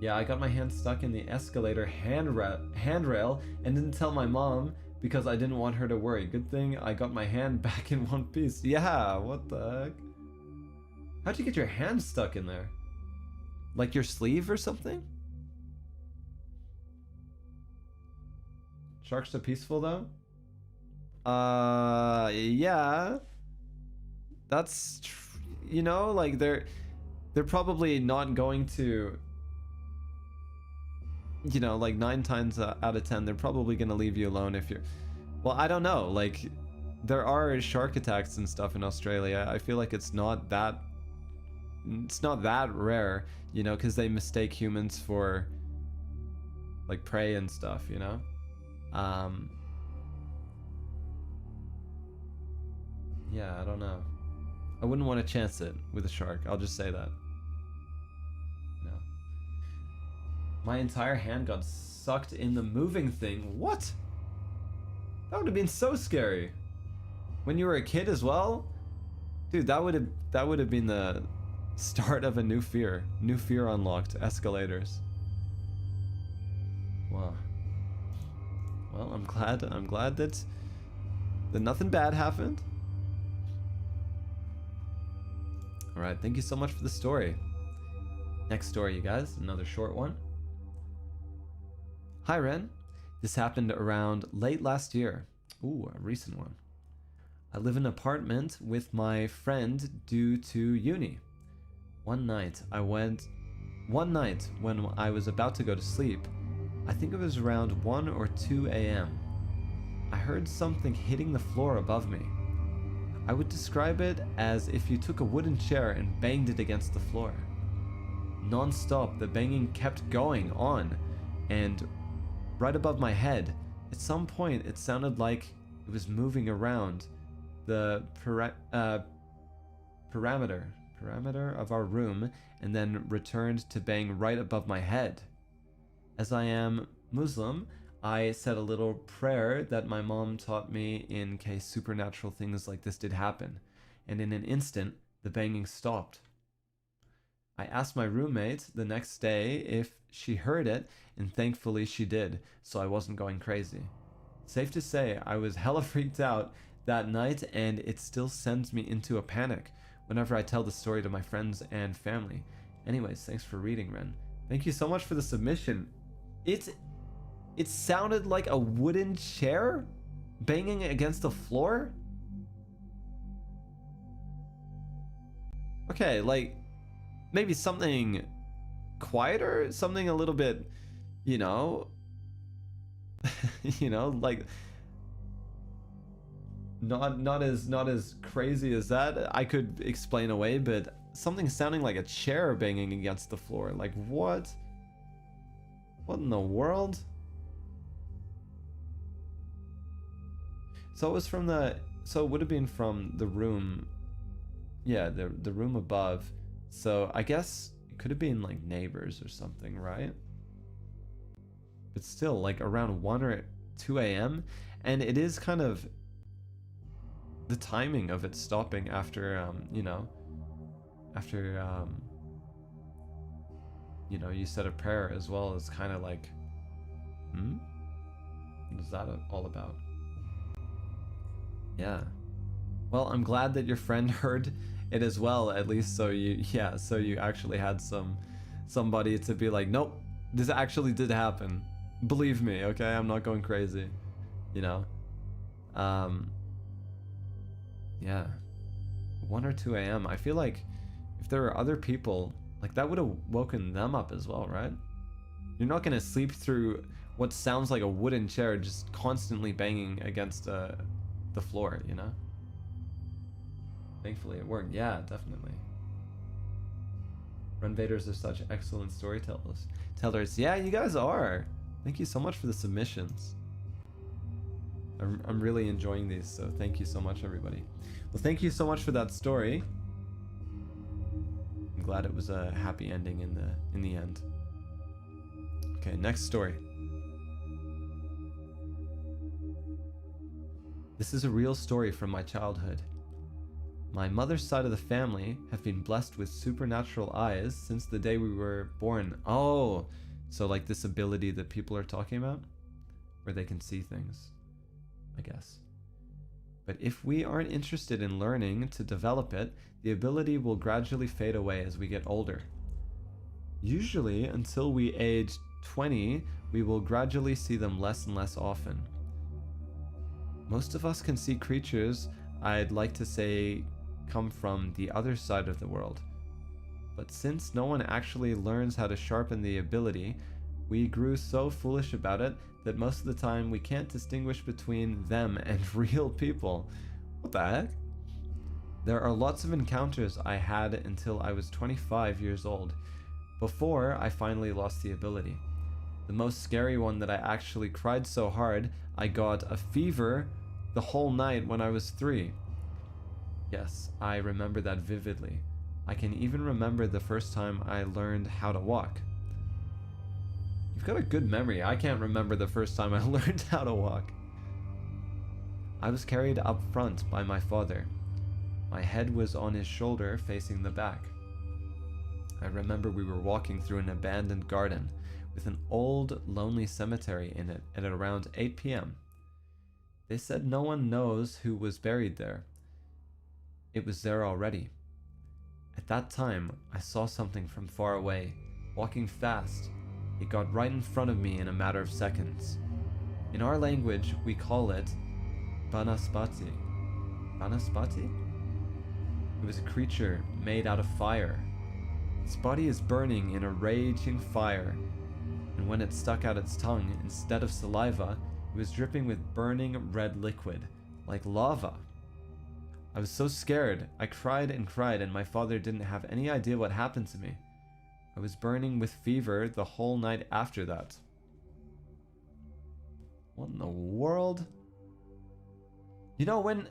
Yeah, I got my hand stuck in the escalator handrail and didn't tell my mom because I didn't want her to worry. Good thing I got my hand back in one piece. Yeah, what the heck? How'd you get your hand stuck in there? Like your sleeve or something? Sharks are peaceful though? Yeah. That's, you know, like they're probably not going to, you know, like 9 times out of 10, they're probably going to leave you alone if you're, well, I don't know, like there are shark attacks and stuff in Australia. I feel like it's not that rare, you know, because they mistake humans for like prey and stuff, you know. Yeah, I don't know. I wouldn't want to chance it with a shark. I'll just say that. No. My entire hand got sucked in the moving thing. What? That would have been so scary. When you were a kid as well? Dude, that would have been the start of a new fear. New fear unlocked. Escalators. Wow. Well, I'm glad that nothing bad happened. Alright, thank you so much for the story. Next story, you guys. Another short one. Hi, Ren. This happened around late last year. Ooh, a recent one. I live in an apartment with my friend due to uni. One night when I was about to go to sleep, I think it was around 1 or 2 a.m., I heard something hitting the floor above me. I would describe it as if you took a wooden chair and banged it against the floor. Non-stop, the banging kept going on, and right above my head, at some point it sounded like it was moving around the parameter of our room and then returned to bang right above my head. As I am Muslim, I said a little prayer that my mom taught me in case supernatural things like this did happen, and in an instant, the banging stopped. I asked my roommate the next day if she heard it, and thankfully she did, so I wasn't going crazy. Safe to say, I was hella freaked out that night, and it still sends me into a panic whenever I tell the story to my friends and family. Anyways, thanks for reading, Ren. Thank you so much for the submission. It sounded like a wooden chair banging against the floor? Okay, like, maybe something quieter, something a little bit, you know, like not as crazy as that. I could explain away, but something sounding like a chair banging against the floor. Like, what in the world? So it was so it would have been from the room, yeah, the room above. So I guess it could have been like neighbors or something, right? But still, like around 1 or 2 a.m. And it is kind of the timing of it stopping after, you said a prayer as well, is kind of like, what is that all about? Yeah. Well, I'm glad that your friend heard it as well, at least, so you actually had somebody to be like, nope, this actually did happen. Believe me, okay? I'm not going crazy. Yeah. 1 or 2 a.m. I feel like if there were other people, like that would have woken them up as well, right? You're not gonna sleep through what sounds like a wooden chair just constantly banging against the floor, you know? Thankfully it worked. Yeah, definitely. Renvaderz are such excellent storytellers. Yeah, you guys are. Thank you so much for the submissions. I'm really enjoying these, so thank you so much, everybody. Well, thank you so much for that story. I'm glad it was a happy ending in the end. Okay, next story. This is a real story from my childhood. My mother's side of the family have been blessed with supernatural eyes since the day we were born. Oh, so like this ability that people are talking about? Where they can see things, I guess. But if we aren't interested in learning to develop it, the ability will gradually fade away as we get older. Usually, until we age 20, we will gradually see them less and less often. Most of us can see creatures I'd like to say come from the other side of the world. But since no one actually learns how to sharpen the ability, we grew so foolish about it that most of the time we can't distinguish between them and real people. What the heck? There are lots of encounters I had until I was 25 years old, before I finally lost the ability. The most scary one that I actually cried so hard I got a fever the whole night when I was 3. Yes, I remember that vividly. I can even remember the first time I learned how to walk. You've got a good memory. I can't remember the first time I learned how to walk. I was carried up front by my father. My head was on his shoulder facing the back. I remember we were walking through an abandoned garden with an old, lonely cemetery in it at around 8 p.m. They said no one knows who was buried there. It was there already. At that time, I saw something from far away, walking fast. It got right in front of me in a matter of seconds. In our language, we call it Banaspati. Banaspati? It was a creature made out of fire. Its body is burning in a raging fire, and when it stuck out its tongue, instead of saliva, it was dripping with burning red liquid, like lava. I was so scared, I cried, and my father didn't have any idea what happened to me. I was burning with fever the whole night after that. What in the world? You know when...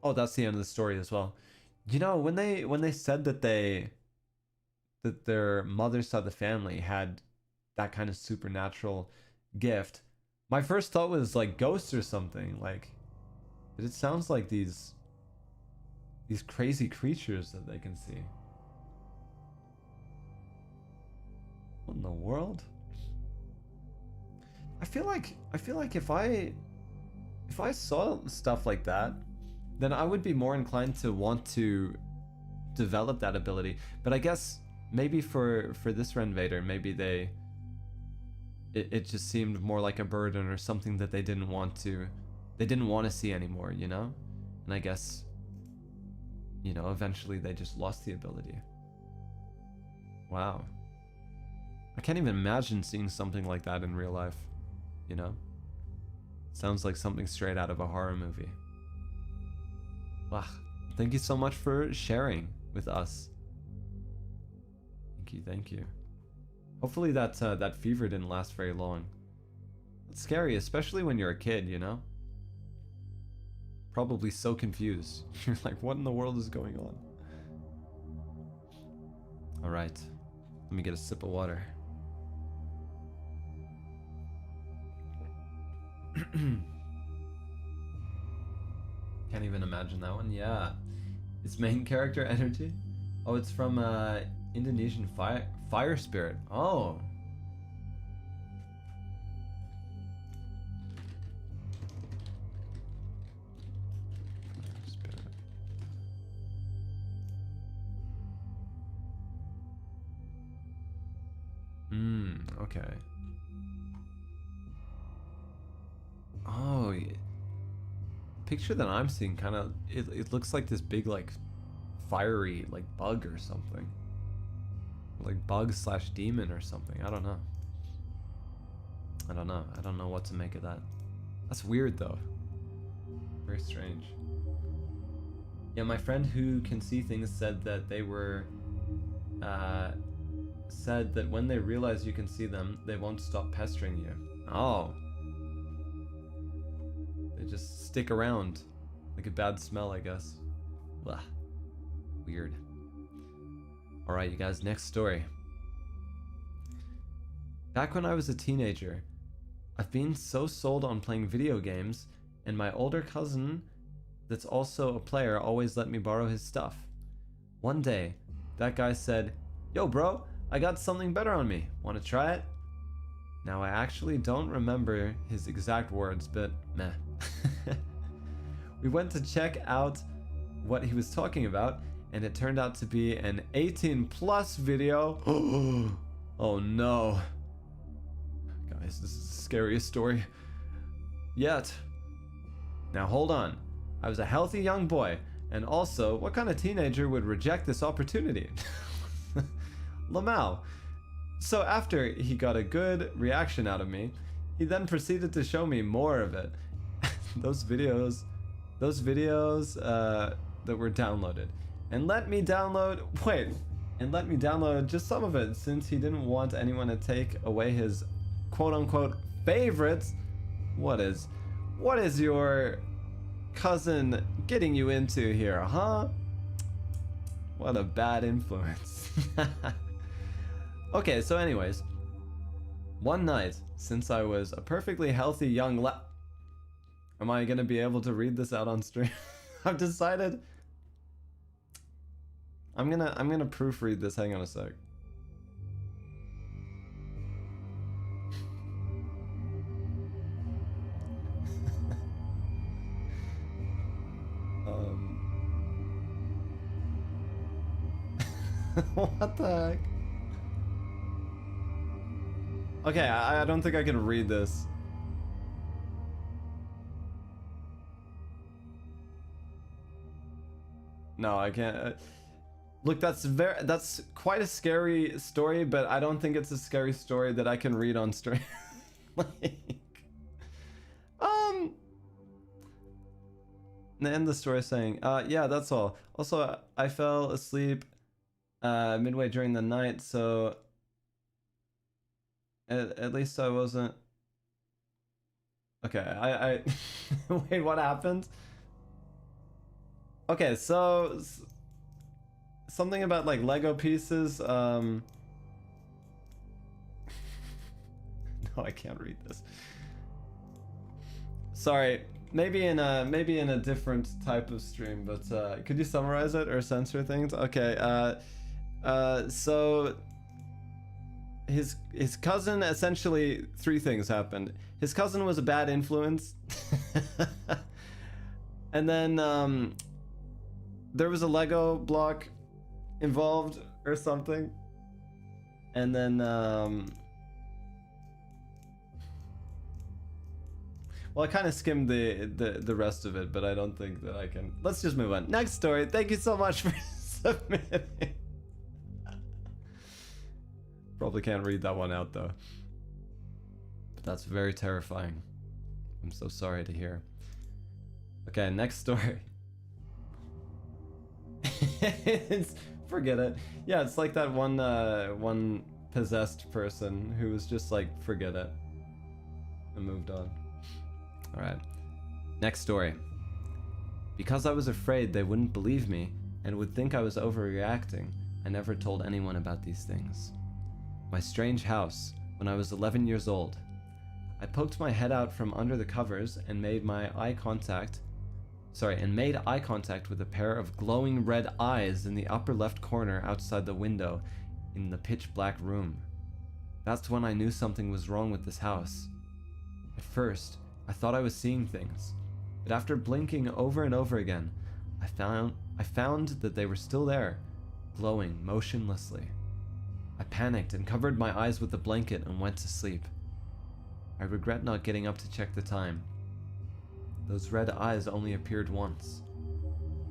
Oh, that's the end of the story as well. You know, when they said that their mother's side of the family had that kind of supernatural gift, my first thought was like ghosts or something. Like, it sounds like these crazy creatures that they can see. What in the world? I feel like if I saw stuff like that, then I would be more inclined to want to develop that ability. But I guess maybe for this Renvader, maybe it just seemed more like a burden or something that they didn't want to see anymore, you know? And I guess, you know, eventually they just lost the ability. Wow. I can't even imagine seeing something like that in real life, you know? Sounds like something straight out of a horror movie. Wow. Thank you so much for sharing with us. Thank you. Hopefully that fever didn't last very long. It's scary, especially when you're a kid, you know? Probably so confused. You're like, what in the world is going on? Alright. Let me get a sip of water. Can't even imagine that one. Yeah. Its main character energy? Oh, it's from Indonesian fire spirit. Oh. Fire spirit. Okay. Oh, yeah. Picture that I'm seeing kind of, it looks like this big, like, fiery, like, bug or something. Like bug / demon or something. I don't know. I don't know what to make of that. That's weird though. Very strange. Yeah, my friend who can see things said that they were said that when they realize you can see them, they won't stop pestering you. Oh. They just stick around. Like a bad smell, I guess. Blah. Weird. Alright, you guys, next story. Back when I was a teenager, I've been so sold on playing video games, and my older cousin that's also a player always let me borrow his stuff. One day, that guy said, "Yo bro, I got something better on me. Wanna try it?" Now I actually don't remember his exact words, but meh. We went to check out what he was talking about, and it turned out to be an 18+ video. Oh no. Guys, this is the scariest story yet. Now hold on. I was a healthy young boy, and also, what kind of teenager would reject this opportunity? Lamau. So after he got a good reaction out of me, he then proceeded to show me more of it. those videos that were downloaded. And let me download just some of it, since he didn't want anyone to take away his quote-unquote favorites. What is your cousin getting you into here, huh? What a bad influence. Okay, so anyways, one night, since I was a perfectly healthy young am I gonna be able to read this out on stream? I've decided I'm gonna proofread this. Hang on a sec. What the heck? Okay, I don't think I can read this. No, I can't. Look, that's quite a scary story, but I don't think it's a scary story that I can read on stream. Like, end the story saying, yeah, that's all. Also, I fell asleep midway during the night, so at least I wasn't. Okay, I wait, what happened? Okay, so something about like Lego pieces. No, I can't read this. Sorry, maybe in a different type of stream. But could you summarize it or censor things? Okay. So his cousin, essentially 3 things happened. His cousin was a bad influence, and then there was a Lego block involved or something, and then well, I kind of skimmed the rest of it, but I don't think that I can. Let's just move on. Next story. Thank you so much for submitting. Probably can't read that one out though, but that's very terrifying. I'm so sorry to hear. Okay, next story. Forget it. Yeah, it's like that one possessed person who was just like, forget it, and moved on. All right, next story. Because I was afraid they wouldn't believe me and would think I was overreacting, I never told anyone about these things. My strange house, when I was 11 years old. I poked my head out from under the covers and made eye contact with a pair of glowing red eyes in the upper left corner outside the window in the pitch black room. That's when I knew something was wrong with this house. At first, I thought I was seeing things, but after blinking over and over again, I found that they were still there, glowing motionlessly. I panicked and covered my eyes with a blanket and went to sleep. I regret not getting up to check the time. Those red eyes only appeared once.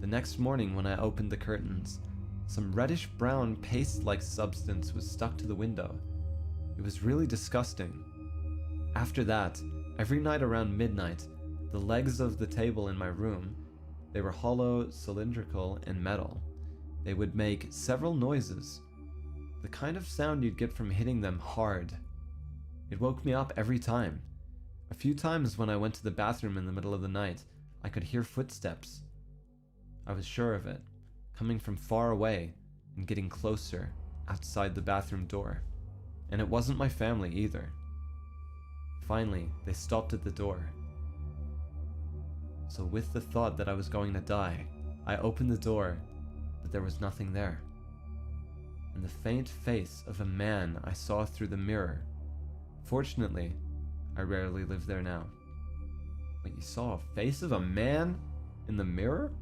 The next morning when I opened the curtains, some reddish-brown paste-like substance was stuck to the window. It was really disgusting. After that, every night around midnight, the legs of the table in my room, they were hollow, cylindrical, and metal. They would make several noises. The kind of sound you'd get from hitting them hard. It woke me up every time. A few times when I went to the bathroom in the middle of the night, I could hear footsteps. I was sure of it, coming from far away and getting closer outside the bathroom door. And it wasn't my family either. Finally, they stopped at the door. So with the thought that I was going to die, I opened the door, but there was nothing there. And the faint face of a man I saw through the mirror. Fortunately, I rarely live there now. Wait, you saw a face of a man in the mirror?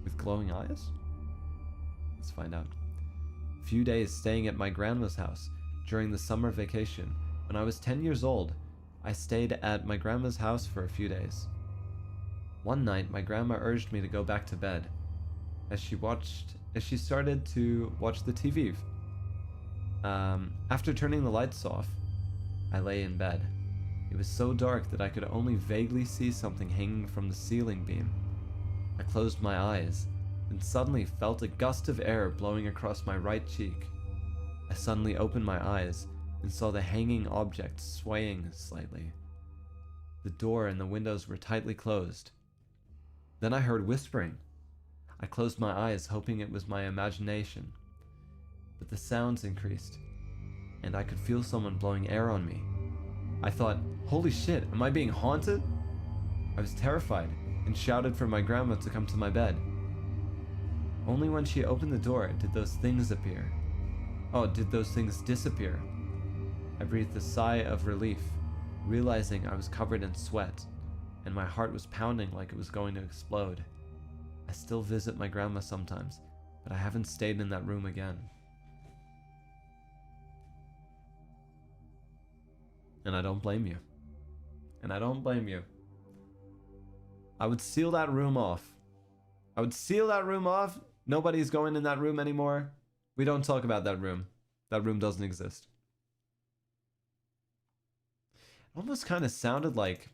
With glowing eyes? Let's find out. A few days staying at my grandma's house during the summer vacation. When I was 10 years old, I stayed at my grandma's house for a few days. One night, my grandma urged me to go back to bed, as she started to watch the TV. After turning the lights off, I lay in bed. It was so dark that I could only vaguely see something hanging from the ceiling beam. I closed my eyes, and suddenly felt a gust of air blowing across my right cheek. I suddenly opened my eyes and saw the hanging object swaying slightly. The door and the windows were tightly closed. Then I heard whispering. I closed my eyes, hoping it was my imagination. But the sounds increased, and I could feel someone blowing air on me. I thought, holy shit, am I being haunted? I was terrified and shouted for my grandma to come to my bed. Only when she opened the door did those things appear. Oh, did those things disappear? I breathed a sigh of relief, realizing I was covered in sweat, and my heart was pounding like it was going to explode. I still visit my grandma sometimes, but I haven't stayed in that room again. And I don't blame you. And I don't blame you. I would seal that room off. I would seal that room off. Nobody's going in that room anymore. We don't talk about that room. That room doesn't exist. It almost kind of sounded like...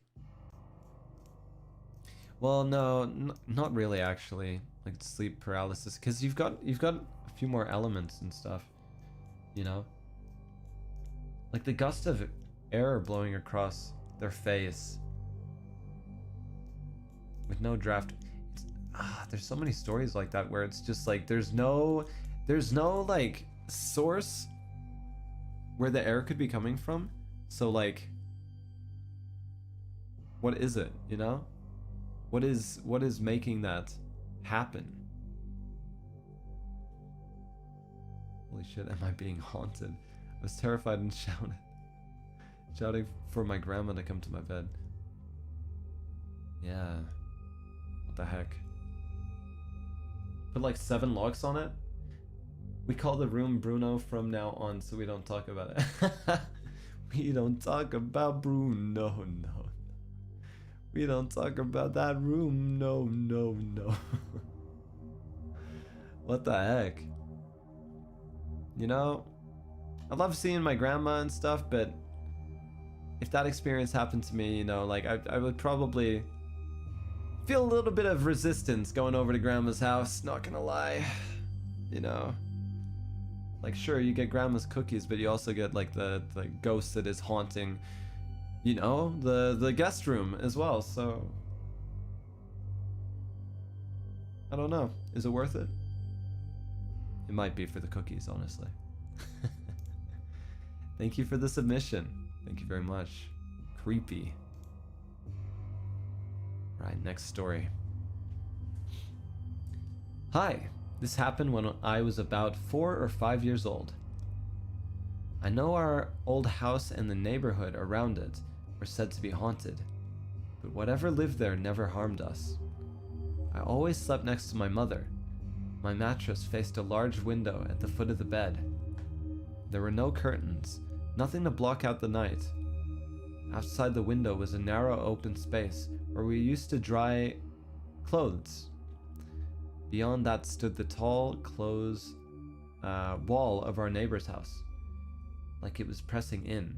Well, no, not really actually. Like sleep paralysis, because you've got a few more elements and stuff, you know? Like the gust of air blowing across their face with no draft. There's so many stories like that where it's just like there's no like source where the air could be coming from. So like, what is it, you know? What is making that happen? Holy shit, am I being haunted? I was terrified and shouting for my grandma to come to my bed. Yeah. What the heck? Put like 7 locks on it? We call the room Bruno from now on, so we don't talk about it. We don't talk about Bruno, no. We don't talk about that room, no. What the heck? You know, I love seeing my grandma and stuff, but if that experience happened to me, you know, like I would probably feel a little bit of resistance going over to grandma's house, not gonna lie. You know, like sure, you get grandma's cookies, but you also get like the ghost that is haunting, you know, the guest room as well. So I don't know, is it worth it? It might be for the cookies, honestly. Thank you for the submission. Thank you very much. Creepy. Right, next story. Hi, this happened when I was about 4 or 5 years old. I know our old house and the neighborhood around it were said to be haunted, but whatever lived there never harmed us. I always slept next to my mother. My mattress faced a large window at the foot of the bed. There were no curtains, nothing to block out the night. Outside the window was a narrow open space where we used to dry clothes. Beyond that stood the tall, closed wall of our neighbor's house, like it was pressing in.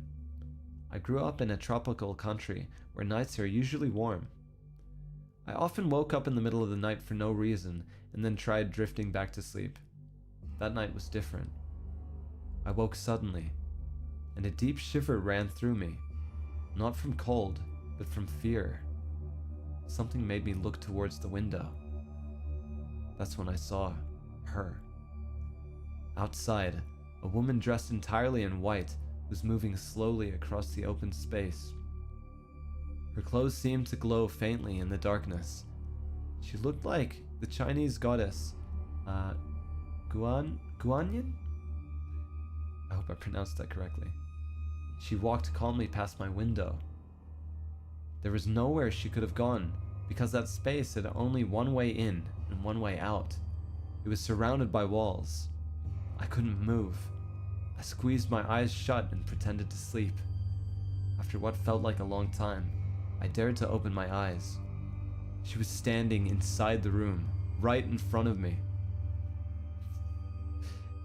I grew up in a tropical country where nights are usually warm. I often woke up in the middle of the night for no reason and then tried drifting back to sleep. That night was different. I woke suddenly, and a deep shiver ran through me, not from cold, but from fear. Something made me look towards the window. That's when I saw her. Outside, a woman dressed entirely in white was moving slowly across the open space. Her clothes seemed to glow faintly in the darkness. She looked like the Chinese goddess, Guanyin? I hope I pronounced that correctly. She walked calmly past my window. There was nowhere she could have gone, because that space had only one way in and one way out. It was surrounded by walls. I couldn't move. I squeezed my eyes shut and pretended to sleep. After what felt like a long time, I dared to open my eyes. She was standing inside the room, right in front of me.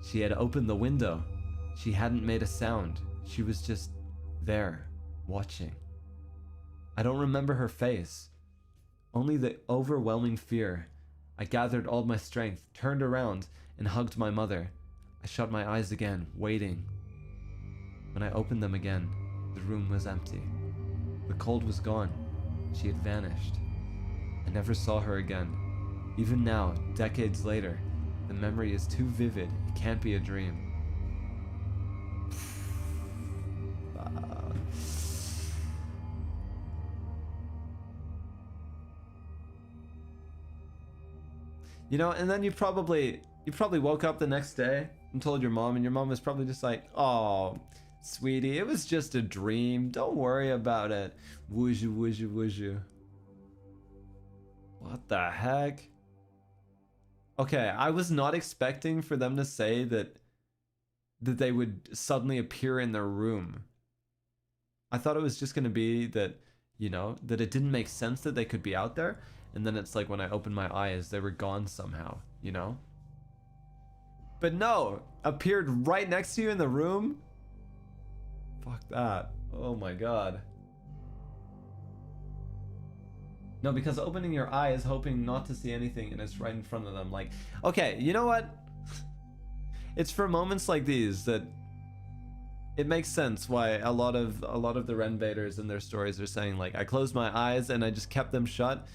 She had opened the window. She hadn't made a sound. She was just there, watching. I don't remember her face, only the overwhelming fear. I gathered all my strength, turned around, and hugged my mother. I shut my eyes again, waiting. When I opened them again, the room was empty. The cold was gone. She had vanished. I never saw her again. Even now, decades later, the memory is too vivid, it can't be a dream. You know, and then you probably woke up the next day and told your mom, and your mom was probably just like, "Oh, sweetie, it was just a dream. Don't worry about it." Woozoo, woozoo, woozoo. What the heck? Okay, I was not expecting for them to say that they would suddenly appear in their room. I thought it was just going to be that, you know, that it didn't make sense that they could be out there, and then it's like when I opened my eyes, they were gone somehow, you know? But no, appeared right next to you in the room? Fuck that. Oh my god. No, because opening your eyes, hoping not to see anything, and it's right in front of them. Like, okay, you know what? It's for moments like these that it makes sense why a lot of the Renvaderz in their stories are saying, like, I closed my eyes and I just kept them shut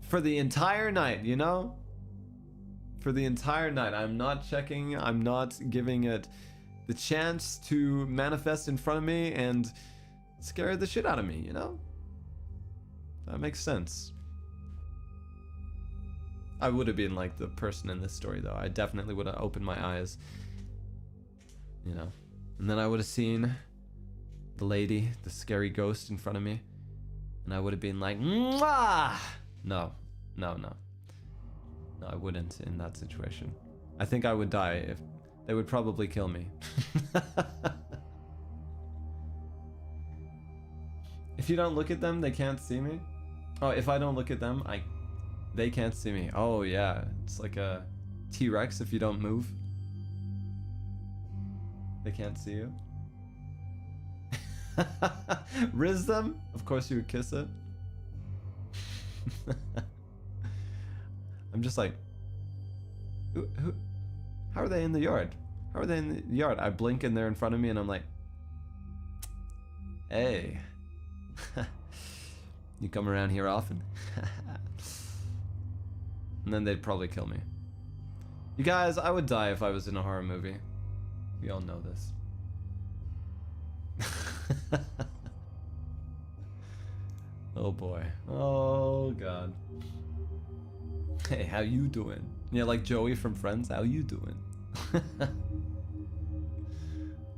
for the entire night, you know? For the entire night. I'm not checking, I'm not giving it the chance to manifest in front of me and scare the shit out of me, you know? That makes sense. I would have been like the person in this story, though. I definitely would have opened my eyes, you know? And then I would have seen the lady, the scary ghost in front of me, and I would have been like, mwah! No, no, no. No, I wouldn't in that situation. I think I would die. If they would probably kill me. If you don't look at them, they can't see me. Oh, if I don't look at them, they can't see me. Oh yeah, it's like a T-Rex. If you don't move, they can't see you. Riz them? Of course you would kiss it. I'm just like, how are they in the yard? How are they in the yard? I blink and they're in front of me and I'm like, hey. You come around here often? And then they'd probably kill me. You guys, I would die if I was in a horror movie. We all know this. Oh boy. Oh god. Hey, how you doing? Yeah, like Joey from Friends, how you doing? Oh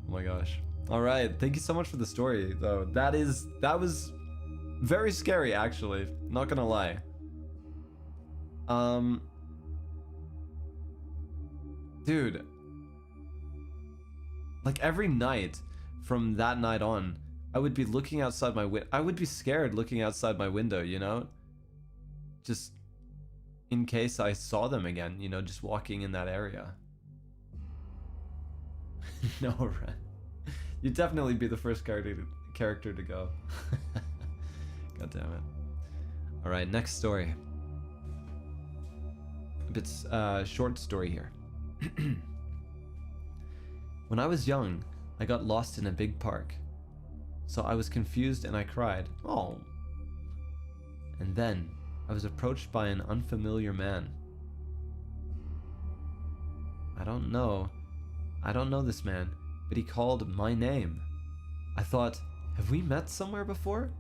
my gosh. Alright, thank you so much for the story, though. That was very scary, actually. Not gonna lie. Dude. Like, every night from that night on, I would be looking outside my window. I would be scared looking outside my window, you know? Just in case I saw them again, you know, just walking in that area. No, Ren. You'd definitely be the first character to go. God damn it. Alright, next story. A bit short story here. When I was young, I got lost in a big park. So I was confused and I cried, oh. And then I was approached by an unfamiliar man. I don't know this man, but he called my name. I thought, have we met somewhere before?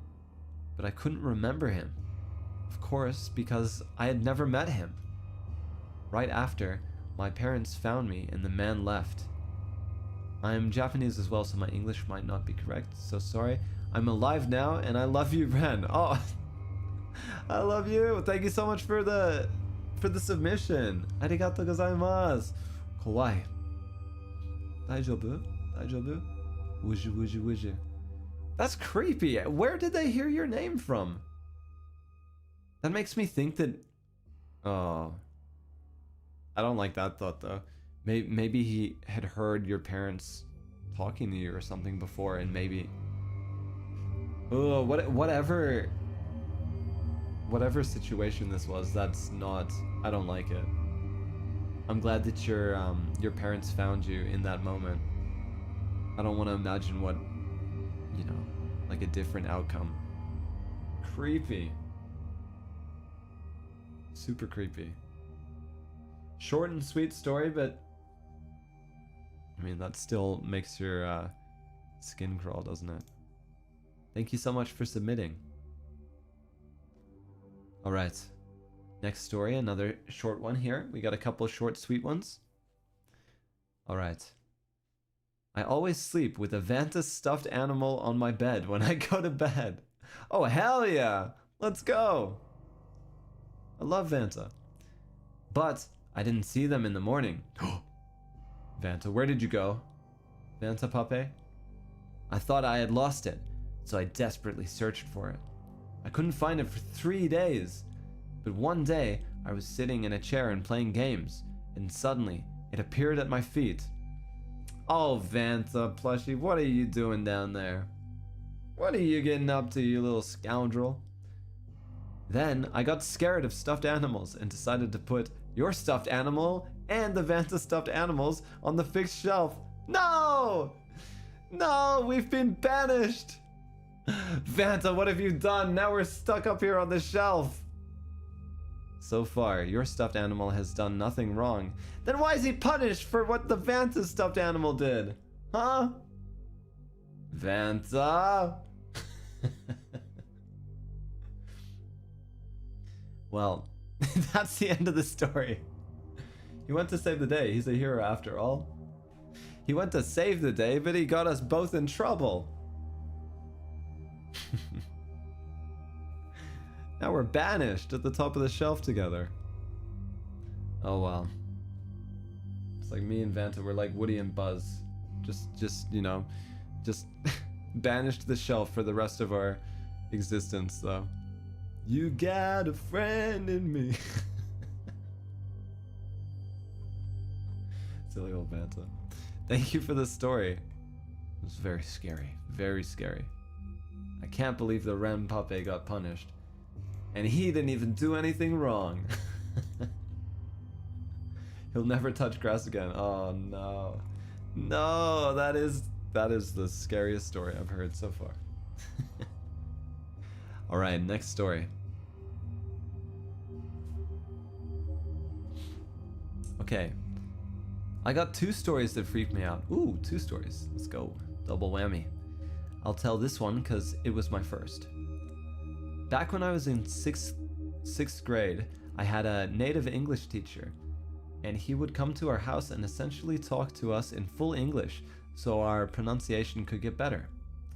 But I couldn't remember him. Of course, because I had never met him. Right after, my parents found me and the man left. I'm Japanese as well, so my English might not be correct, so sorry. I'm alive now, and I love you, Ren. Oh, I love you. Thank you so much for the submission. Arigatou gozaimasu. Kawaii. Daijoubu? Daijoubu? Wuju wuju wuju. That's creepy. Where did they hear your name from? That makes me think that... Oh. I don't like that thought, though. Maybe he had heard your parents talking to you or something before, and maybe... Oh, whatever situation this was, that's not... I don't like it. I'm glad that your parents found you in that moment. I don't want to imagine what, you know, like a different outcome. Creepy. Super creepy. Short and sweet story, but I mean, that still makes your skin crawl, doesn't it? Thank you so much for submitting. Alright. Next story, another short one here. We got a couple short, sweet ones. Alright. I always sleep with a Vanta stuffed animal on my bed when I go to bed. Oh, hell yeah! Let's go! I love Vanta. But I didn't see them in the morning. Vanta, where did you go? Vanta Pape? I thought I had lost it, so I desperately searched for it. I couldn't find it for 3 days. But one day, I was sitting in a chair and playing games, and suddenly, it appeared at my feet. Oh, Vanta, plushie, what are you doing down there? What are you getting up to, you little scoundrel? Then, I got scared of stuffed animals and decided to put your stuffed animal and the Vanta stuffed animals on the fixed shelf. No! No, we've been banished! Vanta, what have you done? Now we're stuck up here on the shelf. So far, your stuffed animal has done nothing wrong. Then why is he punished for what the Vanta stuffed animal did? Huh? Vanta? Well, that's the end of the story. He went to save the day. He's a hero after all. He went to save the day, but he got us both in trouble. Now we're banished at the top of the shelf together. Oh well. It's like me and Vanta, we're like Woody and Buzz. Just you know, just banished to the shelf for the rest of our existence though. You got a friend in me. Silly old Vanta. Thank you for the story. It was very scary. Very scary. I can't believe the Ren Pape got punished. And he didn't even do anything wrong. He'll never touch grass again. Oh no. No, that is the scariest story I've heard so far. Alright, next story. Okay. I got 2 stories that freaked me out. Ooh, 2 stories. Let's go. Double whammy. I'll tell this one because it was my first. Back when I was in sixth grade, I had a native English teacher, and he would come to our house and essentially talk to us in full English so our pronunciation could get better.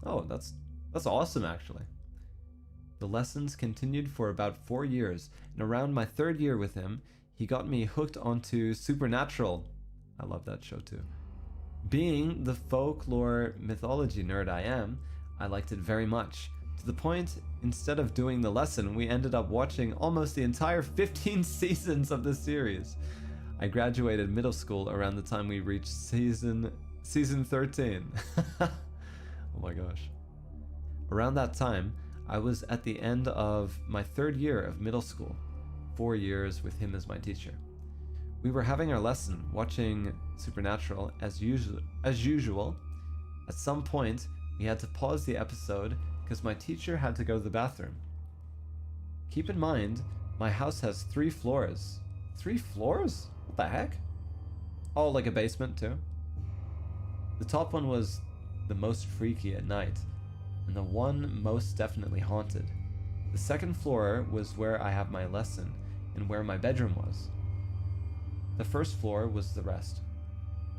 Oh, that's awesome actually. The lessons continued for about 4 years, and around my 3rd year with him, he got me hooked onto Supernatural. I love that show too. Being the folklore mythology nerd I am, I liked it very much. To the point, instead of doing the lesson, we ended up watching almost the entire 15 seasons of the series. I graduated middle school around the time we reached season 13. Oh my gosh. Around that time, I was at the end of my 3rd year of middle school, 4 years with him as my teacher. We were having our lesson, watching Supernatural as usual. At some point, we had to pause the episode because my teacher had to go to the bathroom. Keep in mind, my house has 3 floors. 3 floors? What the heck? Oh, like a basement too? The top one was the most freaky at night, and the one most definitely haunted. The 2nd floor was where I have my lesson, and where my bedroom was. The 1st floor was the rest.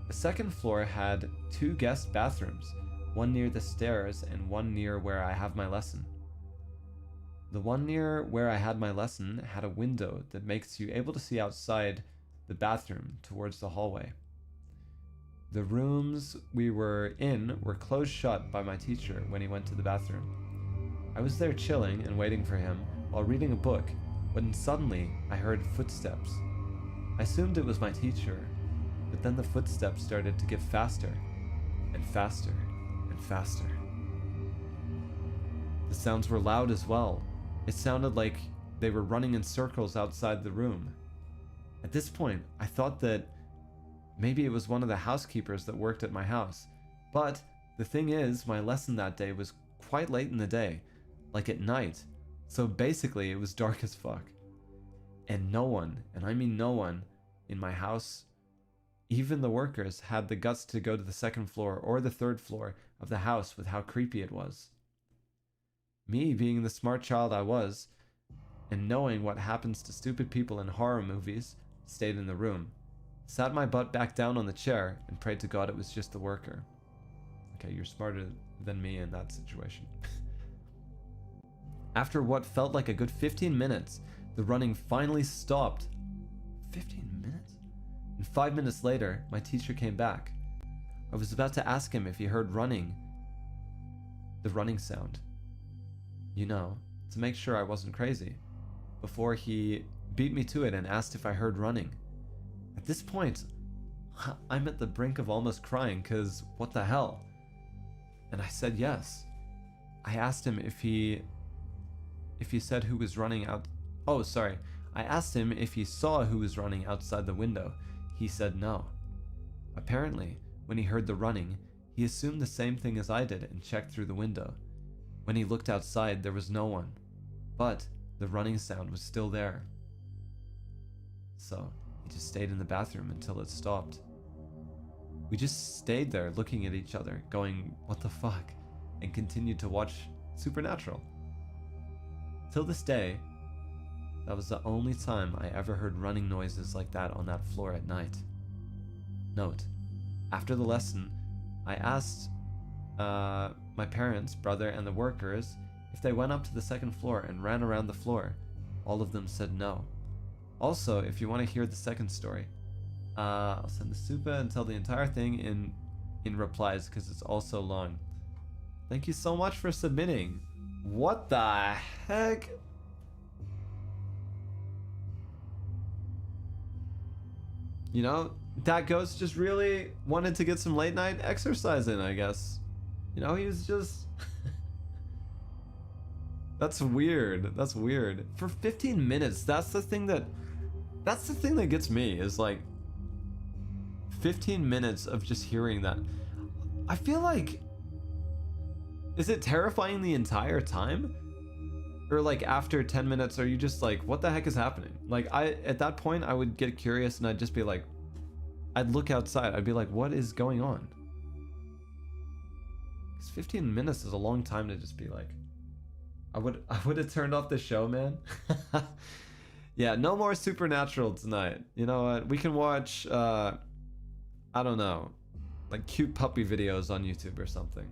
The 2nd floor had 2 guest bathrooms, one near the stairs and one near where I have my lesson. The one near where I had my lesson had a window that makes you able to see outside the bathroom towards the hallway. The rooms we were in were closed shut by my teacher when he went to the bathroom. I was there chilling and waiting for him while reading a book, when suddenly I heard footsteps. I assumed it was my teacher, but then the footsteps started to get faster and faster and faster. The sounds were loud as well. It sounded like they were running in circles outside the room. At this point, I thought that maybe it was one of the housekeepers that worked at my house. But the thing is, my lesson that day was quite late in the day, like at night. So basically, it was dark as fuck. And no one, and I mean no one, in my house, even the workers, had the guts to go to the 2nd floor or the 3rd floor of the house with how creepy it was. Me, being the smart child I was, and knowing what happens to stupid people in horror movies, stayed in the room, sat my butt back down on the chair, and prayed to God it was just the worker. Okay, you're smarter than me in that situation. After what felt like a good 15 minutes, the running finally stopped. 15 minutes? And 5 minutes later, my teacher came back. I was about to ask him if he heard running. The running sound. You know, to make sure I wasn't crazy. Before he beat me to it and asked if I heard running. At this point, I'm at the brink of almost crying, cause what the hell? And I said yes. I asked him if he said who was running out. Oh, sorry. I asked him if he saw who was running outside the window. He said no. Apparently, when he heard the running, he assumed the same thing as I did and checked through the window. When he looked outside, there was no one. But the running sound was still there. So, he just stayed in the bathroom until it stopped. We just stayed there looking at each other, going, what the fuck? And continued to watch Supernatural. Till this day, that was the only time I ever heard running noises like that on that floor at night. Note, after the lesson, I asked my parents, brother, and the workers if they went up to the second floor and ran around the floor. All of them said no. Also, if you want to hear the second story, I'll send the Supa and tell the entire thing in replies because it's also long. Thank you so much for submitting. What the heck? You know, that ghost just really wanted to get some late night exercise in, I guess. You know, he was just... That's weird. That's weird. For 15 minutes, that's the thing that gets me, is like 15 minutes of just hearing that. I feel like, is it terrifying the entire time? Or like after 10 minutes, are you just like, what the heck is happening? Like at that point, I would get curious and I'd just be like, I'd look outside. I'd be like, what is going on? Because 15 minutes is a long time to just be like, I would have turned off the show, man. Yeah, no more Supernatural tonight. You know what? We can watch, I don't know, like cute puppy videos on YouTube or something.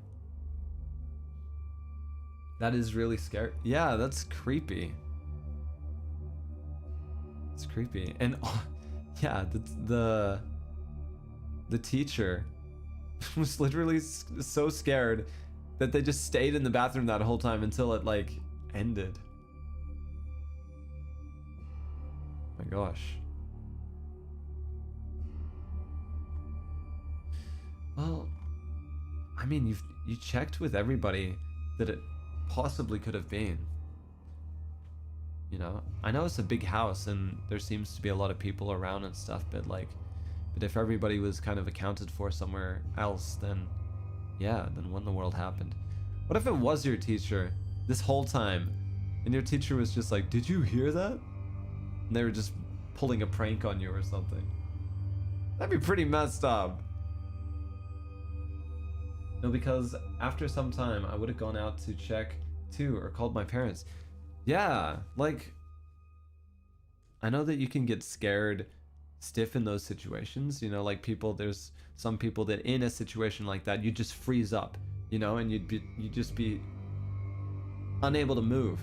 That is really scary. Yeah, that's creepy. It's creepy. And yeah, the teacher was literally so scared that they just stayed in the bathroom that whole time until it like ended. My gosh. Well, I mean, you checked with everybody that it possibly could have been. You know, I know it's a big house and there seems to be a lot of people around and stuff, but if everybody was kind of accounted for somewhere else, then yeah, then what in the world happened? What if it was your teacher this whole time and your teacher was just like, did you hear that? And they were just pulling a prank on you or something. That'd be pretty messed up. No, because after some time I would have gone out to check too, or called my parents. Yeah, like, I know that you can get scared stiff in those situations, you know, like there's some people that in a situation like that, you just freeze up, you know, and you'd just be unable to move.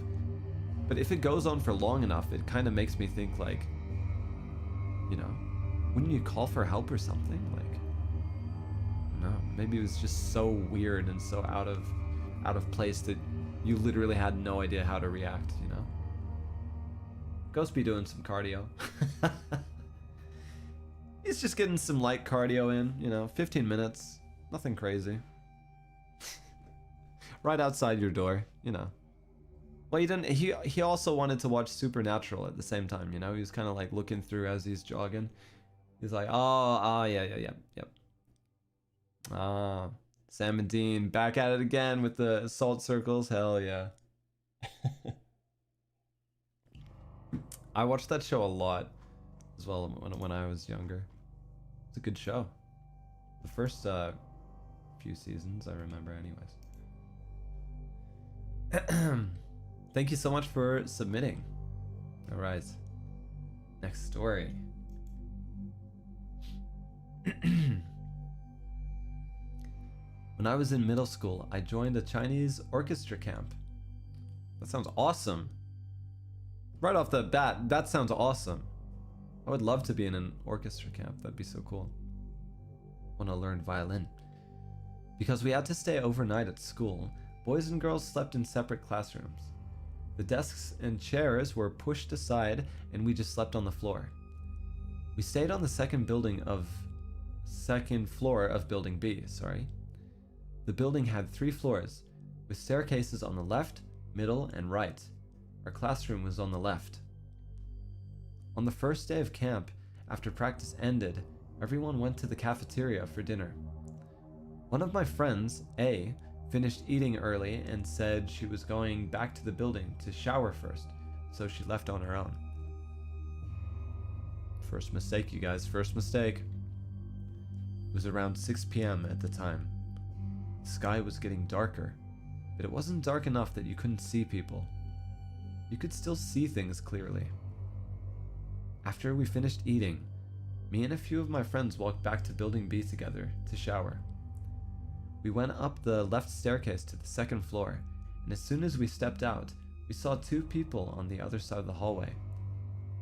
But if it goes on for long enough, it kind of makes me think like, you know, wouldn't you call for help or something? Like, no, maybe it was just so weird and so out of place that you literally had no idea how to react, you know? Ghost be doing some cardio. He's just getting some light cardio in, you know, 15 minutes, nothing crazy. Right outside your door, you know. Well, he also wanted to watch Supernatural at the same time, you know? He was kind of like looking through as he's jogging. He's like, yeah. Sam and Dean back at it again with the assault circles. Hell yeah. I watched that show a lot as well when I was younger. It's a good show. The first few seasons I remember anyways. Thank you so much for submitting. All right. Next story. When I was in middle school, I joined a Chinese orchestra camp. That sounds awesome. Right off the bat, that sounds awesome. I would love to be in an orchestra camp. That'd be so cool. Want to learn violin. Because we had to stay overnight at school, boys and girls slept in separate classrooms. The desks and chairs were pushed aside and we just slept on the floor. We stayed on the second floor of building B, sorry. The building had 3 floors, with staircases on the left, middle, and right. Our classroom was on the left. On the first day of camp, after practice ended, everyone went to the cafeteria for dinner. One of my friends, A, finished eating early and said she was going back to the building to shower first, so she left on her own. First mistake, you guys, first mistake. It was around 6 p.m. at the time. The sky was getting darker, but it wasn't dark enough that you couldn't see people. You could still see things clearly. After we finished eating, me and a few of my friends walked back to Building B together to shower. We went up the left staircase to the second floor, and as soon as we stepped out, we saw 2 people on the other side of the hallway.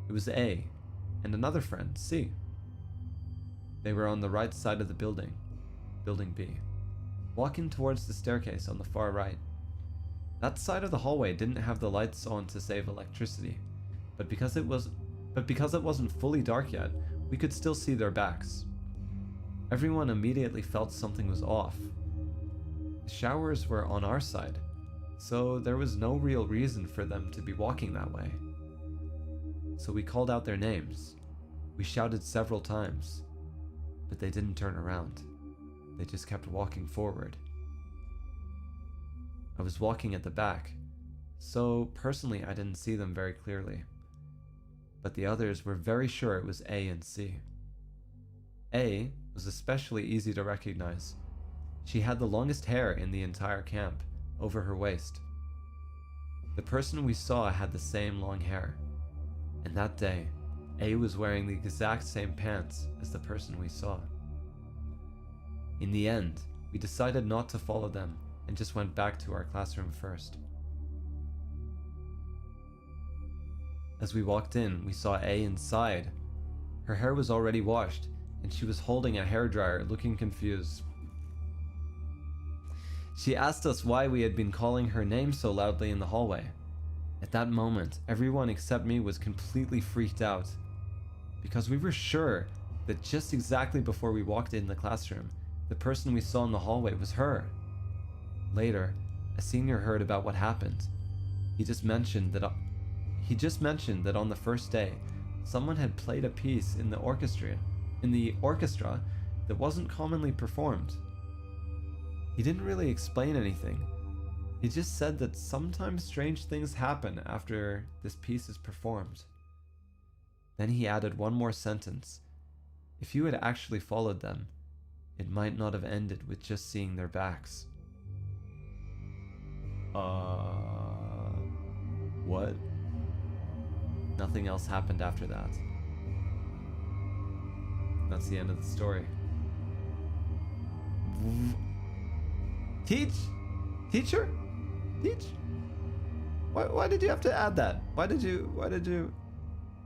It was A, and another friend, C. They were on the right side of the building, Building B, walking towards the staircase on the far right. That side of the hallway didn't have the lights on to save electricity, but because it wasn't fully dark yet, we could still see their backs. Everyone immediately felt something was off. The showers were on our side, so there was no real reason for them to be walking that way. So we called out their names. We shouted several times, but they didn't turn around. They just kept walking forward. I was walking at the back, so personally I didn't see them very clearly, but the others were very sure it was A and C. A was especially easy to recognize. She had the longest hair in the entire camp, over her waist. The person we saw had the same long hair, and that day, A was wearing the exact same pants as the person we saw. In the end, we decided not to follow them and just went back to our classroom first. As we walked in, we saw A inside. Her hair was already washed, and she was holding a hairdryer, looking confused. She asked us why we had been calling her name so loudly in the hallway. At that moment, everyone except me was completely freaked out, because we were sure that just exactly before we walked in the classroom, the person we saw in the hallway was her. Later, a senior heard about what happened. He just mentioned that on the first day, someone had played a piece in the orchestra that wasn't commonly performed. He didn't really explain anything. He just said that sometimes strange things happen after this piece is performed. Then he added one more sentence. If you had actually followed them, it might not have ended with just seeing their backs. What? Nothing else happened after that. That's the end of the story. Teacher? Teach? Why did you have to add that? Why did you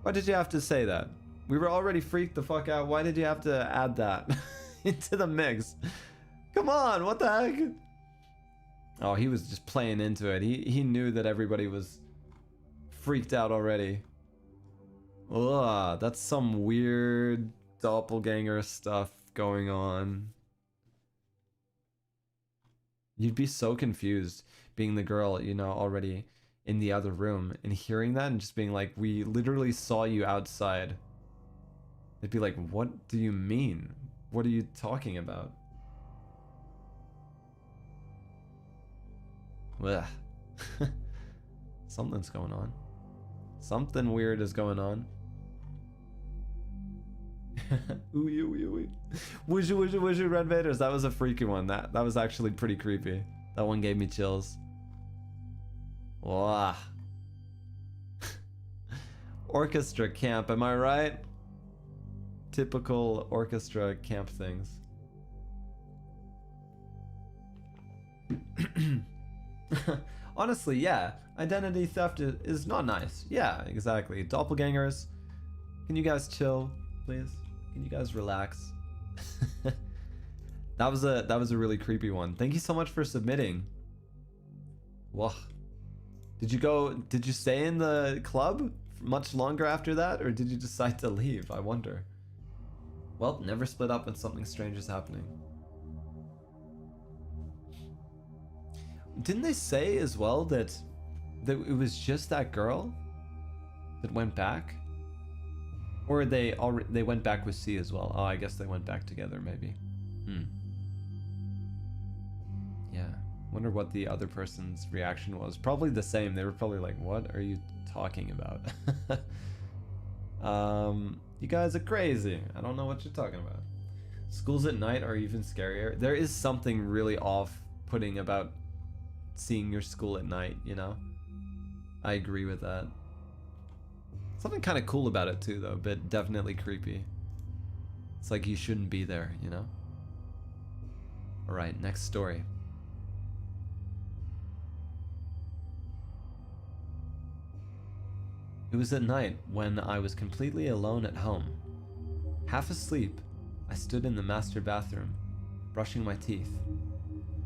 have to say that? We were already freaked the fuck out. Why did you have to add that into the mix? Come on, what the heck? Oh, he was just playing into it. He knew that everybody was freaked out already. Ugh, that's some weird doppelganger stuff going on. You'd be so confused being the girl, you know, already in the other room and hearing that and just being like, we literally saw you outside. They'd be like, what do you mean? What are you talking about? Ugh. Something's going on. Something weird is going on. Ooey, ooey, ooey. Wooshu, wooshu, wooshu, Renvaderz. That was a freaky one. That was actually pretty creepy. That one gave me chills. Wow. Orchestra camp, am I right? Typical orchestra camp things. Honestly, yeah. Identity theft is not nice. Yeah, exactly. Doppelgangers Can you guys chill, please? Can you guys relax? That was a really creepy one. Thank you so much for submitting. Whoa. Did you stay in the club much longer after that, or did you decide to leave? I wonder. Well, never split up when something strange is happening. Didn't they say as well that it was just that girl that went back? Or they went back with C as well? Oh, I guess they went back together maybe. Yeah. Wonder what the other person's reaction was. Probably the same. They were probably like, what are you talking about? You guys are crazy. I don't know what you're talking about. Schools at night are even scarier. There is something really off-putting about seeing your school at night, you know? I agree with that. Something kind of cool about it too, though, but definitely creepy. It's like you shouldn't be there, you know? Alright, next story. It was at night when I was completely alone at home. Half asleep, I stood in the master bathroom, brushing my teeth.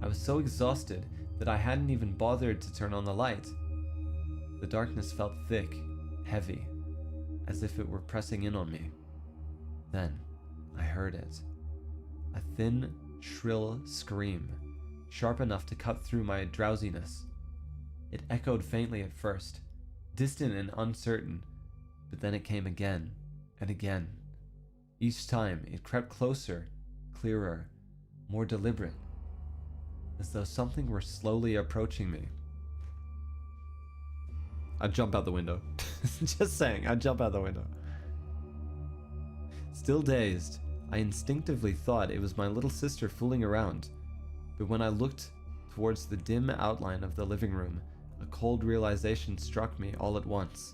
I was so exhausted that I hadn't even bothered to turn on the light. The darkness felt thick, heavy, as if it were pressing in on me. Then, I heard it. A thin, shrill scream, sharp enough to cut through my drowsiness. It echoed faintly at first, distant and uncertain, but then it came again and again. Each time, it crept closer, clearer, more deliberate, as though something were slowly approaching me. I'd jump out the window. Just saying, I'd jump out the window. Still dazed, I instinctively thought it was my little sister fooling around, but when I looked towards the dim outline of the living room, a cold realization struck me all at once.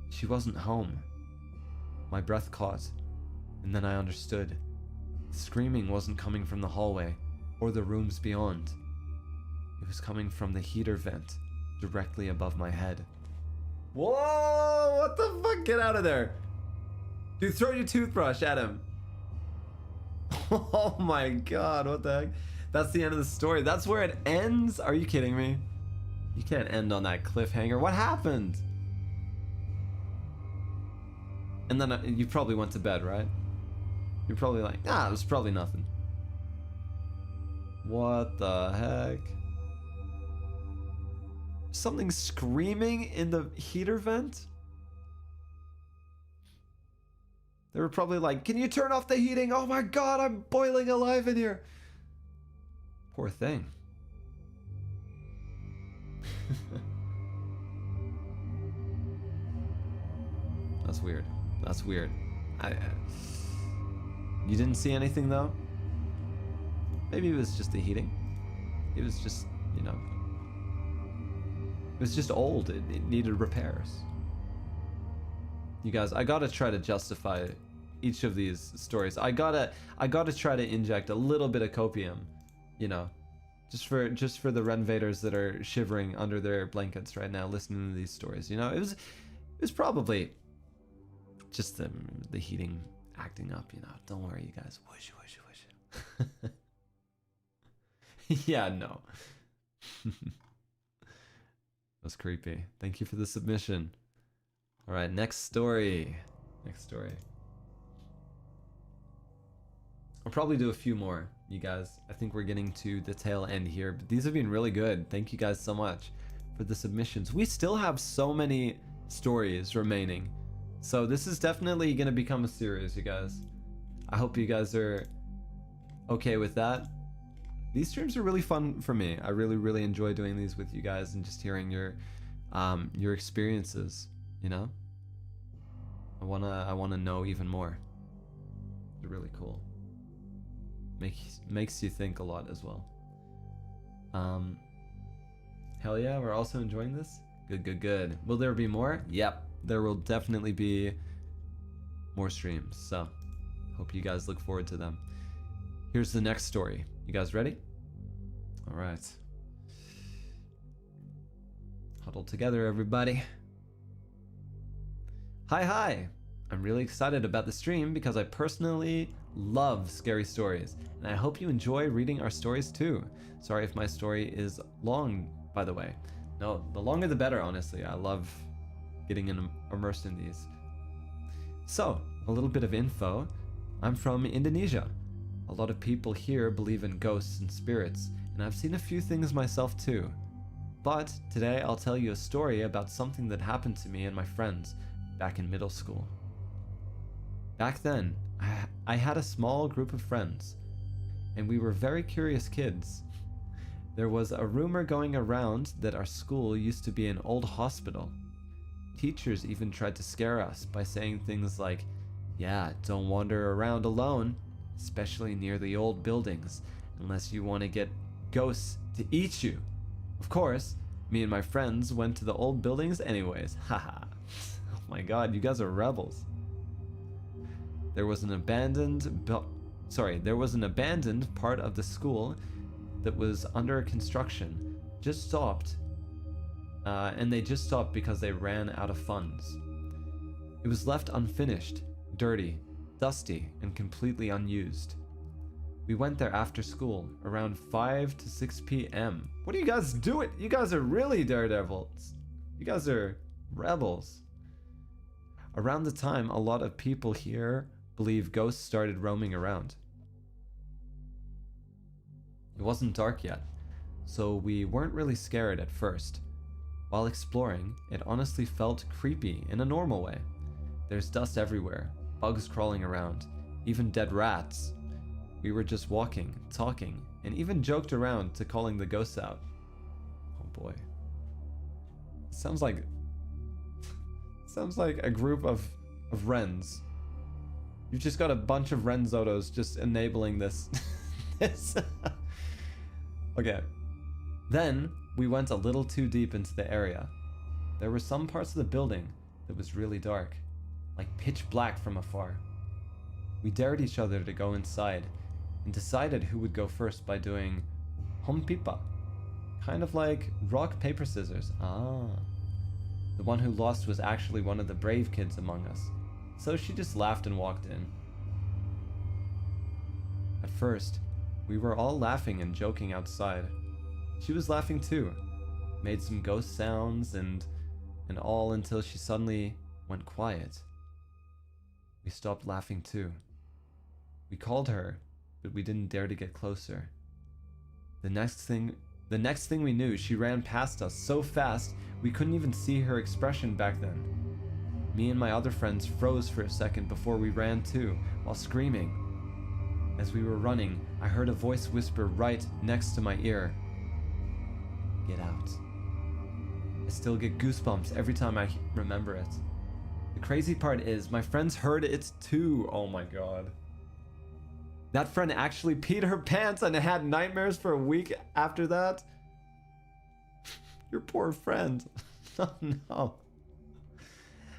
She wasn't home. My breath caught, and then I understood. The screaming wasn't coming from the hallway or the rooms beyond. It was coming from the heater vent directly above my head. Whoa! What the fuck? Get out of there! Dude, throw your toothbrush at him. Oh my god, what the heck? That's the end of the story. That's where it ends? Are you kidding me? You can't end on that cliffhanger. What happened? And then you probably went to bed, right? You're probably like, ah, it was probably nothing. What the heck? Something screaming in the heater vent? They were probably like, can you turn off the heating? Oh my god, I'm boiling alive in here. Poor thing. That's weird. That's weird. You didn't see anything though? Maybe it was just the heating. It was just, you know, it was just old. It needed repairs. You guys, I gotta try to justify each of these stories. I gotta try to inject a little bit of copium, you know, just for the Renvaderz that are shivering under their blankets right now listening to these stories. You know, it was probably just the heating acting up. You know, don't worry, you guys. Whoosh, whoosh, whoosh. Yeah, no. That's creepy. Thank you for the submission. All right, next story. Next story. I'll probably do a few more, you guys. I think we're getting to the tail end here, but these have been really good. Thank you guys so much for the submissions. We still have so many stories remaining, so this is definitely going to become a series, you guys. I hope you guys are okay with that. These streams are really fun for me. I really enjoy doing these with you guys and just hearing your experiences, you know? I wanna know even more. It's really cool. Makes you think a lot as well. Hell yeah, we're also enjoying this. Good. Will there be more? Yep, there will definitely be more streams. So hope you guys look forward to them. Here's the next story. You guys ready? All right. Huddle together, everybody. Hi. I'm really excited about the stream because I personally love scary stories, and I hope you enjoy reading our stories too. Sorry if my story is long, by the way. No, the longer the better, honestly. I love getting immersed in these. So, a little bit of info. I'm from Indonesia. A lot of people here believe in ghosts and spirits, and I've seen a few things myself too. But today I'll tell you a story about something that happened to me and my friends back in middle school. Back then, I had a small group of friends, and we were very curious kids. There was a rumor going around that our school used to be an old hospital. Teachers even tried to scare us by saying things like, yeah, don't wander around alone, especially near the old buildings, unless you want to get ghosts to eat you. Of course, me and my friends went to the old buildings anyways. Haha. Oh my god, you guys are rebels. There was an abandoned part of the school that was under construction. Just stopped. And they just stopped because they ran out of funds. It was left unfinished, dirty, dusty, and completely unused. We went there after school, around 5 to 6 p.m. What are you guys doing? You guys are really daredevils. You guys are rebels. Around the time, a lot of people here believe ghosts started roaming around. It wasn't dark yet, so we weren't really scared at first. While exploring, it honestly felt creepy in a normal way. There's dust everywhere, bugs crawling around, even dead rats. We were just walking, talking, and even joked around to calling the ghosts out. Oh boy. Sounds like a group of Rens. You've just got a bunch of Ren Zottos just enabling this. Okay. Then we went a little too deep into the area. There were some parts of the building that was really dark, like pitch black from afar. We dared each other to go inside and decided who would go first by doing hompipa, kind of like rock, paper, scissors. The one who lost was actually one of the brave kids among us, so she just laughed and walked in. At first, we were all laughing and joking outside. She was laughing too, made some ghost sounds and all until she suddenly went quiet. We stopped laughing too. We called her, but we didn't dare to get closer. The next thing we knew, she ran past us so fast we couldn't even see her expression back then. Me and my other friends froze for a second before we ran too, while screaming. As we were running, I heard a voice whisper right next to my ear. Get out. I still get goosebumps every time I remember it. The crazy part is, my friends heard it too. Oh my god. That friend actually peed her pants and had nightmares for a week after that. Your poor friend. Oh no.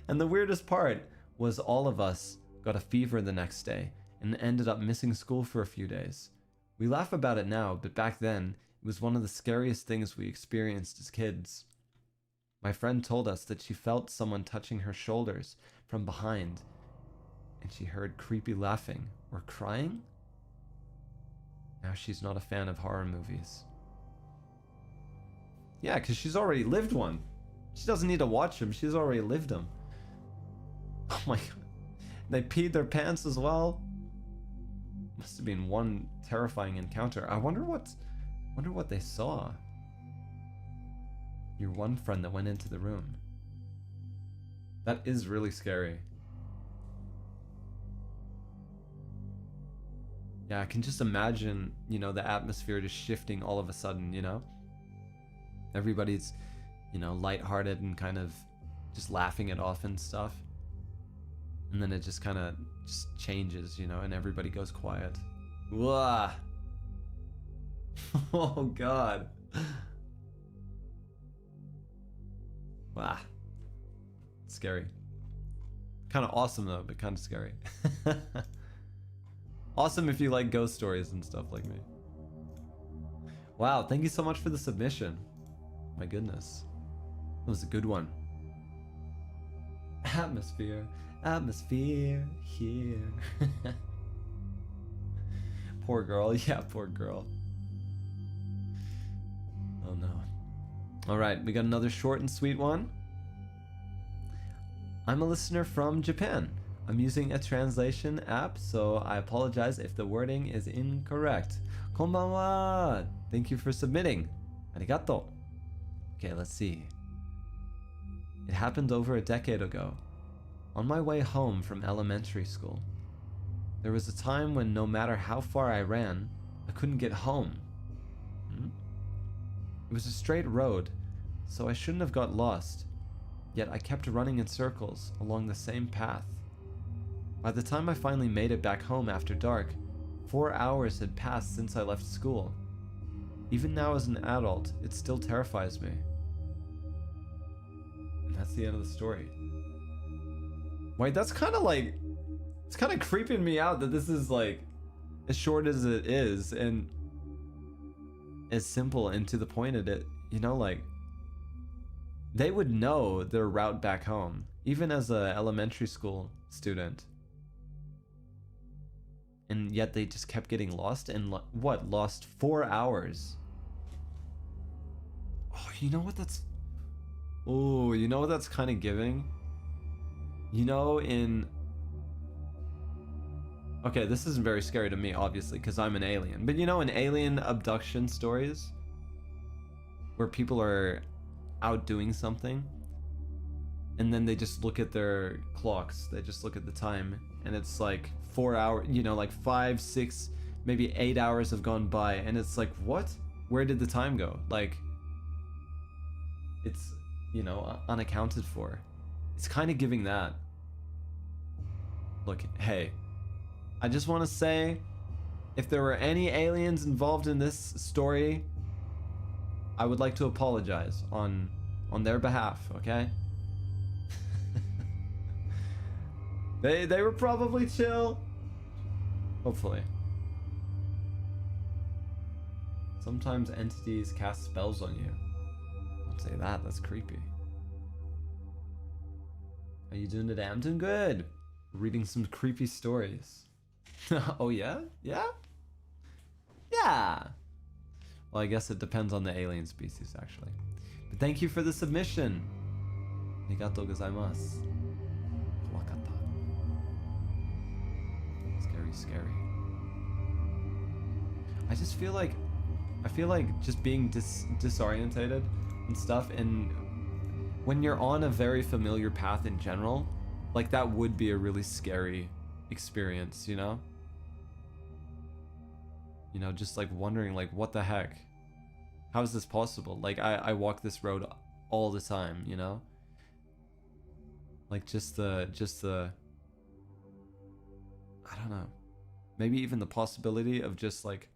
And the weirdest part was all of us got a fever the next day and ended up missing school for a few days. We laugh about it now, but back then, it was one of the scariest things we experienced as kids. My friend told us that she felt someone touching her shoulders from behind, and she heard creepy laughing or crying. Now she's not a fan of horror movies. Yeah, because she's already lived one. She doesn't need to watch them, she's already lived them. Oh my god. They peed their pants as well. Must have been one terrifying encounter. I wonder what they saw. Your one friend that went into the room. That is really scary. Yeah, I can just imagine, the atmosphere just shifting all of a sudden, Everybody's, lighthearted and kind of just laughing it off and stuff. And then it just kind of just changes, and everybody goes quiet. Wah! Oh god. Wow. Scary. Kind of awesome though, but kind of scary. Awesome if you like ghost stories and stuff like me. Wow, thank you so much for the submission. My goodness. That was a good one. Atmosphere. atmosphere here. Poor girl. Yeah, poor girl. Oh no. Alright, we got another short and sweet one. I'm a listener from Japan. I'm using a translation app, so I apologize if the wording is incorrect. Konbanwa! Thank you for submitting. Arigato. Okay, let's see. It happened over a decade ago. On my way home from elementary school. There was a time when no matter how far I ran, I couldn't get home. It was a straight road, so I shouldn't have got lost. Yet I kept running in circles along the same path. By the time I finally made it back home after dark, 4 hours had passed since I left school. Even now as an adult, it still terrifies me. And that's the end of the story. Wait, that's kind of like... It's kind of creeping me out that this is like... as short as it is, and... as simple and to the point of it, you know, like... They would know their route back home, even as a elementary school student. And yet they just kept getting lost, and what, lost 4 hours? Oh, you know what that's... Oh, you know what that's kind of giving? You know, in... Okay, this isn't very scary to me, obviously, because I'm an alien. But you know, in alien abduction stories, where people are out doing something, and then they just look at their clocks, they just look at the time, and it's like 4 hours, you know, like 5, 6, maybe 8 hours have gone by, and it's like, what? Where did the time go? Like, it's, you know, unaccounted for. It's kind of giving that. Look, hey, I just want to say, if there were any aliens involved in this story, I would like to apologize on their behalf, okay? They were probably chill. Hopefully. Sometimes entities cast spells on you. Don't say that, that's creepy. How you doing today? I'm doing good. Reading some creepy stories. Oh yeah? Yeah? Yeah! Well, I guess it depends on the alien species, actually. But thank you for the submission. Arigatou gozaimasu. Wakata. Scary, scary. I just feel like... I feel like just being disorientated and stuff, and when you're on a very familiar path in general, like that would be a really scary experience, you know? You know, just like wondering, like, what the heck? How is this possible? Like, I walk this road all the time, you know? Like, just the, I don't know. Maybe even the possibility of just like,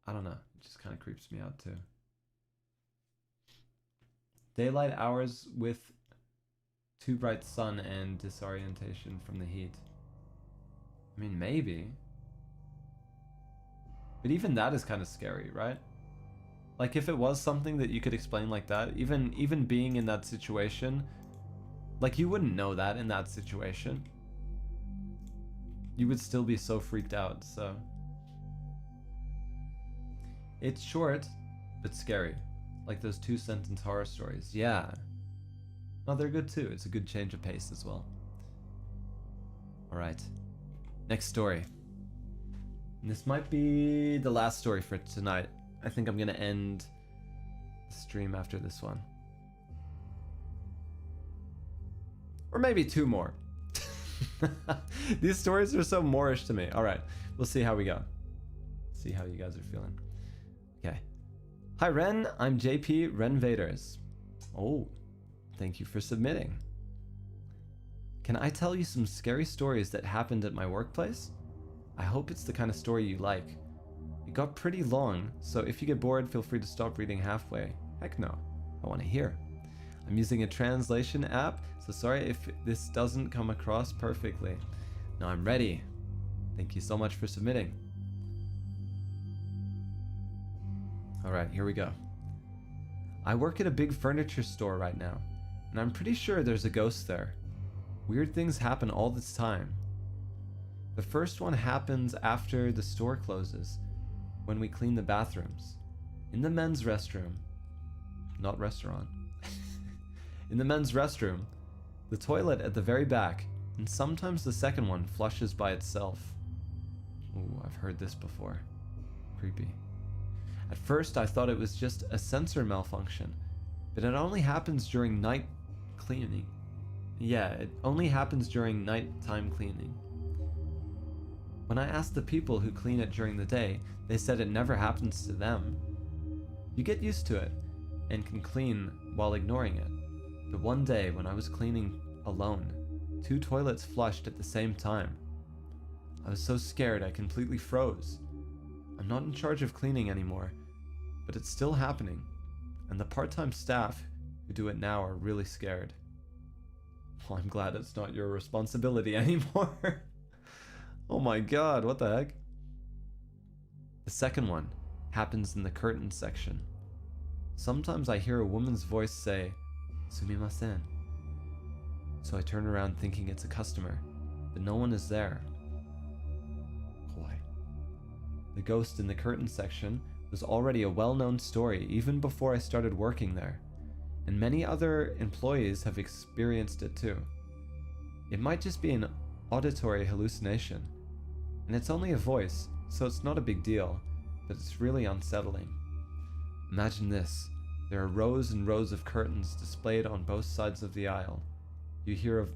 I don't know. It just kind of creeps me out too. Daylight hours with too bright sun and disorientation from the heat. I mean, maybe. But even that is kind of scary, right? Like, if it was something that you could explain like that, even being in that situation, like, you wouldn't know that in that situation. You would still be so freaked out, so. It's short, but scary. Like those 2-sentence horror stories. Yeah. No, they're good too. It's a good change of pace as well. Alright. Next story. And this might be the last story for tonight. I think I'm gonna end the stream after this one. Or maybe 2 more. These stories are so Moorish to me. Alright, we'll see how we go. See how you guys are feeling. Okay. Hi Ren, I'm JP Renvaderz. Oh, thank you for submitting. Can I tell you some scary stories that happened at my workplace? I hope it's the kind of story you like. It got pretty long, so if you get bored, feel free to stop reading halfway. Heck no, I want to hear. I'm using a translation app, so sorry if this doesn't come across perfectly. Now I'm ready. Thank you so much for submitting. Alright, here we go. I work at a big furniture store right now. and I'm pretty sure there's a ghost there. Weird things happen all the time. The first one happens after the store closes, when we clean the bathrooms. In the men's restroom, not restaurant, in the men's restroom, the toilet at the very back, and sometimes the second one flushes by itself. Ooh, I've heard this before. Creepy. At first I thought it was just a sensor malfunction, but it only happens during night cleaning. Yeah, it only happens during nighttime cleaning. When I asked the people who clean it during the day, they said it never happens to them. You get used to it and can clean while ignoring it. But one day when I was cleaning alone, 2 toilets flushed at the same time. I was so scared I completely froze. I'm not in charge of cleaning anymore, but it's still happening, and the part-time staff who do it now are really scared. Well, I'm glad it's not your responsibility anymore. Oh my god, what the heck? The second one happens in the curtain section. Sometimes I hear a woman's voice say, "Sumimasen." So I turn around thinking it's a customer, but no one is there. Boy. The ghost in the curtain section was already a well-known story even before I started working there, and many other employees have experienced it too. It might just be an auditory hallucination, and it's only a voice, so it's not a big deal, but it's really unsettling. Imagine this. There are rows and rows of curtains displayed on both sides of the aisle. You hear of...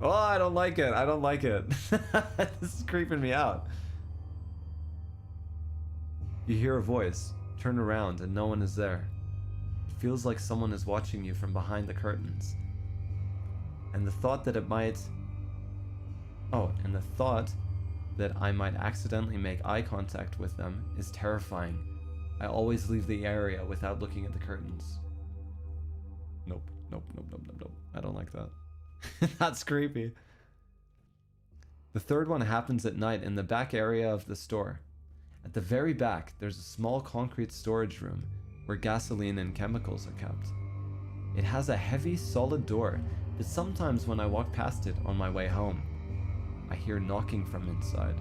Oh, I don't like it. I don't like it. This is creeping me out. You hear a voice, turn around, and no one is there. It feels like someone is watching you from behind the curtains. And the thought that it might... Oh, and the thought that I might accidentally make eye contact with them is terrifying. I always leave the area without looking at the curtains. Nope. I don't like that. That's creepy. The third one happens at night in the back area of the store. At the very back, there's a small concrete storage room where gasoline and chemicals are kept. It has a heavy, solid door, but sometimes when I walk past it on my way home, I hear knocking from inside.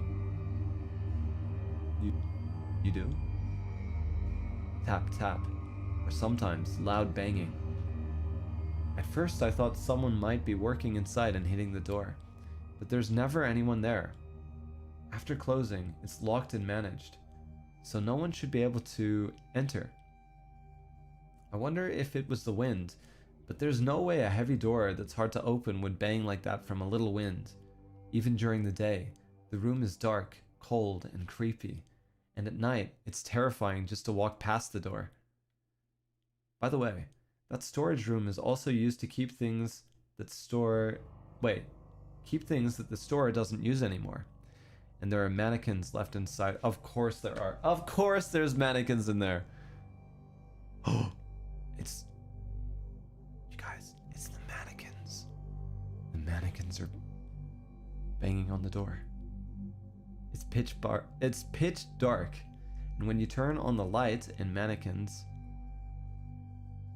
You do? Tap, tap, or sometimes loud banging. At first I thought someone might be working inside and hitting the door, but there's never anyone there. After closing, it's locked and managed, so no one should be able to enter. I wonder if it was the wind, but there's no way a heavy door that's hard to open would bang like that from a little wind. Even during the day, the room is dark, cold, and creepy, and at night, it's terrifying just to walk past the door. By the way, that storage room is also used to keep things that the store doesn't use anymore. And there are mannequins left inside. Of course there are. Of course there's mannequins in there. Oh, you guys, it's the mannequins. The mannequins are banging on the door. It's pitch dark, and when you turn on the light and mannequins...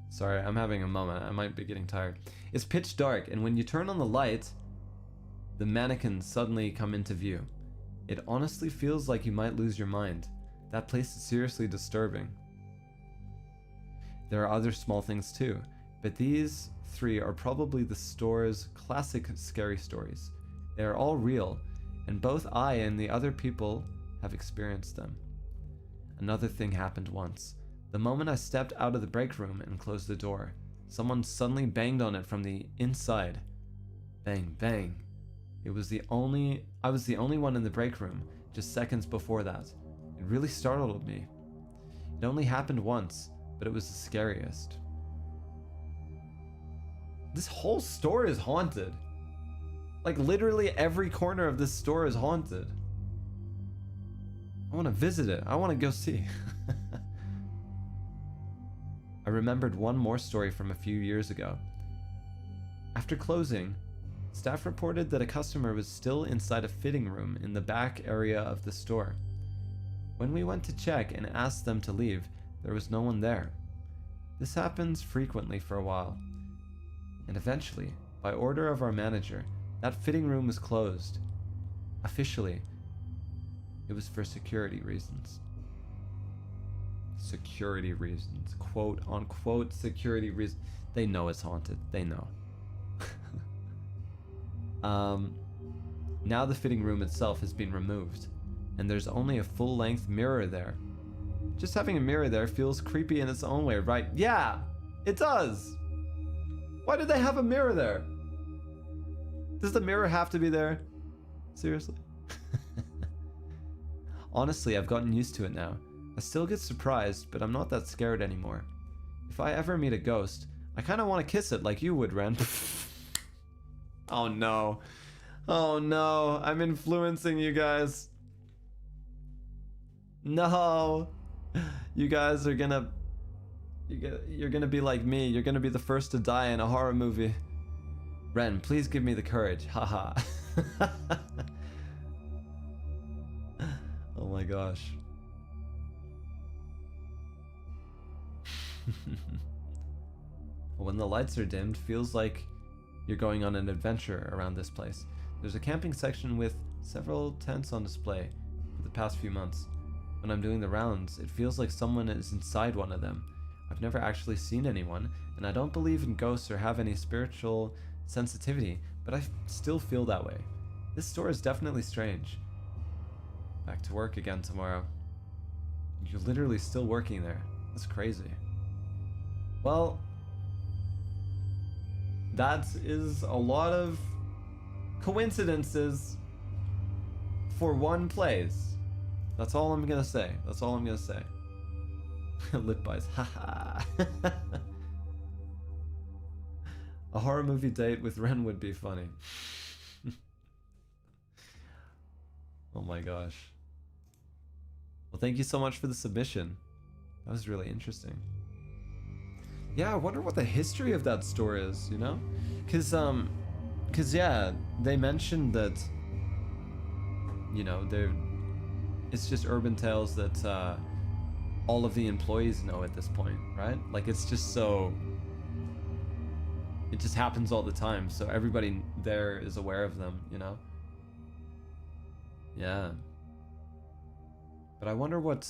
Sorry, I'm having a moment. I might be getting tired. It's pitch dark, and when you turn on the light, the mannequins suddenly come into view. It honestly feels like you might lose your mind. That place is seriously disturbing. There are other small things too, but these 3 are probably the store's classic scary stories. They are all real, and both I and the other people have experienced them. Another thing happened once. The moment I stepped out of the break room and closed the door, someone suddenly banged on it from the inside. Bang, bang. I was the only one in the break room, just seconds before that. It really startled me. It only happened once, but it was the scariest. This whole store is haunted. Like literally every corner of this store is haunted. I want to visit it. I want to go see. I remembered one more story from a few years ago. After closing, staff reported that a customer was still inside a fitting room in the back area of the store. When we went to check and asked them to leave, there was no one there. This happens frequently for a while. And eventually, by order of our manager, that fitting room was closed. Officially, it was for security reasons. Security reasons. Quote unquote security reasons. They know it's haunted. They know. Now the fitting room itself has been removed, and there's only a full-length mirror there. Just having a mirror there feels creepy in its own way, right? Yeah, it does. Why did they have a mirror there? Does the mirror have to be there? Seriously? Honestly, I've gotten used to it now. I still get surprised, but I'm not that scared anymore. If I ever meet a ghost, I kind of want to kiss it like you would, Ren. Oh no. Oh no, I'm influencing you guys. No. You guys are gonna... You're gonna be like me. You're gonna be the first to die in a horror movie. Ren, please give me the courage. Haha. Oh my gosh. When the lights are dimmed, feels like you're going on an adventure around this place. There's a camping section with several tents on display for the past few months. When I'm doing the rounds, it feels like someone is inside one of them. I've never actually seen anyone, and I don't believe in ghosts or have any spiritual sensitivity, but I still feel that way. This store is definitely strange. Back to work again tomorrow. You're literally still working there. That's crazy. Well, that is a lot of coincidences for one place. That's all I'm gonna say. That's all I'm gonna say. Lip bites. Haha. A horror movie date with Ren would be funny. Oh my gosh. Well, thank you so much for the submission. That was really interesting. Yeah, I wonder what the history of that store is, you know? Cause yeah, they mentioned that, you know, it's just urban tales that all of the employees know at this point, right? Like, it's just so, it just happens all the time, so everybody there is aware of them, you know? Yeah. But I wonder what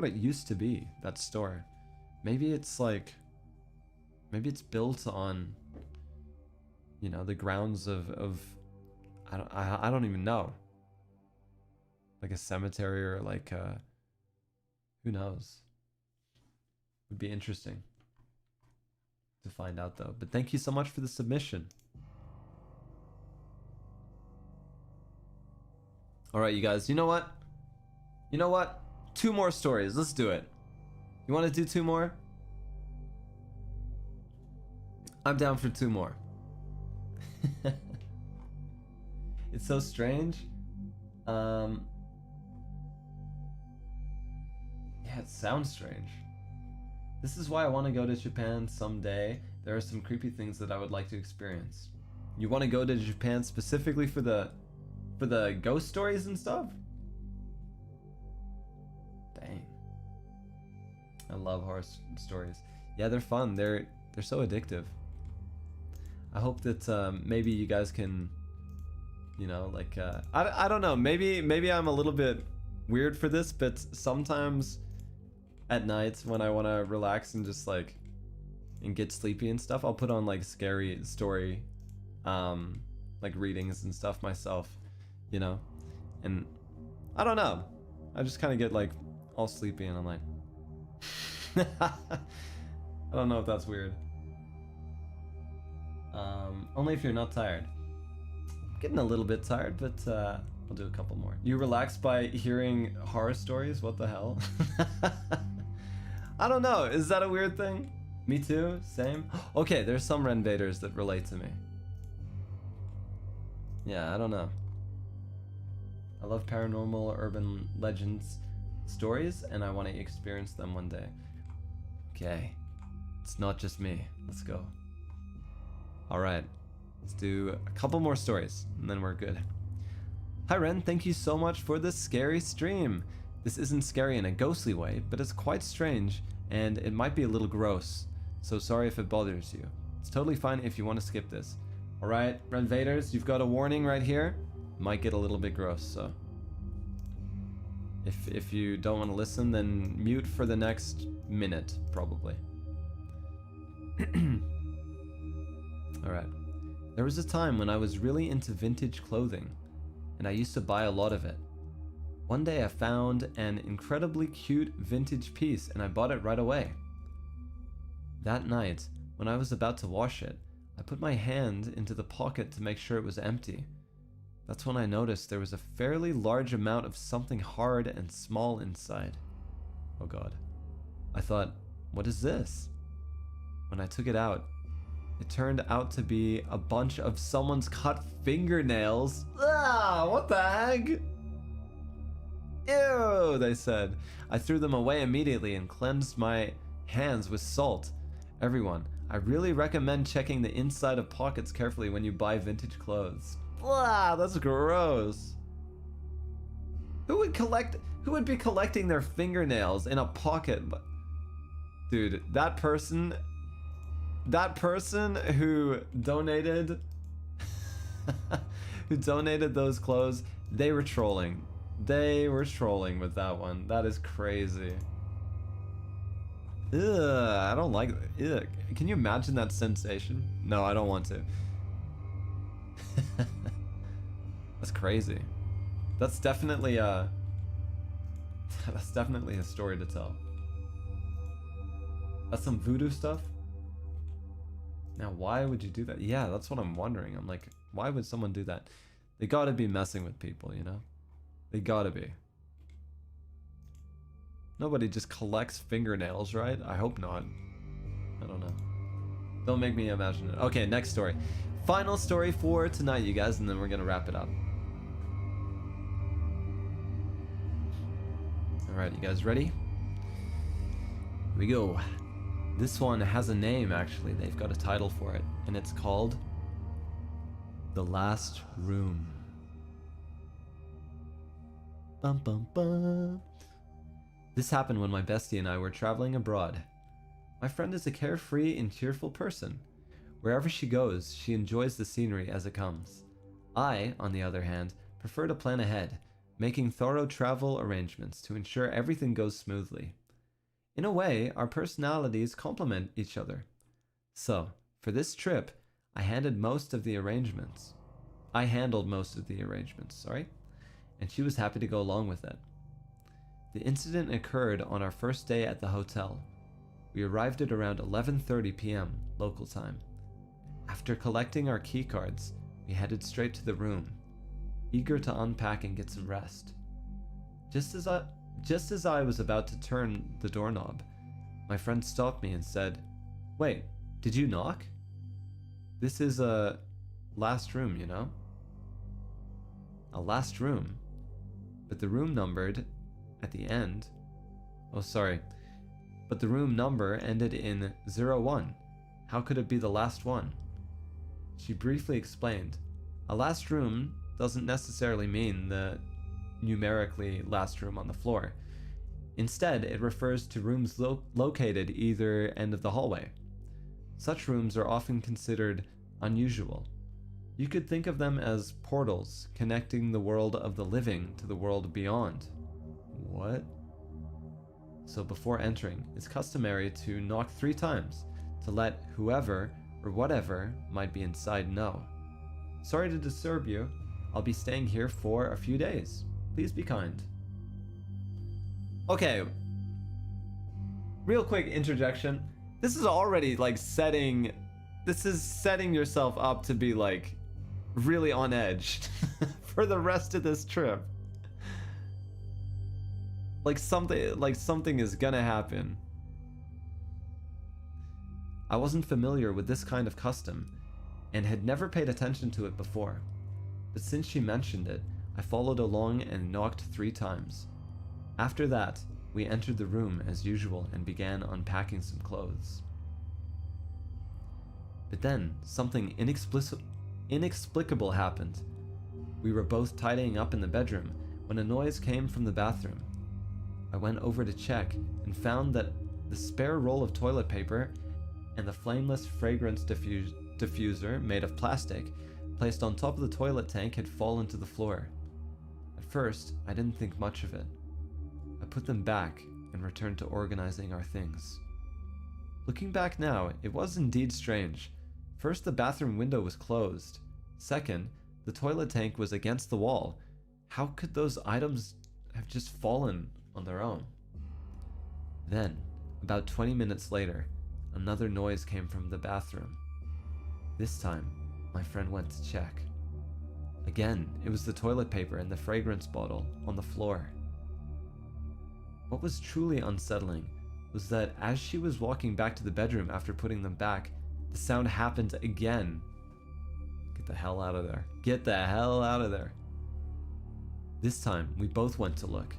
it used to be, that store. Maybe it's like, maybe it's built on, you know, the grounds of I don't even know. Like a cemetery or like who knows? Would be interesting to find out though. But thank you so much for the submission. All right, you guys, you know what? You know what? 2 more stories. Let's do it. You want to do 2 more? I'm down for 2 more. It's so strange. Yeah, it sounds strange. This is why I want to go to Japan someday. There are some creepy things that I would like to experience. You want to go to Japan specifically for the ghost stories and stuff? Dang. I love horror stories. Yeah, they're fun. They're so addictive. I hope that maybe you guys can, you know, like I don't know. Maybe I'm a little bit weird for this, but sometimes at night when I want to relax and just like and get sleepy and stuff, I'll put on like scary story like readings and stuff myself, you know. And I don't know. I just kind of get like all sleepy and I'm like I don't know if that's weird. Only if you're not tired. I'm getting a little bit tired, but I'll do a couple more. You relax by hearing horror stories? What the hell? I don't know. Is that a weird thing? Me too? Same? Okay, there's some Renvaderz that relate to me. Yeah, I don't know. I love paranormal urban legends stories, and I want to experience them one day. Okay. It's not just me. Let's go. Alright. Let's do a couple more stories, and then we're good. Hi Ren, thank you so much for this scary stream. This isn't scary in a ghostly way, but it's quite strange, and it might be a little gross, so sorry if it bothers you. It's totally fine if you want to skip this. Alright, Renvaderz, you've got a warning right here. Might get a little bit gross, so... If you don't want to listen, then mute for the next minute, probably. Alright. There was a time when I was really into vintage clothing, and I used to buy a lot of it. One day I found an incredibly cute vintage piece and I bought it right away. That night, when I was about to wash it, I put my hand into the pocket to make sure it was empty. That's when I noticed there was a fairly large amount of something hard and small inside. Oh god. I thought, what is this? When I took it out, it turned out to be a bunch of someone's cut fingernails. Ah, what the heck? Ew, they said. I threw them away immediately and cleansed my hands with salt. Everyone, I really recommend checking the inside of pockets carefully when you buy vintage clothes. Blah, that's gross. Who would be collecting their fingernails in a pocket? Dude, that person who donated those clothes, they were trolling. They were trolling with that one. That is crazy. Ugh, I don't like it. Ugh. Can you imagine that sensation? No, I don't want to. That's crazy. That's definitely a story to tell. That's some voodoo stuff. Now, why would you do that? Yeah, that's what I'm wondering. I'm like, why would someone do that? They gotta be messing with people, you know? They gotta be. Nobody just collects fingernails, right? I hope not. I don't know. Don't make me imagine it. Okay, next story. Final story for tonight, you guys, and then we're gonna wrap it up. Alright, you guys ready? Here we go. This one has a name, actually. They've got a title for it, and it's called The Last Room. Bum bum bum. This happened when my bestie and I were traveling abroad. My friend is a carefree and cheerful person. Wherever she goes, she enjoys the scenery as it comes. I, on the other hand, prefer to plan ahead, making thorough travel arrangements to ensure everything goes smoothly. In a way, our personalities complement each other. So, for this trip, I handled most of the arrangements, and she was happy to go along with it. The incident occurred on our first day at the hotel. We arrived at around 11:30 p.m. local time. After collecting our key cards, we headed straight to the room, eager to unpack and get some rest. Just as I was about to turn the doorknob, my friend stopped me and said, "Wait, did you knock? This is a last room, you know?" A last room? But the room numbered at the end. Oh, sorry. But the room number ended in 01. How could it be the last one? She briefly explained, a last room doesn't necessarily mean the numerically last room on the floor. Instead, it refers to rooms located either end of the hallway. Such rooms are often considered unusual. You could think of them as portals connecting the world of the living to the world beyond. What? So before entering, it's customary to knock 3 times to let whoever or whatever might be inside know. Sorry to disturb you. I'll be staying here for a few days. Please be kind. Okay. Real quick interjection. This is already like setting yourself up to be like really on edge for the rest of this trip. Like something is gonna happen. I wasn't familiar with this kind of custom and had never paid attention to it before. But since she mentioned it, I followed along and knocked 3 times. After that, we entered the room as usual and began unpacking some clothes. But then, something inexplicable happened. We were both tidying up in the bedroom when a noise came from the bathroom. I went over to check and found that the spare roll of toilet paper and the flameless fragrance diffuser made of plastic placed on top of the toilet tank had fallen to the floor. At first, I didn't think much of it. I put them back and returned to organizing our things. Looking back now, it was indeed strange. First, the bathroom window was closed. Second, the toilet tank was against the wall. How could those items have just fallen on their own? Then, about 20 minutes later, another noise came from the bathroom. This time, my friend went to check. Again, it was the toilet paper and the fragrance bottle on the floor. What was truly unsettling was that as she was walking back to the bedroom after putting them back, the sound happened again. Get the hell out of there. Get the hell out of there. This time, we both went to look.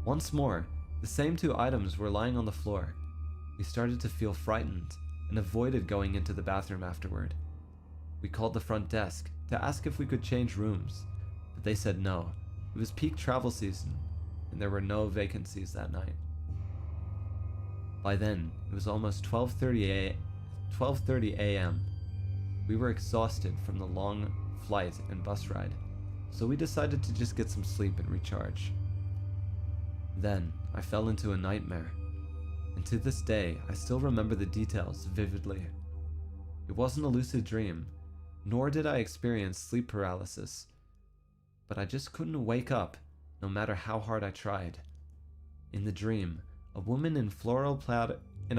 Once more, the same two items were lying on the floor. We started to feel frightened and avoided going into the bathroom afterward. We called the front desk to ask if we could change rooms, but they said no. It was peak travel season, and there were no vacancies that night. By then, it was almost 12:30 a.m. We were exhausted from the long flight and bus ride, so we decided to just get some sleep and recharge. Then, I fell into a nightmare, and to this day, I still remember the details vividly. It wasn't a lucid dream, nor did I experience sleep paralysis, but I just couldn't wake up no matter how hard I tried. In the dream, a woman in a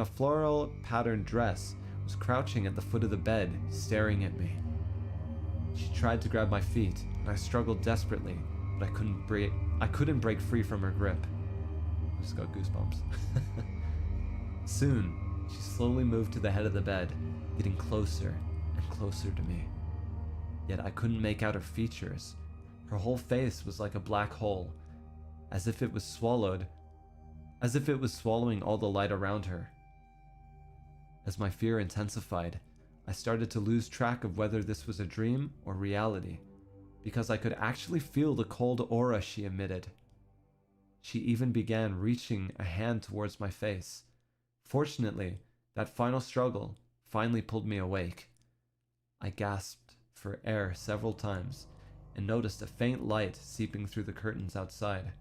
floral patterned dress was crouching at the foot of the bed, staring at me. She tried to grab my feet, and I struggled desperately, but I couldn't break free from her grip. I just got goosebumps. Soon, she slowly moved to the head of the bed, getting closer and closer to me. Yet I couldn't make out her features. Her whole face was like a black hole, as if it was swallowing all the light around her. As my fear intensified, I started to lose track of whether this was a dream or reality, because I could actually feel the cold aura she emitted. She even began reaching a hand towards my face. Fortunately, that final struggle finally pulled me awake. I gasped for air several times and noticed a faint light seeping through the curtains outside.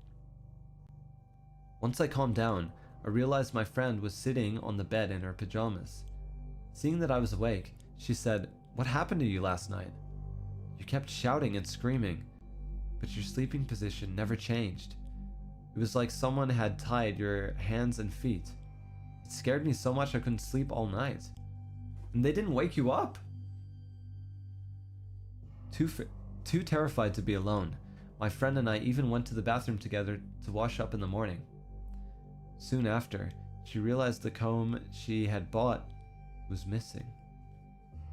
Once I calmed down, I realized my friend was sitting on the bed in her pajamas. Seeing that I was awake, she said, "What happened to you last night? You kept shouting and screaming, but your sleeping position never changed. It was like someone had tied your hands and feet. It scared me so much I couldn't sleep all night. And they didn't wake you up?" Too terrified to be alone, my friend and I even went to the bathroom together to wash up in the morning. Soon after, she realized the comb she had bought was missing.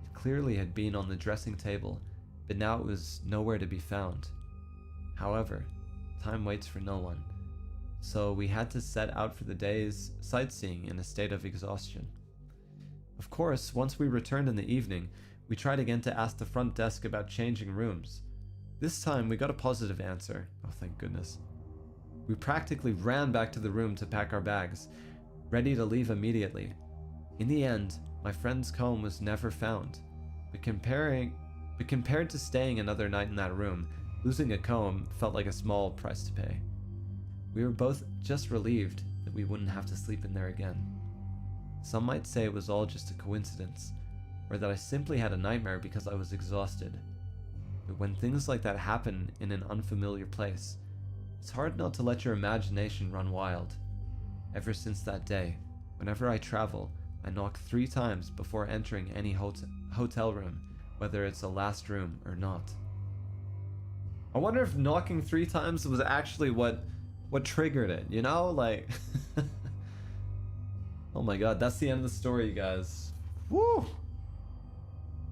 It clearly had been on the dressing table, but now it was nowhere to be found. However, time waits for no one, so we had to set out for the day's sightseeing in a state of exhaustion. Of course, once we returned in the evening, we tried again to ask the front desk about changing rooms. This time we got a positive answer. Oh, thank goodness. We practically ran back to the room to pack our bags, ready to leave immediately. In the end, my friend's comb was never found, but compared to staying another night in that room, losing a comb felt like a small price to pay. We were both just relieved that we wouldn't have to sleep in there again. Some might say it was all just a coincidence, or that I simply had a nightmare because I was exhausted. But when things like that happen in an unfamiliar place, it's hard not to let your imagination run wild. Ever since that day, whenever I travel, I knock 3 times before entering any hotel room, whether it's a last room or not. I wonder if knocking 3 times was actually what triggered it, you know? Like, oh my god, that's the end of the story, you guys. Woo!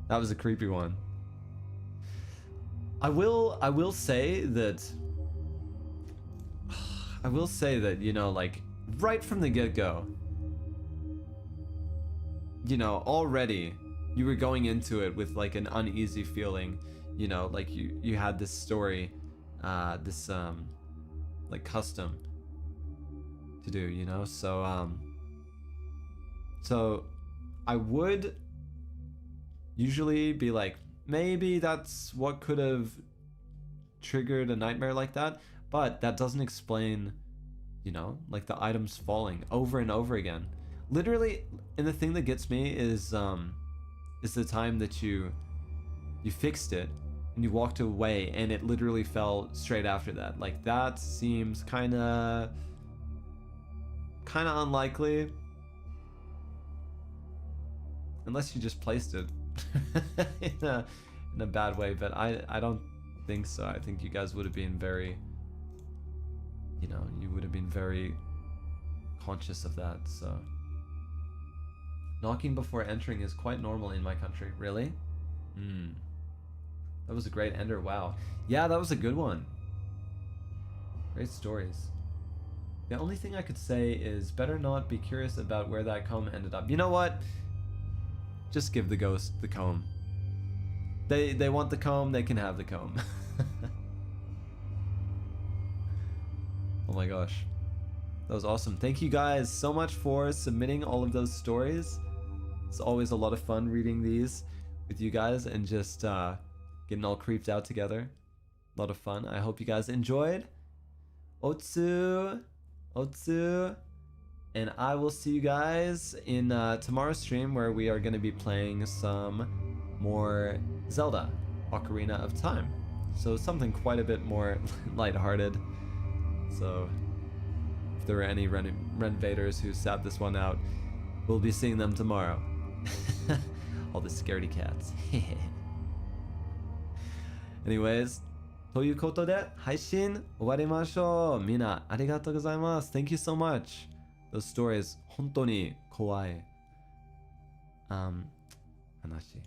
That was a creepy one. I will say that, you know, like, right from the get-go, you know, already you were going into it with like an uneasy feeling, you know, like you had this story, this like custom to do, you know, so I would usually be like, maybe that's what could have triggered a nightmare like that, but that doesn't explain, you know, like the items falling over and over again. Literally, and the thing that gets me is the time that you fixed it and you walked away and it literally fell straight after that. Like, that seems kind of unlikely, unless you just placed it in a bad way. But I don't think so. I think you guys would have been very, you know, you would have been very conscious of that. So knocking before entering is quite normal in my country. Really? That was a great ender. Wow. Yeah, that was a good one. Great stories. The only thing I could say is better not be curious about where that comb ended up. You know what? Just give the ghost the comb. They want the comb, they can have the comb. Oh my gosh. That was awesome. Thank you guys so much for submitting all of those stories. It's always a lot of fun reading these with you guys and just getting all creeped out together. A lot of fun. I hope you guys enjoyed. Otsu. And I will see you guys in tomorrow's stream, where we are going to be playing some more Zelda, Ocarina of Time. So something quite a bit more lighthearted. So if there were any Renvaderz who sat this one out, we'll be seeing them tomorrow. All the scaredy cats. Anyways, ということで配信終わりましょう。みんなありがとうございます。Thank you so much. Those stories 本当に怖い話。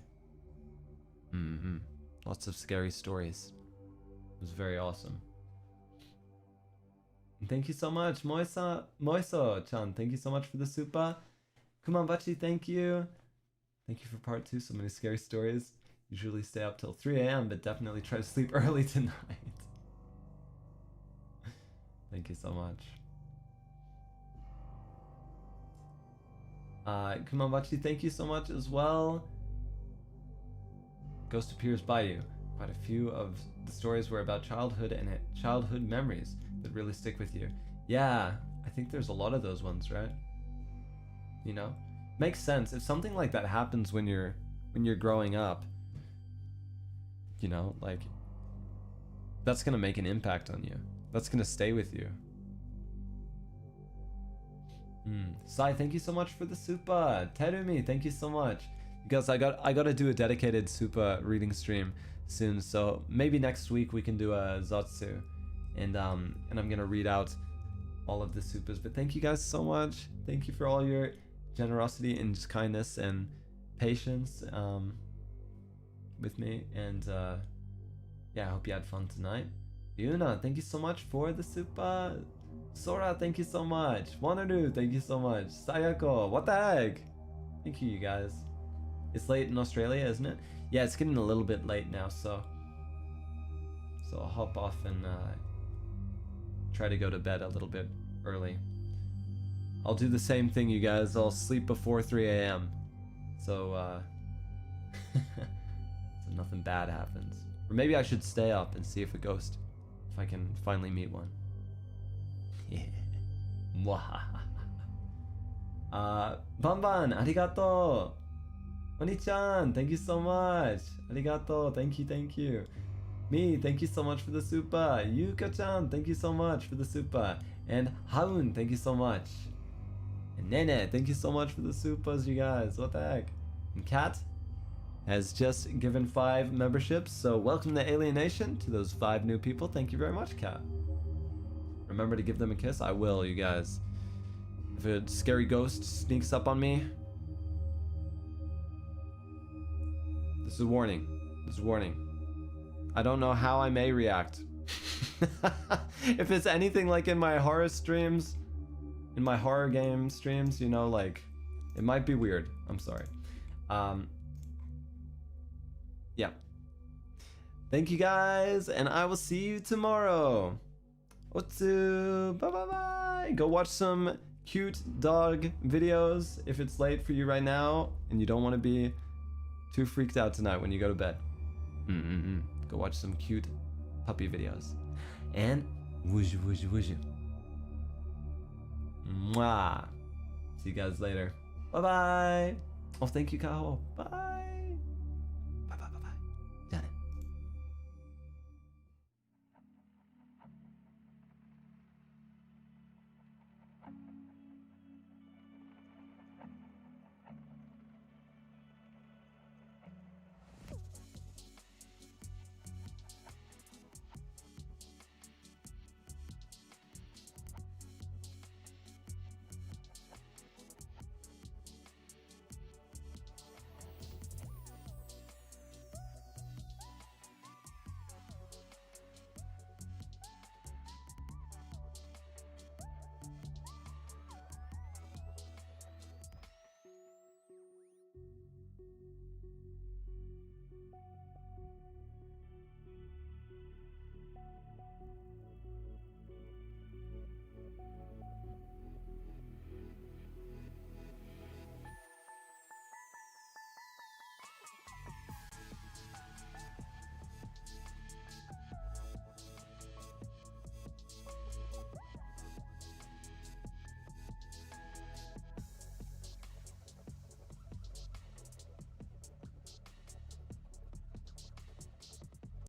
Lots of scary stories. It was very awesome. And thank you so much, Moiso-chan. Thank you so much for the super. Kumanbachi, thank you. Thank you for part 2. So many scary stories. Usually stay up till 3 a.m. but definitely try to sleep early tonight. Thank you so much. Kumanbachi, thank you so much as well. Ghost appears by you. Quite a few of the stories were about childhood and childhood memories that really stick with you. Yeah, I think there's a lot of those ones, right? You know, makes sense. If something like that happens when you're growing up, you know, like, that's gonna make an impact on you. That's gonna stay with you. Sai, thank you so much for the super. Terumi, thank you so much. You guys, I gotta do a dedicated super reading stream soon, so maybe next week we can do a Zotsu, and I'm gonna read out all of the supers. But thank you guys so much. Thank you for all your generosity and just kindness and patience with me, and yeah, I hope you had fun tonight. Yuna, thank you so much for the super. Sora, thank you so much. Wanaru, thank you so much. Sayako, what the heck? Thank you, you guys. It's late in Australia, isn't it? Yeah, it's getting a little bit late now, so I'll hop off and try to go to bed a little bit early. I'll do the same thing, you guys. I'll sleep before 3 a.m. So so nothing bad happens. Or maybe I should stay up and see if a I can finally meet one. Yeah. Banban, arigato. Oni-chan, thank you so much. Arigato, thank you. Me, thank you so much for the super. Yuka-chan, thank you so much for the super. And Haun, thank you so much. And Nene, thank you so much for the supers, you guys. What the heck? And Kat has just given 5 memberships, so welcome to Alienation to those 5 new people. Thank you very much, Kat. Remember to give them a kiss? I will, you guys. If a scary ghost sneaks up on me, this is a warning. This is a warning. I don't know how I may react. If it's anything like in my horror streams, in my horror game streams, you know, like, it might be weird. I'm sorry. Yeah. Thank you guys, and I will see you tomorrow. Otsu, bye bye bye. Go watch some cute dog videos if it's late for you right now and you don't want to be too freaked out tonight when you go to bed. Go watch some cute puppy videos. And woozy woozy woozy. Mwah. See you guys later. Bye bye. Oh, thank you, Kaho. Bye.